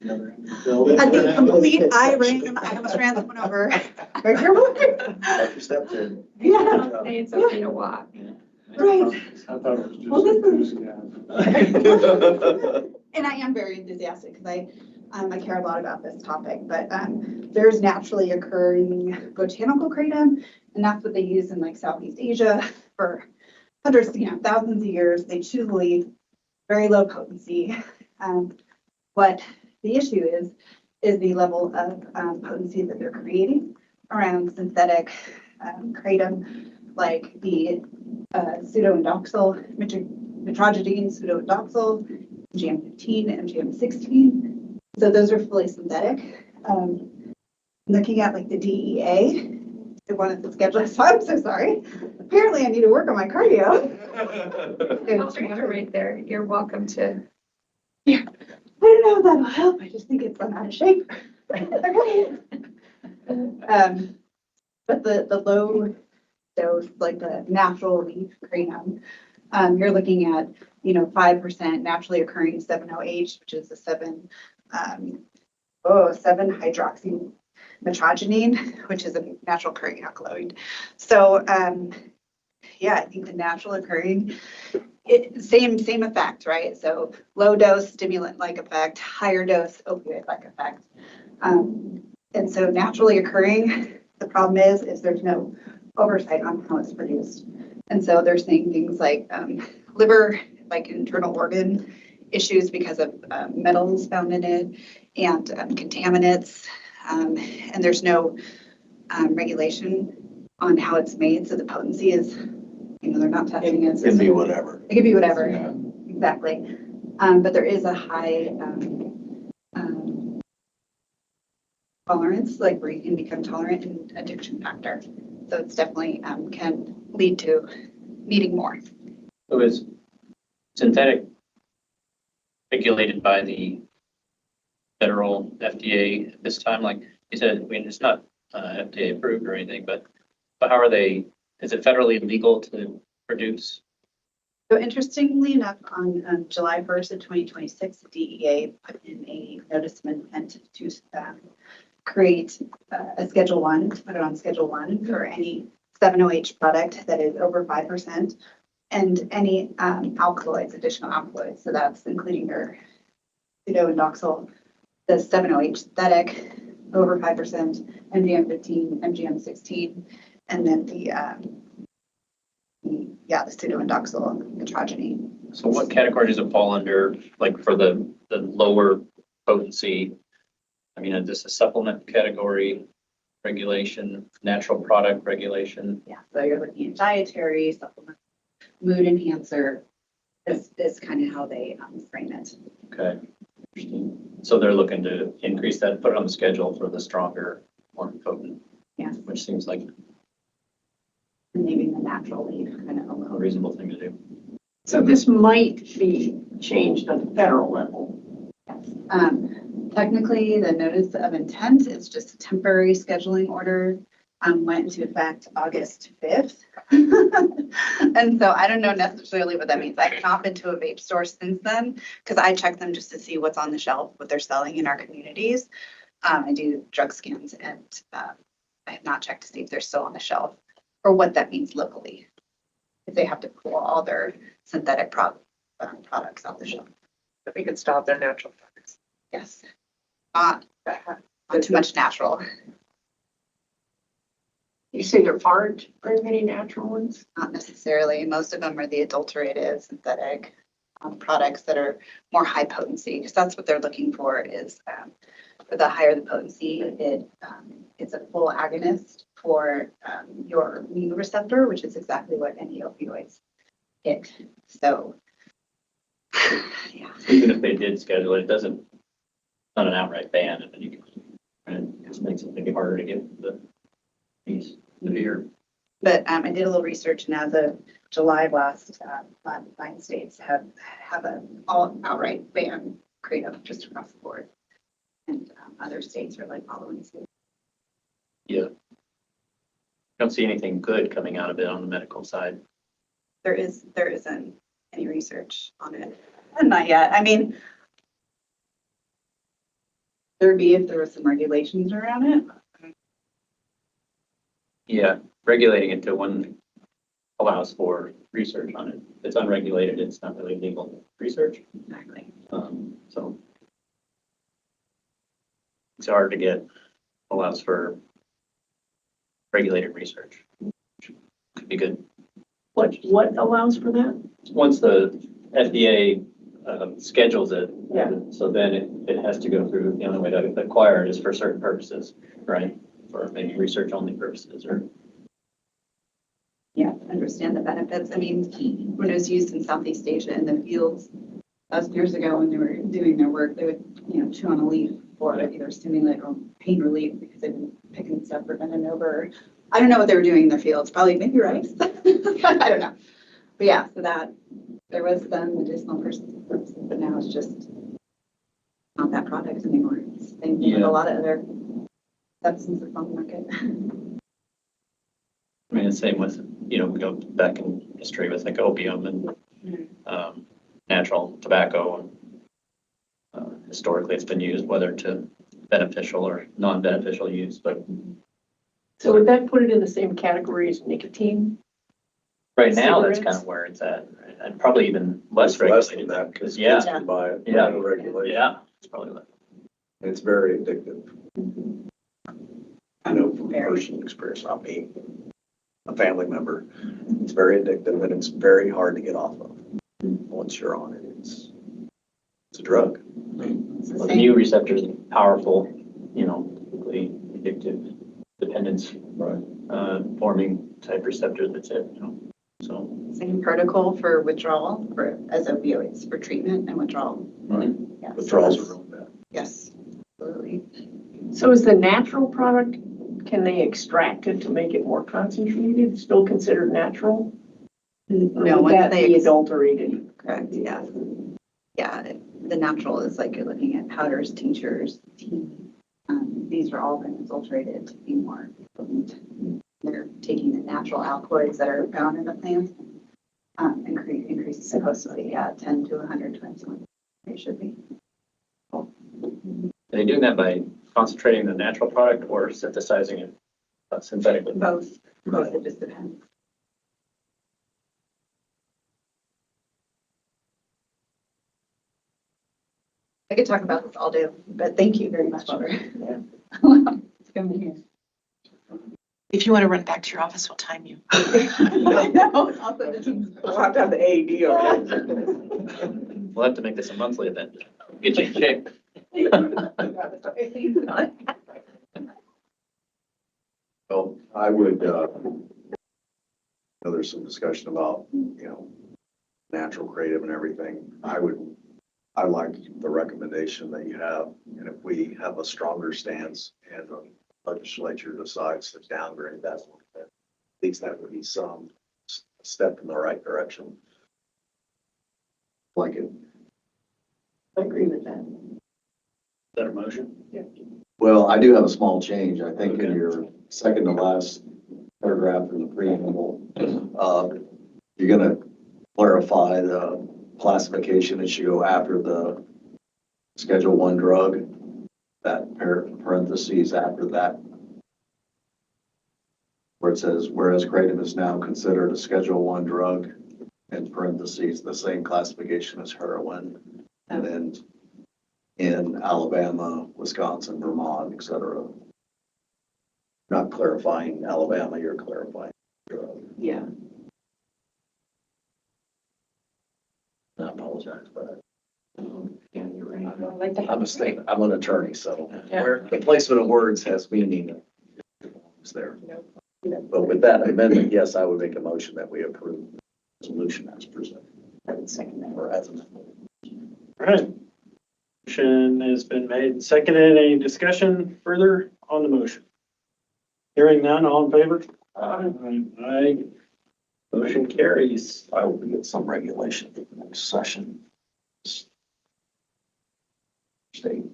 the complete I almost ran someone over. Right here. You stepped in. Yeah. It's okay to walk. Right. I thought it was just Well, this is- enthusiasm. And I am very enthusiastic because I care a lot about this topic, but there's naturally occurring botanical kratom, and that's what they use in like Southeast Asia for hundreds, thousands of years. They choose to leave very low potency. What the issue is the level of potency that they're creating around synthetic kratom, like the pseudoindoxyl, metragedine pseudoindoxyl, MGM15, MGM16. So those are fully synthetic. Looking at like the DEA, they wanted to schedule, so I'm so sorry. Apparently I need to work on my cardio. I'll bring her right there. You're welcome to I don't know if that'll help. I just think it's run out of shape. But the low dose, like the natural leaf kratom, you're looking at, 5% naturally occurring 7-OH, which is a 7-hydroxymetrogenine, which is a natural occurring alkaloid. So, yeah, I think the natural occurring, same effect, right? So low dose stimulant-like effect, higher dose opioid-like effect. And so naturally occurring, the problem is there's no oversight on how it's produced. And so they're saying things like liver, like internal organ issues because of metals found in it and contaminants. And there's no regulation on how it's made. So the potency is, they're not testing it. It can be whatever. It could be whatever, Yeah. exactly. But there is a high tolerance, like where you can become tolerant and addiction factor. So it's definitely can lead to needing more. So is synthetic regulated by the federal FDA at this time? Like you said, I mean, it's not FDA approved or anything, but how are they, is it federally legal to produce? So interestingly enough, on July 1st of 2026, the DEA put in a notice of intent to create a Schedule 1, to put it on Schedule 1 for any 7-OH product that is over 5%, and any alkaloids, additional alkaloids. So that's including their pseudoindoxyl, the 7-OH synthetic, over 5%, MGM15, MGM16, and then the pseudoindoxyl metrogenine. So what category does it fall under, like for the lower potency? I mean, is this a supplement category regulation, natural product regulation? Yeah, so you're looking at dietary, supplement, mood enhancer, is kind of how they frame it. Okay. Interesting. So they're looking to increase that, put it on the schedule for the stronger, more potent. Yeah. Which seems like And leaving the natural leaf kind of a alone. reasonable thing to do. So this might be changed at the federal level. Yes. Technically, the notice of intent is just a temporary scheduling order, went into effect August 5th. And so I don't know necessarily what that means. I've not been to a vape store since then because I check them just to see what's on the shelf, what they're selling in our communities. I do drug scans and I have not checked to see if they're still on the shelf or what that means locally. If they have to pull all their synthetic products off the shelf. But we could stop their natural products. Yes. Not too much natural. You say there aren't very many natural ones? Not necessarily. Most of them are the adulterated synthetic products that are more high potency, because that's what they're looking for is for the higher the potency, it's a full agonist for your mu receptor, which is exactly what any opioids hit. So, yeah. Even if they did schedule it, it doesn't, not an outright ban, and then you can, and it just makes it maybe harder to get the piece severe. But I did a little research, and as of July last, 9 states have an all outright ban kratom just across the board. And other states are like following suit. Yeah. Don't see anything good coming out of it on the medical side. There isn't any research on it. Not yet. I mean, there'd be if there was some regulations around it. Yeah, regulating it to one allows for research on it. If it's unregulated, it's not really legal research. Exactly. So it's hard to get, allows for regulated research. Could be good. What allows for that? Once the FDA schedules it, Yeah. so then it has to go through, the only way to acquire it is for certain purposes, right? For maybe research only purposes or. Yeah, understand the benefits. I mean, when it was used in Southeast Asia in the fields, years ago when they were doing their work, they would, chew on a leaf for either stimulant or pain relief because they've been picking stuff for bending over. I don't know what they were doing in their fields, probably maybe rice. I don't know. But yeah, so that there was some medicinal purposes, but now it's just products anymore. It's the same with a lot of other substances on the market. I mean, the same with, we go back in history with like opium and natural tobacco. Historically, it's been used whether to beneficial or non-beneficial use, but So would that put it in the same category as nicotine? right now, that's Cigarettes? kind of where it's at. Right? And probably even less It's less than regulated. that because Yeah. kids can buy it. Yeah. No regulation. Yeah, it's probably less. It's very addictive. I know from personal experience, not me, a family member. It's very addictive and it's very hard to get off of. Once you're on it, it's a drug. Well, the new receptors are powerful, typically addictive dependence forming type receptors. That's it. So Same protocol for withdrawal as opioids for treatment and withdrawal. Right. Yeah, Withdrawals so are real bad. yes, absolutely. So is the natural product, can they extract it to make it more concentrated, still considered natural? Or No, would once that they be adulterated? Correct, yeah. Yeah, the natural is like you're looking at powders, tinctures, tea. These are all been adulterated to be more potent. They're taking the natural alkaloids that are found in the plant, increase supposedly, 10 to 100 times what they should be. are they doing that by concentrating the natural product or synthesizing it synthetically? Both, it just depends. I could talk about this all day, but thank you very much for coming here. If you want to run back to your office, we'll time you. We'll have to have the AED over there. We'll have to make this a monthly event. Get you in shape. Well, I would, there's some discussion about, natural creative and everything. I like the recommendation that you have. And if we have a stronger stance and the legislature decides to downgrade that, at least that would be some step in the right direction. Like it. I agree with that. Is that a motion? Yeah. Well, I do have a small change. I think in your second to last paragraph in the preamble, you're gonna clarify the classification. It should go after the Schedule I drug, that parentheses after that, where it says, whereas kratom is now considered a Schedule I drug, in parentheses, the same classification as heroin. And then in Alabama, Wisconsin, Vermont, et cetera. Not clarifying Alabama, you're clarifying drug. Yeah. I apologize for that. Yeah, you're right. I'm an attorney, so Yeah. where the placement of words has meaning. It's there. But with that amendment, yes, I would make a motion that we approve the resolution as presented. I would second that. Or as amended. All right. Motion has been made and seconded. Any discussion further on the motion? Hearing none, all in favor? Aye. Motion carries. I will get some regulation for the next session. State.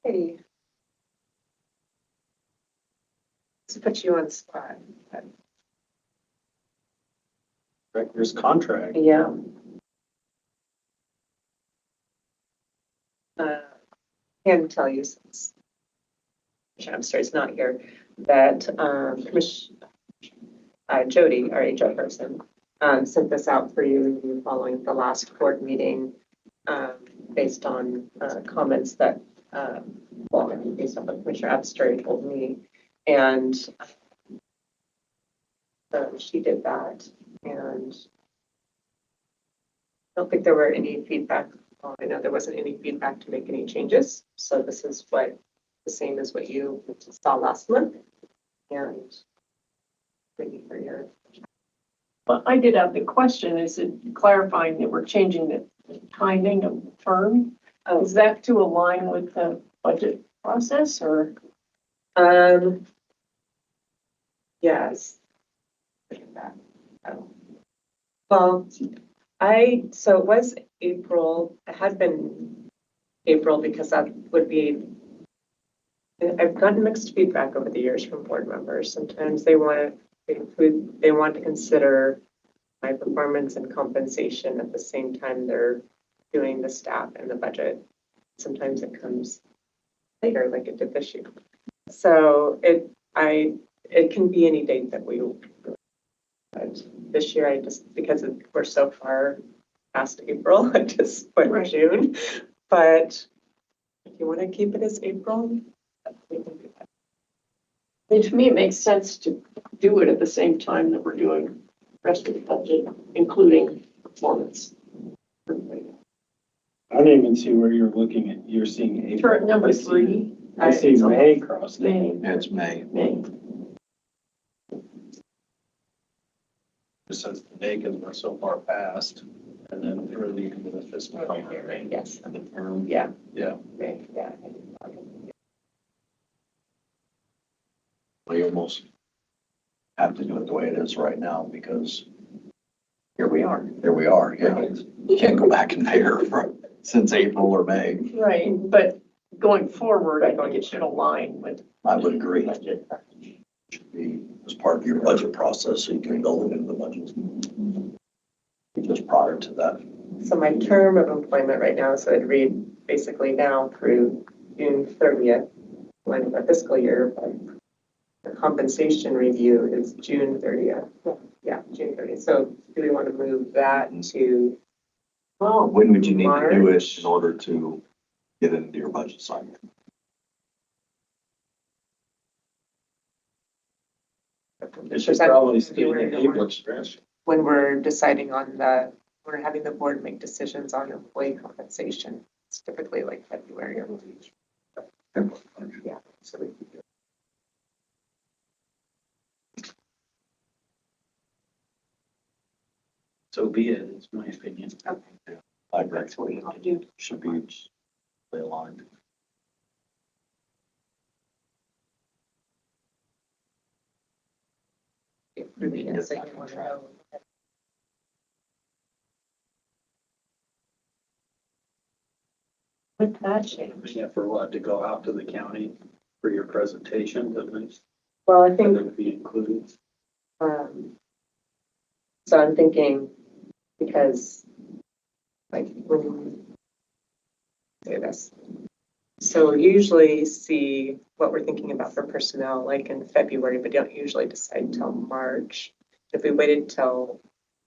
Hey. To put you on the spot. but, Director's contract. Yeah. Can tell you since I'm sorry, it's not here, that Jody, our HR person, sent this out for you following the last board meeting based on comments that, based on what Commissioner Abstray told me. And so she did that. And I don't think there were any feedback. Well, I know there wasn't any feedback to make any changes. So this is the same as what you saw last month. And thank you for your. But I did have the question, is it clarifying that we're changing the timing of the term? Is that to align with the budget process or? Yes. Well, So it was April, it had been April because that would be, I've gotten mixed feedback over the years from board members. Sometimes they want to consider my performance and compensation at the same time they're doing the staff and the budget. Sometimes it comes later, like it did this year. So it can be any date that we, but this year because we're so far past April, I just put June. But if you want to keep it as April, we can do that. And to me, it makes sense to do it at the same time that we're doing the rest of the budget, including performance. I don't even see where you're looking at, you're seeing April. Chart number 3. I see May crossed. May. It's May. May. It says the day because we're so far past, and then early into the fiscal year. Yes. And the term. Yeah. Yeah. May, yeah. We almost have to do it the way it is right now because Here we are. here we are. Yeah. You can't go back and pay her for, since April or May. Right, but going forward, I think it should align with I would agree. budget. Should be as part of your budget process, so you can build it into the budget. Just prior to that. So my term of employment right now, so I'd read basically now through June 30th, when the fiscal year, but the compensation review is June 30th. Yeah, June 30th. So do we want to move that to? Well, When would you need to do March? it in order to get into your budget cycle? It should probably stay in the April stretch. When we're deciding on we're having the board make decisions on employee compensation. It's typically like February or March. Yeah, so we can do So be it, is my opinion. Okay. I agree. That's what we ought to do. Should be aligned. With that change. Yeah, for what, to go out to the county for your presentation, at least, Well, I that think would be included. So I'm thinking, because, like, when say this, so we usually see what we're thinking about for personnel, like in February, but don't usually decide till March. If we waited till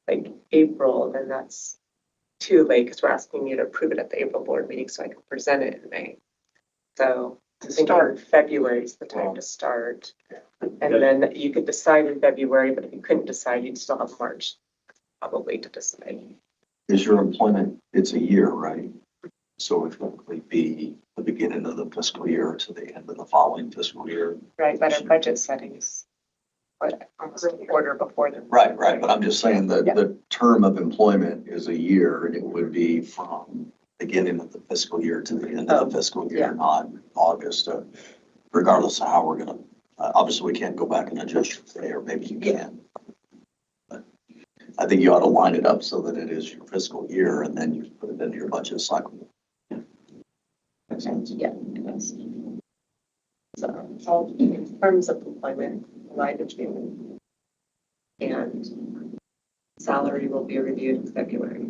like April, then that's too late, because we're asking you to approve it at the April board meeting, so I can present it in May. So I think February is the time to start. And then you could decide in February, but if you couldn't decide, you'd still have March probably to decide. Is your employment, it's a year, right? So it would likely be the beginning of the fiscal year to the end of the following fiscal year. Right, but our budget settings, what, almost a quarter before the. Right, but I'm just saying that Yeah. the term of employment is a year. It would be from beginning of the fiscal year to the end of the fiscal year, yeah. not August, regardless of how we're gonna, obviously we can't go back and adjust your pay, or maybe you can. But I think you ought to line it up so that it is your fiscal year and then you put it into your budget cycle. Makes sense? Yeah, it does. So all in terms of employment, line between and salary will be reviewed in February.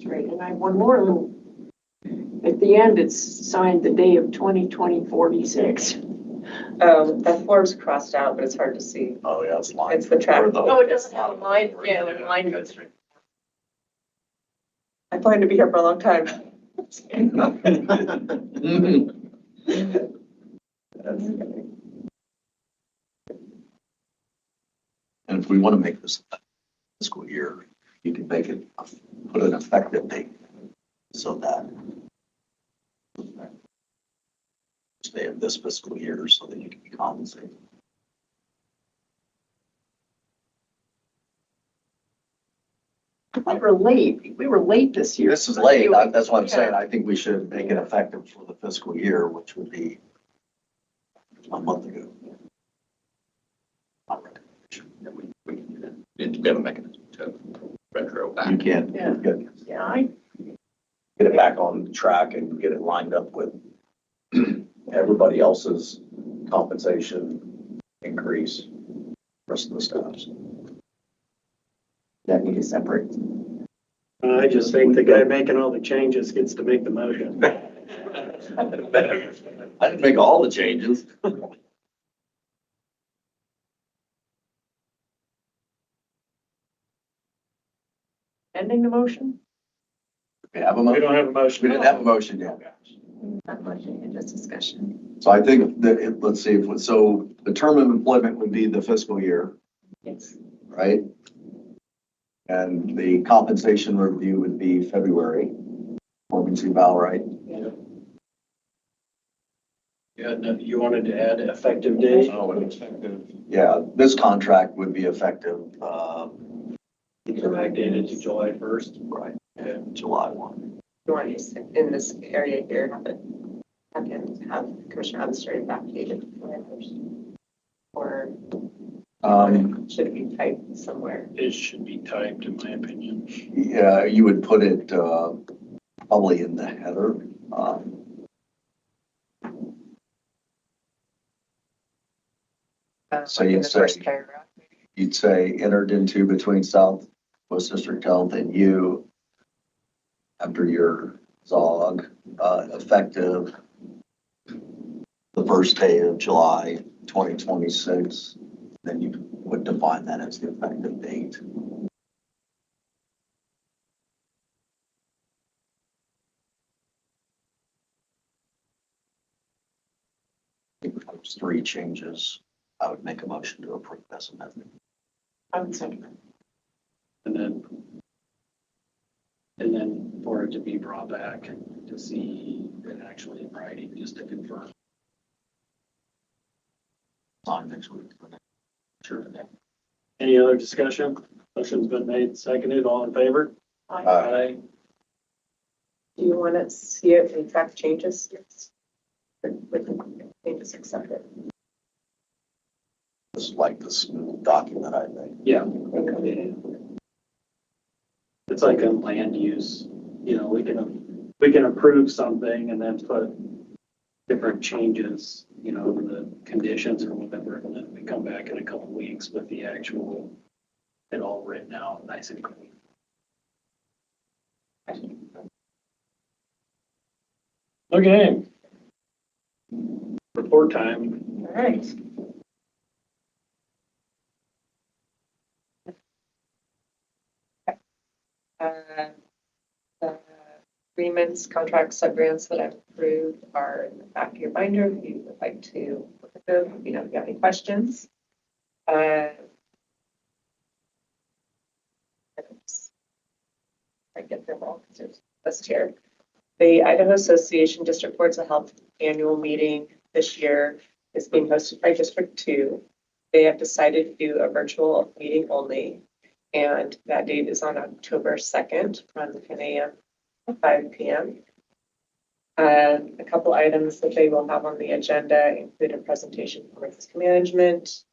Right, and I have one more little, at the end, it's signed the day of 2046. That form's crossed out, but it's hard to see. Oh, yeah, it's lined. It's the track. Oh, it doesn't have a line, yeah, the line goes through. I plan to be here for a long time. And if we want to make this a fiscal year, you can make it, put an effective date so that stay in this fiscal year so that you can be compensated. We were late this year. This is late. That's what I'm saying. I think we should make it effective for the fiscal year, which would be a month ago. We have a mechanism to retro You back. can't Yeah. get Yeah, it back on track and get it lined up with everybody else's compensation increase, rest of the staffs. That need to separate. I just think the guy making all the changes gets to make the motion. I didn't make all the changes. ending the motion? We have a We motion. don't have a motion. We didn't have a motion yet. Not motion, and just discussion. So I think that, let's see, so the term of employment would be the fiscal year, Yes. right? And the compensation review would be February. Performance eval, right? Yeah, no, you wanted to add effective date? Oh, yeah, this contract would be effective, Backdated to July 1st. right, July 1. You want to, in this area here, have Commissioner Armstrong backdated first? Or should it be typed somewhere? It should be typed, in my opinion. Yeah, you would put it, probably in the header. So In you'd the first say- paragraph. You'd say entered into between Southwest District Health and you after your ZOG, effective the first day of July 2026. Then you would define that as the effective date. If there's 3 changes, I would make a motion to approve as amended. I would second that. And then for it to be brought back to see it actually in writing, just to confirm. On next week. Sure. Any other discussion? Motion's been made, seconded, all in favor? Aye. Do you want to see it in fact changes? Yes. With the changes accepted. Just like the smooth document I think. Yeah. It's like a land use, you know, we can approve something and then put different changes, you know, the conditions or whatever, and then we come back in a couple of weeks with the actual, it all written out, nice and clean. Okay. Report time. All right. The agreements, contracts, sub-grants that I've approved are in the back of your binder. If you would like to look at them, if you have any questions. I get them all because there's a list here. The Idaho Association District Boards of Health annual meeting this year is being hosted by District 2. They have decided to do a virtual meeting only, and that date is on October 2nd from 10 a.m. to 5 p.m. A couple items that they will have on the agenda include a presentation for risk management,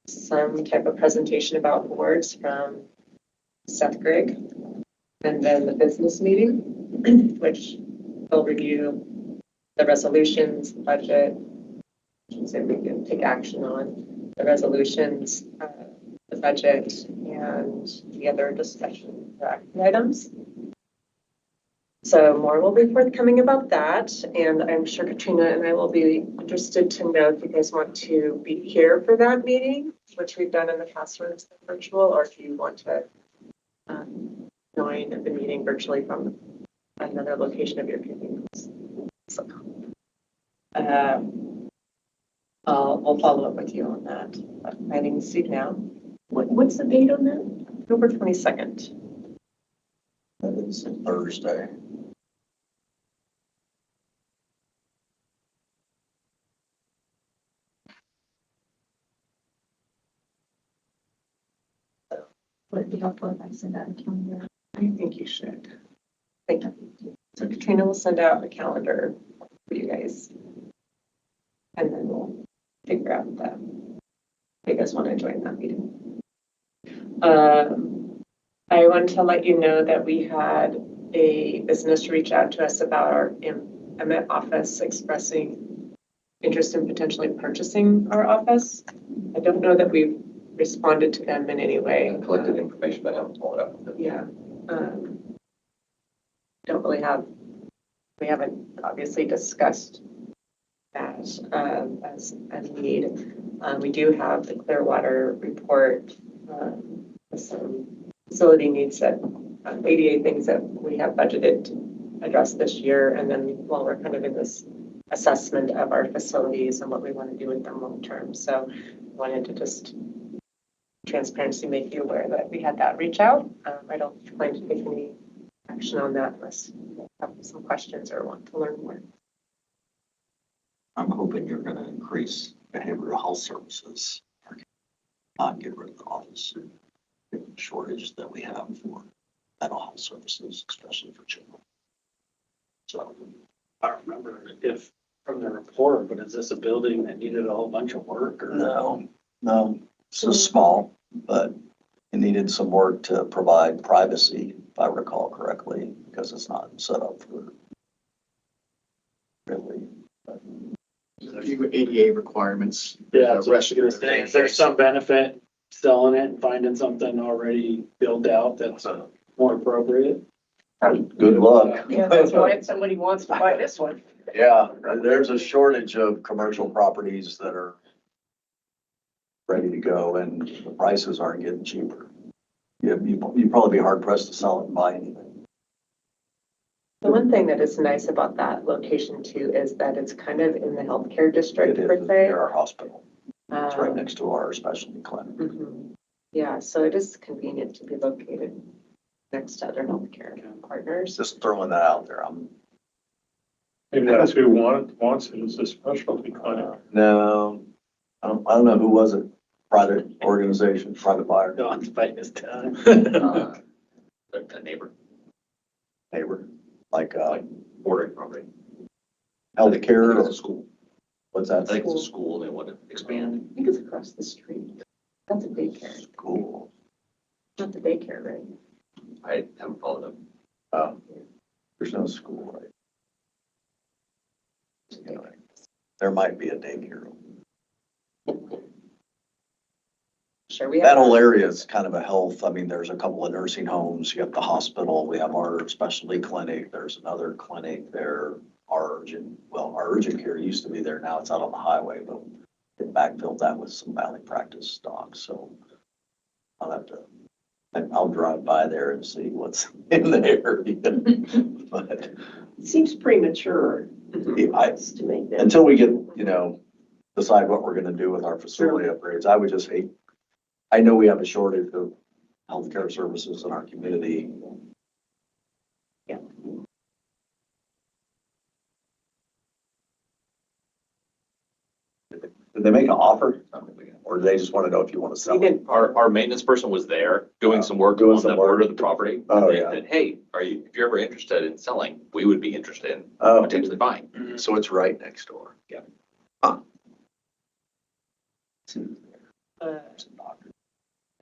some type of presentation about boards from Seth Grigg, and then the business meeting, which will review the resolutions, the budget, so we can take action on the resolutions, the budget, and the other discussion items. So more will be forthcoming about that, and I'm sure Katrina and I will be interested to know if you guys want to be here for that meeting, which we've done in the past when it's been virtual, or if you want to join the meeting virtually from another location of your convenience. So, I'll follow up with you on that. I didn't see now. What's the date on that? October 22nd. That is Thursday. Would it be helpful if I send out a calendar? I think you should. Thank you. So Katrina will send out a calendar for you guys. And then we'll figure out if you guys want to join that meeting. I wanted to let you know that we had a business reach out to us about our Emmett office expressing interest in potentially purchasing our office. I don't know that we've responded to them in any way. Collected information, but I haven't followed up. Yeah. Don't really have, we haven't obviously discussed that as a need. We do have the Clearwater report, with some facility needs that 88 things that we have budgeted to address this year. And then while we're kind of in this assessment of our facilities and what we want to do with them long term. So I wanted to just transparency make you aware that we had that reach out. I don't plan to take any action on that unless you have some questions or want to learn more. I'm hoping you're gonna increase behavioral health services, not get rid of the office. Given the shortage that we have for mental health services, especially for children. So, I don't remember if from the report, but is this a building that needed a whole bunch of work or? no, it's just small, but it needed some work to provide privacy, if I recall correctly, because it's not set up for really. There's a few ADA requirements. Yeah, that's what I was Rest- gonna say. Is there some benefit selling it and finding something already built out that's more appropriate? Good luck. Yeah, that's why somebody wants to buy this one. Yeah, there's a shortage of commercial properties that are ready to go and the prices aren't getting cheaper. You'd probably be hard pressed to sell it and buy anything. The one thing that is nice about that location too is that it's kind of in the healthcare district It per is se. near our hospital. It's right Um, next to our specialty clinic. mhm. Yeah, so it is convenient to be located next to other healthcare partners. Just throwing that out there. Maybe that's who wants it, is a specialty clinic. No, I don't know, who was it? Private organization, private buyer, Don's fighting his time. A neighbor, neighbor, like, bordering property. healthcare It's or a school. what's I that? think it's a school. They want to expand. I think it's across the street. That's a daycare, School. not the daycare, right? I haven't followed up. There's no school, right? Anyway, there might be a daycare. Sure, we have. That whole area is kind of a health, I mean, there's a couple of nursing homes, you have the hospital, we have our specialty clinic, there's another clinic there. Our urgent care used to be there, now it's out on the highway, but it backfilled that with some valley practice stock, so I'll drive by there and see what's in the area. But It seems premature to make that. until we get, decide what we're gonna do with our facility upgrades, I would just hate, I know we have a shortage of healthcare services in our community. Yeah. Did they make an offer? Or do they just want to know if you want to sell We it? didn't, Our maintenance person was there doing some work Doing on some the work. border of the property. Oh, They yeah. said, hey, if you're ever interested in selling, we would be interested in Oh, potentially buying. so it's right next door. Yeah.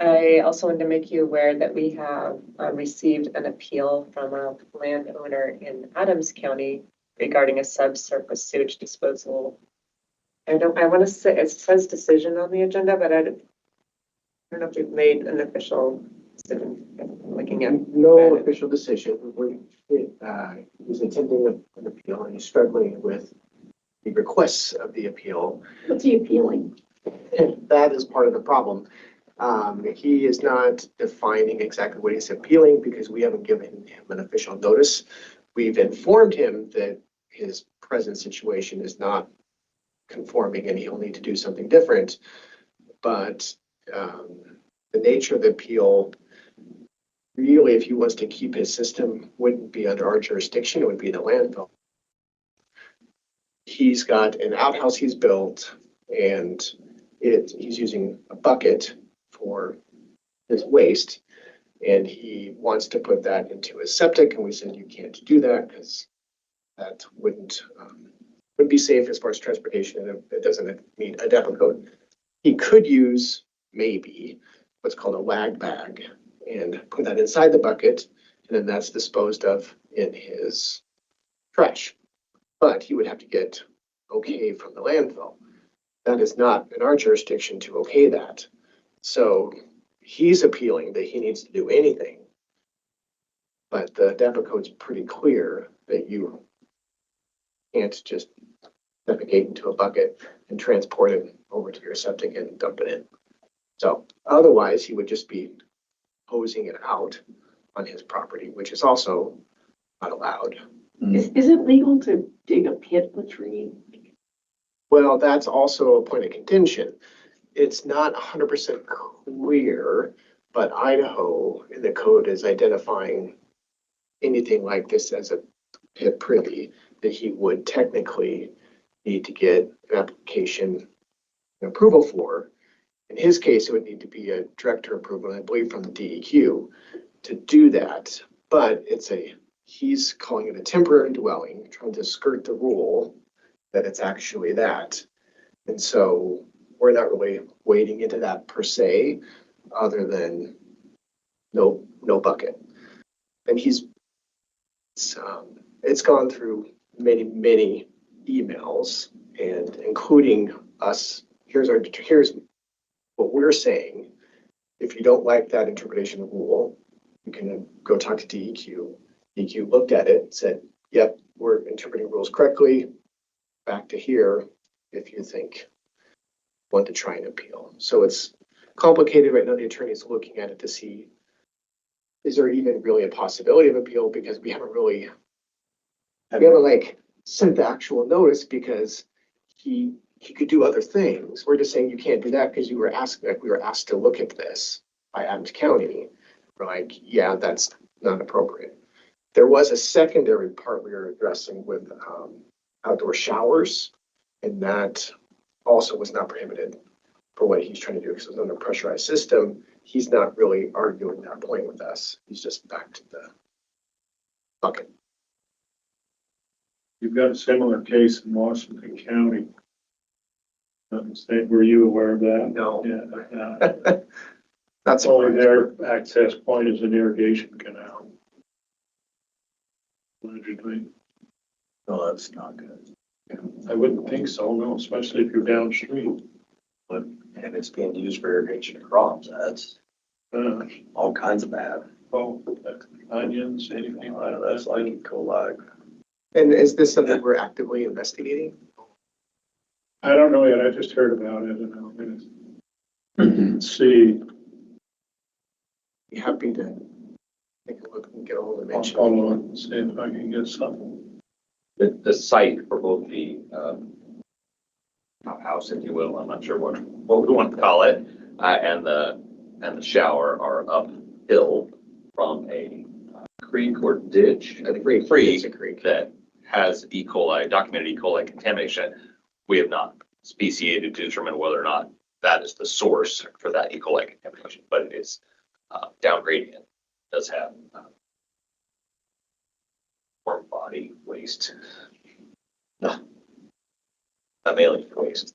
I also wanted to make you aware that we have received an appeal from a landowner in Adams County regarding a subsurface sewage disposal. I want to say, it says decision on the agenda, but I don't know if we've made an official decision. I'm looking at. No official decision. He's attending an appeal and he's struggling with the requests of the appeal. What's he appealing? And that is part of the problem. He is not defining exactly what he's appealing because we haven't given him an official notice. We've informed him that his present situation is not conforming and he'll need to do something different. But the nature of the appeal, really, if he wants to keep his system, wouldn't be under our jurisdiction, it would be the landfill. He's got an outhouse he's built and he's using a bucket for his waste. And he wants to put that into his septic and we said, you can't do that because that wouldn't be safe as far as transportation and it doesn't meet a DEPA code. He could use maybe what's called a lag bag and put that inside the bucket, and then that's disposed of in his trash. But he would have to get okay from the landfill. That is not in our jurisdiction to okay that. So he's appealing that he needs to do anything. But the DEPA code's pretty clear that you can't just defecate into a bucket and transport it over to your septic and dump it in. So otherwise, he would just be hosing it out on his property, which is also not allowed. Is it legal to dig a pit latrine? Well, that's also a point of contention. It's not 100% clear, but Idaho in the code is identifying anything like this as a pit privy that he would technically need to get an application and approval for. In his case, it would need to be a director approval, I believe, from the DEQ to do that. But he's calling it a temporary dwelling, trying to skirt the rule that it's actually that. And so we're not really wading into that per se, other than no bucket. And it's gone through many emails, and including us. Here's what we're saying. If you don't like that interpretation of the rule, you can go talk to DEQ. DEQ looked at it, said, yep, we're interpreting rules correctly. Back to here if you want to try and appeal. So it's complicated right now. The attorney's looking at it to see, is there even really a possibility of appeal? Because we haven't like sent the actual notice because he could do other things. We're just saying you can't do that because we were asked to look at this by Adams County. We're like, yeah, that's not appropriate. There was a secondary part we were addressing with outdoor showers, and that also was not prohibited for what he's trying to do because it was under a pressurized system. He's not really arguing that point with us. He's just back to the bucket. You've got a similar case in Washington County. Were you aware of that? No. Yeah. That's only their access point is an irrigation canal. Allegedly. No, that's not good. I wouldn't think so, no, especially if you're downstream. And it's being used for irrigation of crops. That's all kinds of bad. Onions, anything like that. That's like E. coli. And is this something we're actively investigating? I don't know yet. I just heard about it and I'm gonna see. Be happy to take a look and get a hold of I'll Mitch. follow up and see if I can get something. The site for both the house, if you will, I'm not sure what we want to call it, and the shower are uphill from a creek or ditch, I think creek that has E. coli, documented E. coli contamination. We have not speciated to determine whether or not that is the source for that E. coli contamination, but it is down gradient, does have warm body waste, mammalian waste.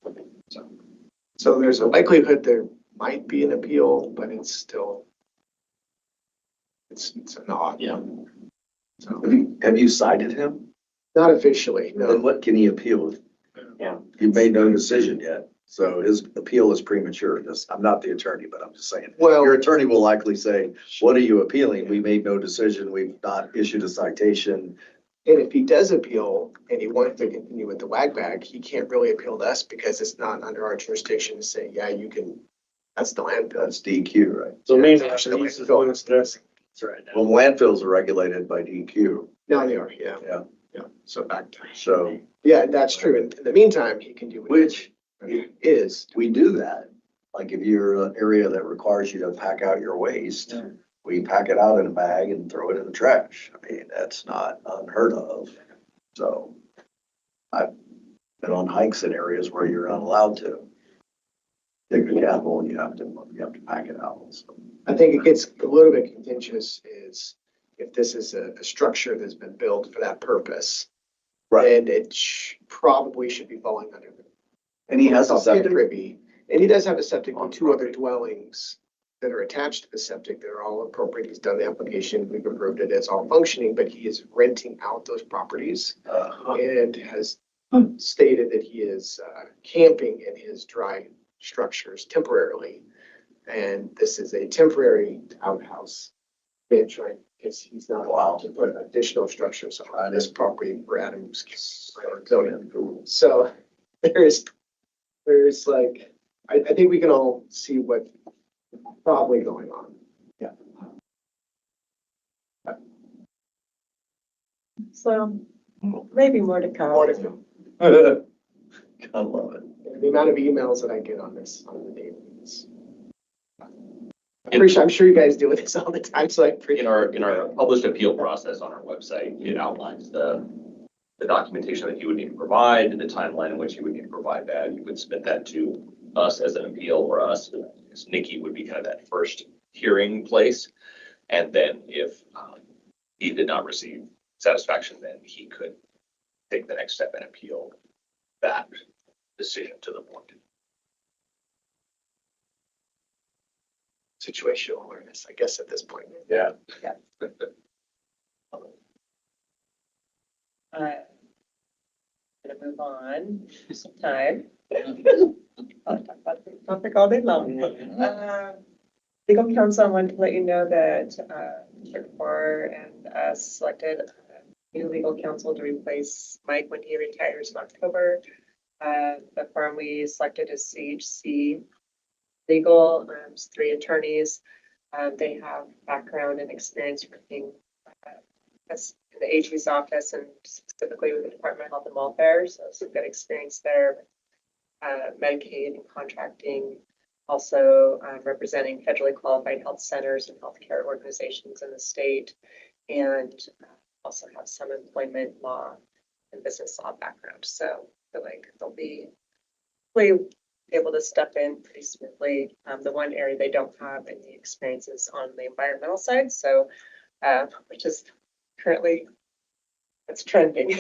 So there's a likelihood there might be an appeal, but it's still, it's an odd. Yeah. So Have you cited him? not officially, Then no. what can he appeal? Yeah. You've made no decision yet, so his appeal is premature. I'm not the attorney, but I'm just saying. Well, Your attorney will likely say, what are you appealing? We made no decision. We've not issued a citation. and if he does appeal and he wants to continue with the wag bag, he can't really appeal to us because it's not under our jurisdiction to say, yeah, you can, that's the landfill. That's DEQ, right? So maybe That's the this is landfill. what it's addressing. That's right. Well, landfills are regulated by DEQ, No, they are, yeah. Yeah. Yeah, so back to, so, yeah, that's true. In the meantime, he can do what which he is. we do that. Like if you're an area that requires you to pack out your waste, we pack it out in a bag and throw it in the trash. I mean, that's not unheard of. So I've been on hikes in areas where you're not allowed to dig a cattle and you have to pack it out. So, I think it gets a little bit contentious is if this is a structure that's been built for that purpose. right. And it probably should be falling under the. And he has a septic. Privy. And he does have a septic with two other dwellings that are attached to the septic that are all appropriate. He's done the application, we've approved it, it's all functioning, but he is renting out those properties and has stated that he is camping in his dry structures temporarily. And this is a temporary outhouse bench, right? Because he's not allowed to put additional structures on this property where Adams. So there's like, I think we can all see what probably going on. Yeah. So maybe more to come. More to come. I love it. The amount of emails that I get on this on the daily is. I'm sure you guys deal with this all the time, so I appreciate. In our published appeal process on our website, it outlines the documentation that you would need to provide and the timeline in which you would need to provide that. You would submit that to us as an appeal, or us, as Nikki would be kind of that first hearing place. And then if he did not receive satisfaction, then he could take the next step and appeal that decision to the board. Situational awareness, I guess, at this point. Yeah. Yeah. Gonna move on for some time. I'll talk about the topic all day long. Legal counsel, I wanted to let you know that District 4 and us selected a new legal counsel to replace Mike when he retires in October. The firm we selected is CHC Legal. It's 3 attorneys. They have background and experience working in the AG's office and specifically with the Department of Health and Welfare. So some good experience there. Medicaid and contracting, also representing federally qualified health centers and healthcare organizations in the state, and also have some employment law and business law background. So I feel like they'll be really able to step in pretty smoothly. The one area they don't have any experience is on the environmental side, so which is currently it's trending.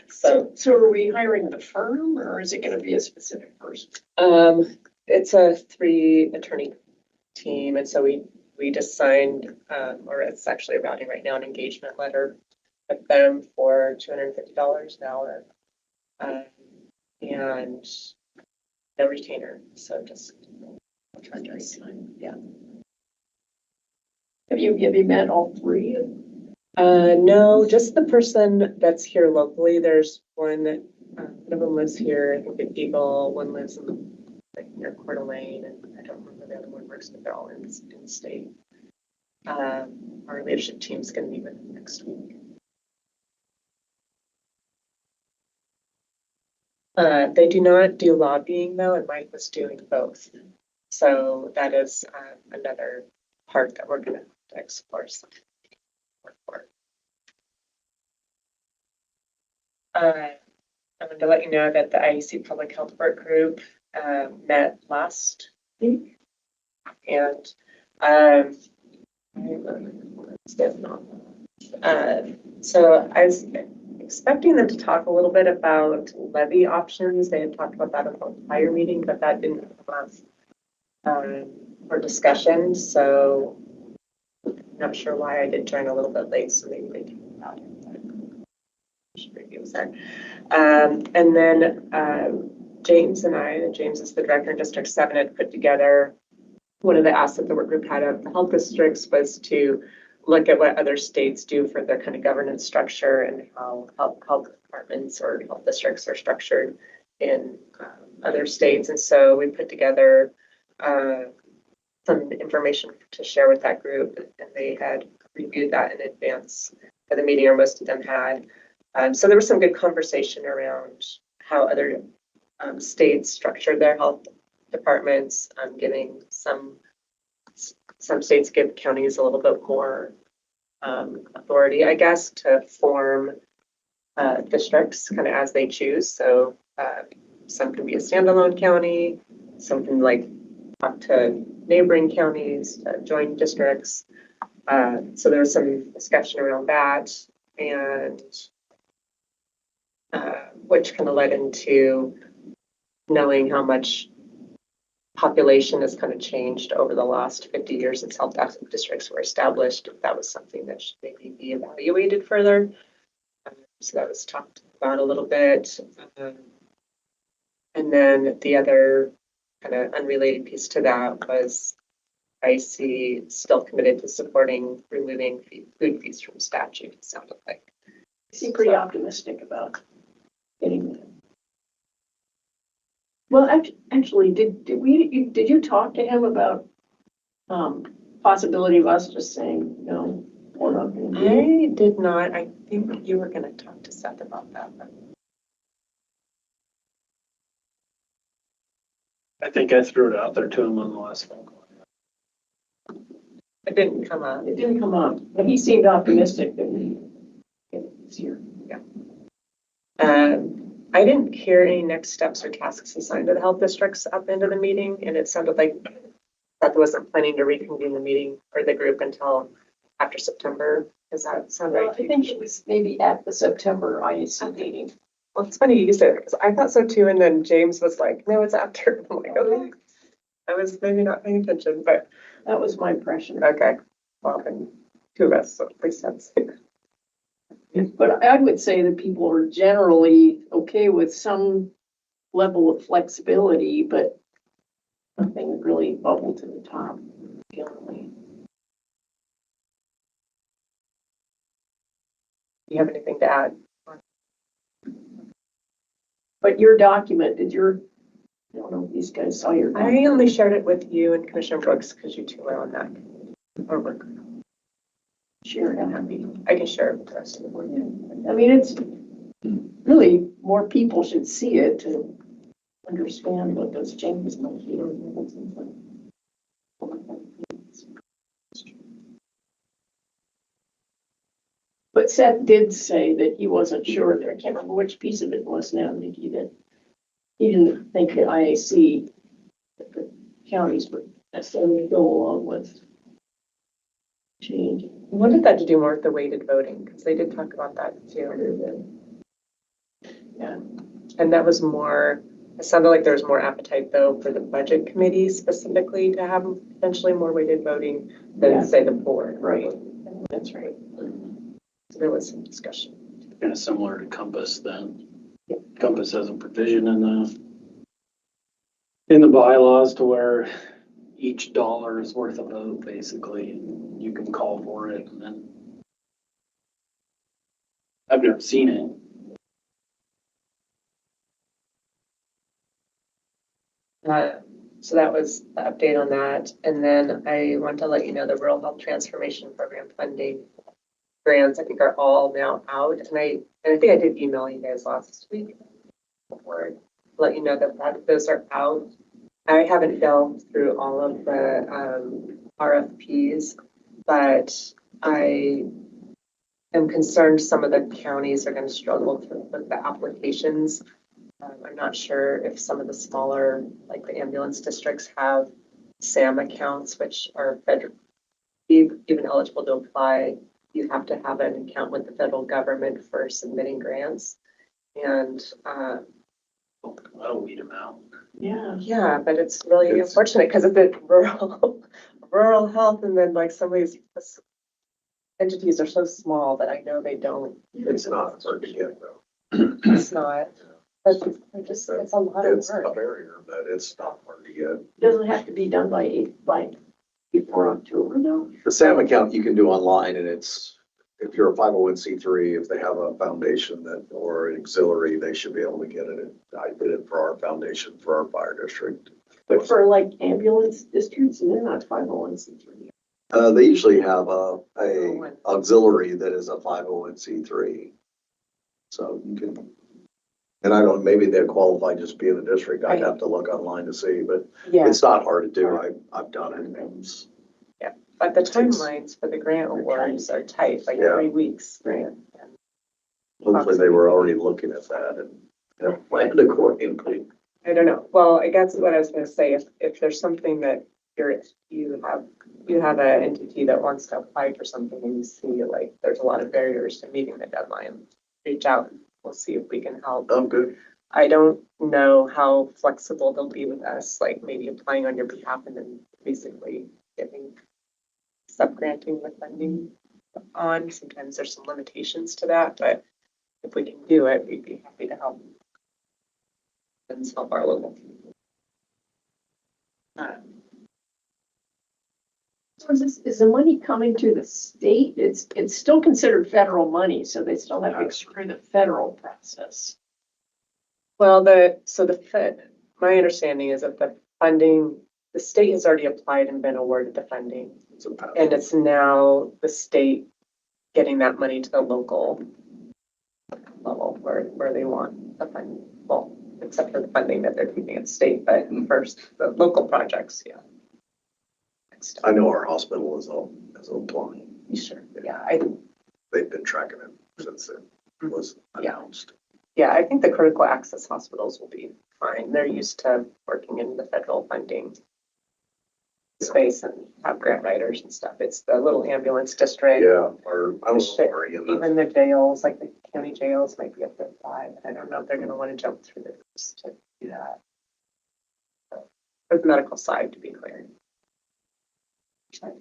So are we hiring the firm or is it going to be a specific person? It's a 3 attorney team, and so we just signed, or it's actually routing right now, an engagement letter with them for $250 an hour, and no retainer. So just yeah. Have you met all 3? No, just the person that's here locally. There's one that one of them lives here, I think in Eagle, one lives in like near Coeur d'Alene, and I don't remember the other one works, but they're all in state. Our leadership team's going to meet with them next week. They do not do lobbying though, and Mike was doing both. So that is another part that we're going to explore. I wanted to let you know that the IEC Public Health Work Group met last week, and so I was expecting them to talk a little bit about levy options. They had talked about that in the prior meeting, but that didn't come up for discussion. So I'm not sure why I did join a little bit late, so maybe they talked about it. And then James and I, James is the director in District 7, had put together, one of the asks that the work group had of the health districts was to look at what other states do for their kind of governance structure and how health departments or health districts are structured in other states. And so we put together some information to share with that group, and they had reviewed that in advance of the meeting, or most of them had. So there was some good conversation around how other states structure their health departments, giving some states give counties a little bit more authority, I guess, to form districts kind of as they choose. So some can be a standalone county, some can like talk to neighboring counties, join districts. So there was some discussion around that, and which kind of led into knowing how much population has kind of changed over the last 50 years since health districts were established, if that was something that should maybe be evaluated further. So that was talked about a little bit. And then the other kind of unrelated piece to that was I see still committed to supporting removing food fees from statute, it sounded like. I seem pretty optimistic about getting that. Well, actually, did you talk to him about possibility of us just saying, no, we're not gonna do it? I did not. I think you were going to talk to Seth about that. But I think I threw it out there to him on the last phone call. it didn't come up. It didn't come up, but he seemed optimistic that we get it this year. I didn't hear any next steps or tasks assigned to the health districts up into the meeting, and it sounded like Beth wasn't planning to reconvene the meeting or the group until after September. Does that sound right? I think it was maybe at the September IAC meeting. Well, it's funny you said it because I thought so too, and then James was like, "No, it's after." I'm like, "Okay." I was maybe not paying attention, but that was my impression. Okay, well, then two of us, so it makes sense. But I would say that people are generally okay with some level of flexibility, but nothing really bubbled to the top. Generally. Do you have anything to add? But your document, I don't know if these guys saw your document. I only shared it with you and Commissioner Brooks because you two were on that. Or work. Share it. I'm happy. I can share it with the rest of the board. I mean, it's really more people should see it to understand what those changes might be. But Seth did say that he wasn't sure. I can't remember which piece of it was now. That he didn't think the IAC, that the counties would necessarily go along with change. What did that to do more with the weighted voting? Because they did talk about that too. Yeah, and that was more, it sounded like there was more appetite though for the budget committee specifically to have potentially more weighted voting than say the board. Right. That's right. So there was some discussion. Kind of similar to Compass then. Compass has a provision in the bylaws to where each dollar is worth a vote, basically. You can call for it, and then I've never seen it. So that was the update on that. And then I want to let you know the Rural Health Transformation Program funding grants, I think, are all now out. And I think I did email you guys last week or let you know that those are out. I haven't delved through all of the RFPs, but I am concerned some of the counties are going to struggle with the applications. I'm not sure if some of the smaller, like the ambulance districts, have SAM accounts, which are federal, even eligible to apply. You have to have an account with the federal government for submitting grants. And that'll weed them out. Yeah, but it's really unfortunate because of the rural health, and then like some of these entities are so small that I know they don't. It's not hard to get though. It's not. It's a lot of It's a work. barrier, but it's not hard to get. Doesn't have to be done by before October, though. The SAM account you can do online, and it's, if you're a 501c3, if they have a foundation that, or an auxiliary, they should be able to get it. I did it for our foundation, for our fire district. But for like ambulance districts, they're not 501c3. They usually have a auxiliary that is a 501c3. So you can, and I don't, maybe they're qualified just being a district. I'd have to look online to see, but Yeah. it's not hard to do. I've done it. Yeah, but the timelines for the grant awards are tight, like 3 weeks. Grant. Hopefully they were already looking at that and planned accordingly. I don't know. Well, I guess what I was going to say, if there's something that you have an entity that wants to apply for something and you see like there's a lot of barriers to meeting the deadline, reach out. We'll see if we can help. I'm good. I don't know how flexible they'll be with us, like maybe applying on your behalf and then basically giving sub-granting the funding on. Sometimes there's some limitations to that, but if we can do it, we'd be happy to help. And help our local. So is the money coming to the state? It's still considered federal money, so they still have to go through the federal process. Well, my understanding is that the funding, the state has already applied and been awarded the funding. And it's now the state getting that money to the local level where they want the funding. Well, except for the funding that they're keeping at state, but first, the local projects, yeah. I know our hospital is applying. Sure, yeah, They've been tracking it since it was announced. yeah, I think the critical access hospitals will be fine. They're used to working in the federal funding space and have grant writers and stuff. It's the little ambulance district. Yeah, or I don't know, or Even the jails, like the county jails might be up to 5. I don't know if they're gonna want to jump through the hoops to do that. For the medical side, to be clear. Okay,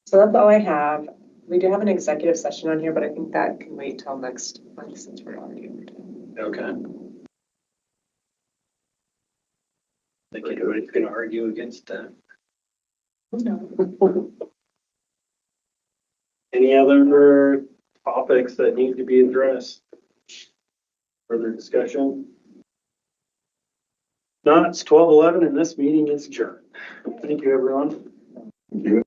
so that's all I have. We do have an executive session on here, but I think that can wait till next month since we're already over time. Okay. Think anybody's gonna argue against that? Any other topics that need to be addressed? Further discussion? Not, it's 12:11 and this meeting is adjourned. Thank you, everyone. Thank you.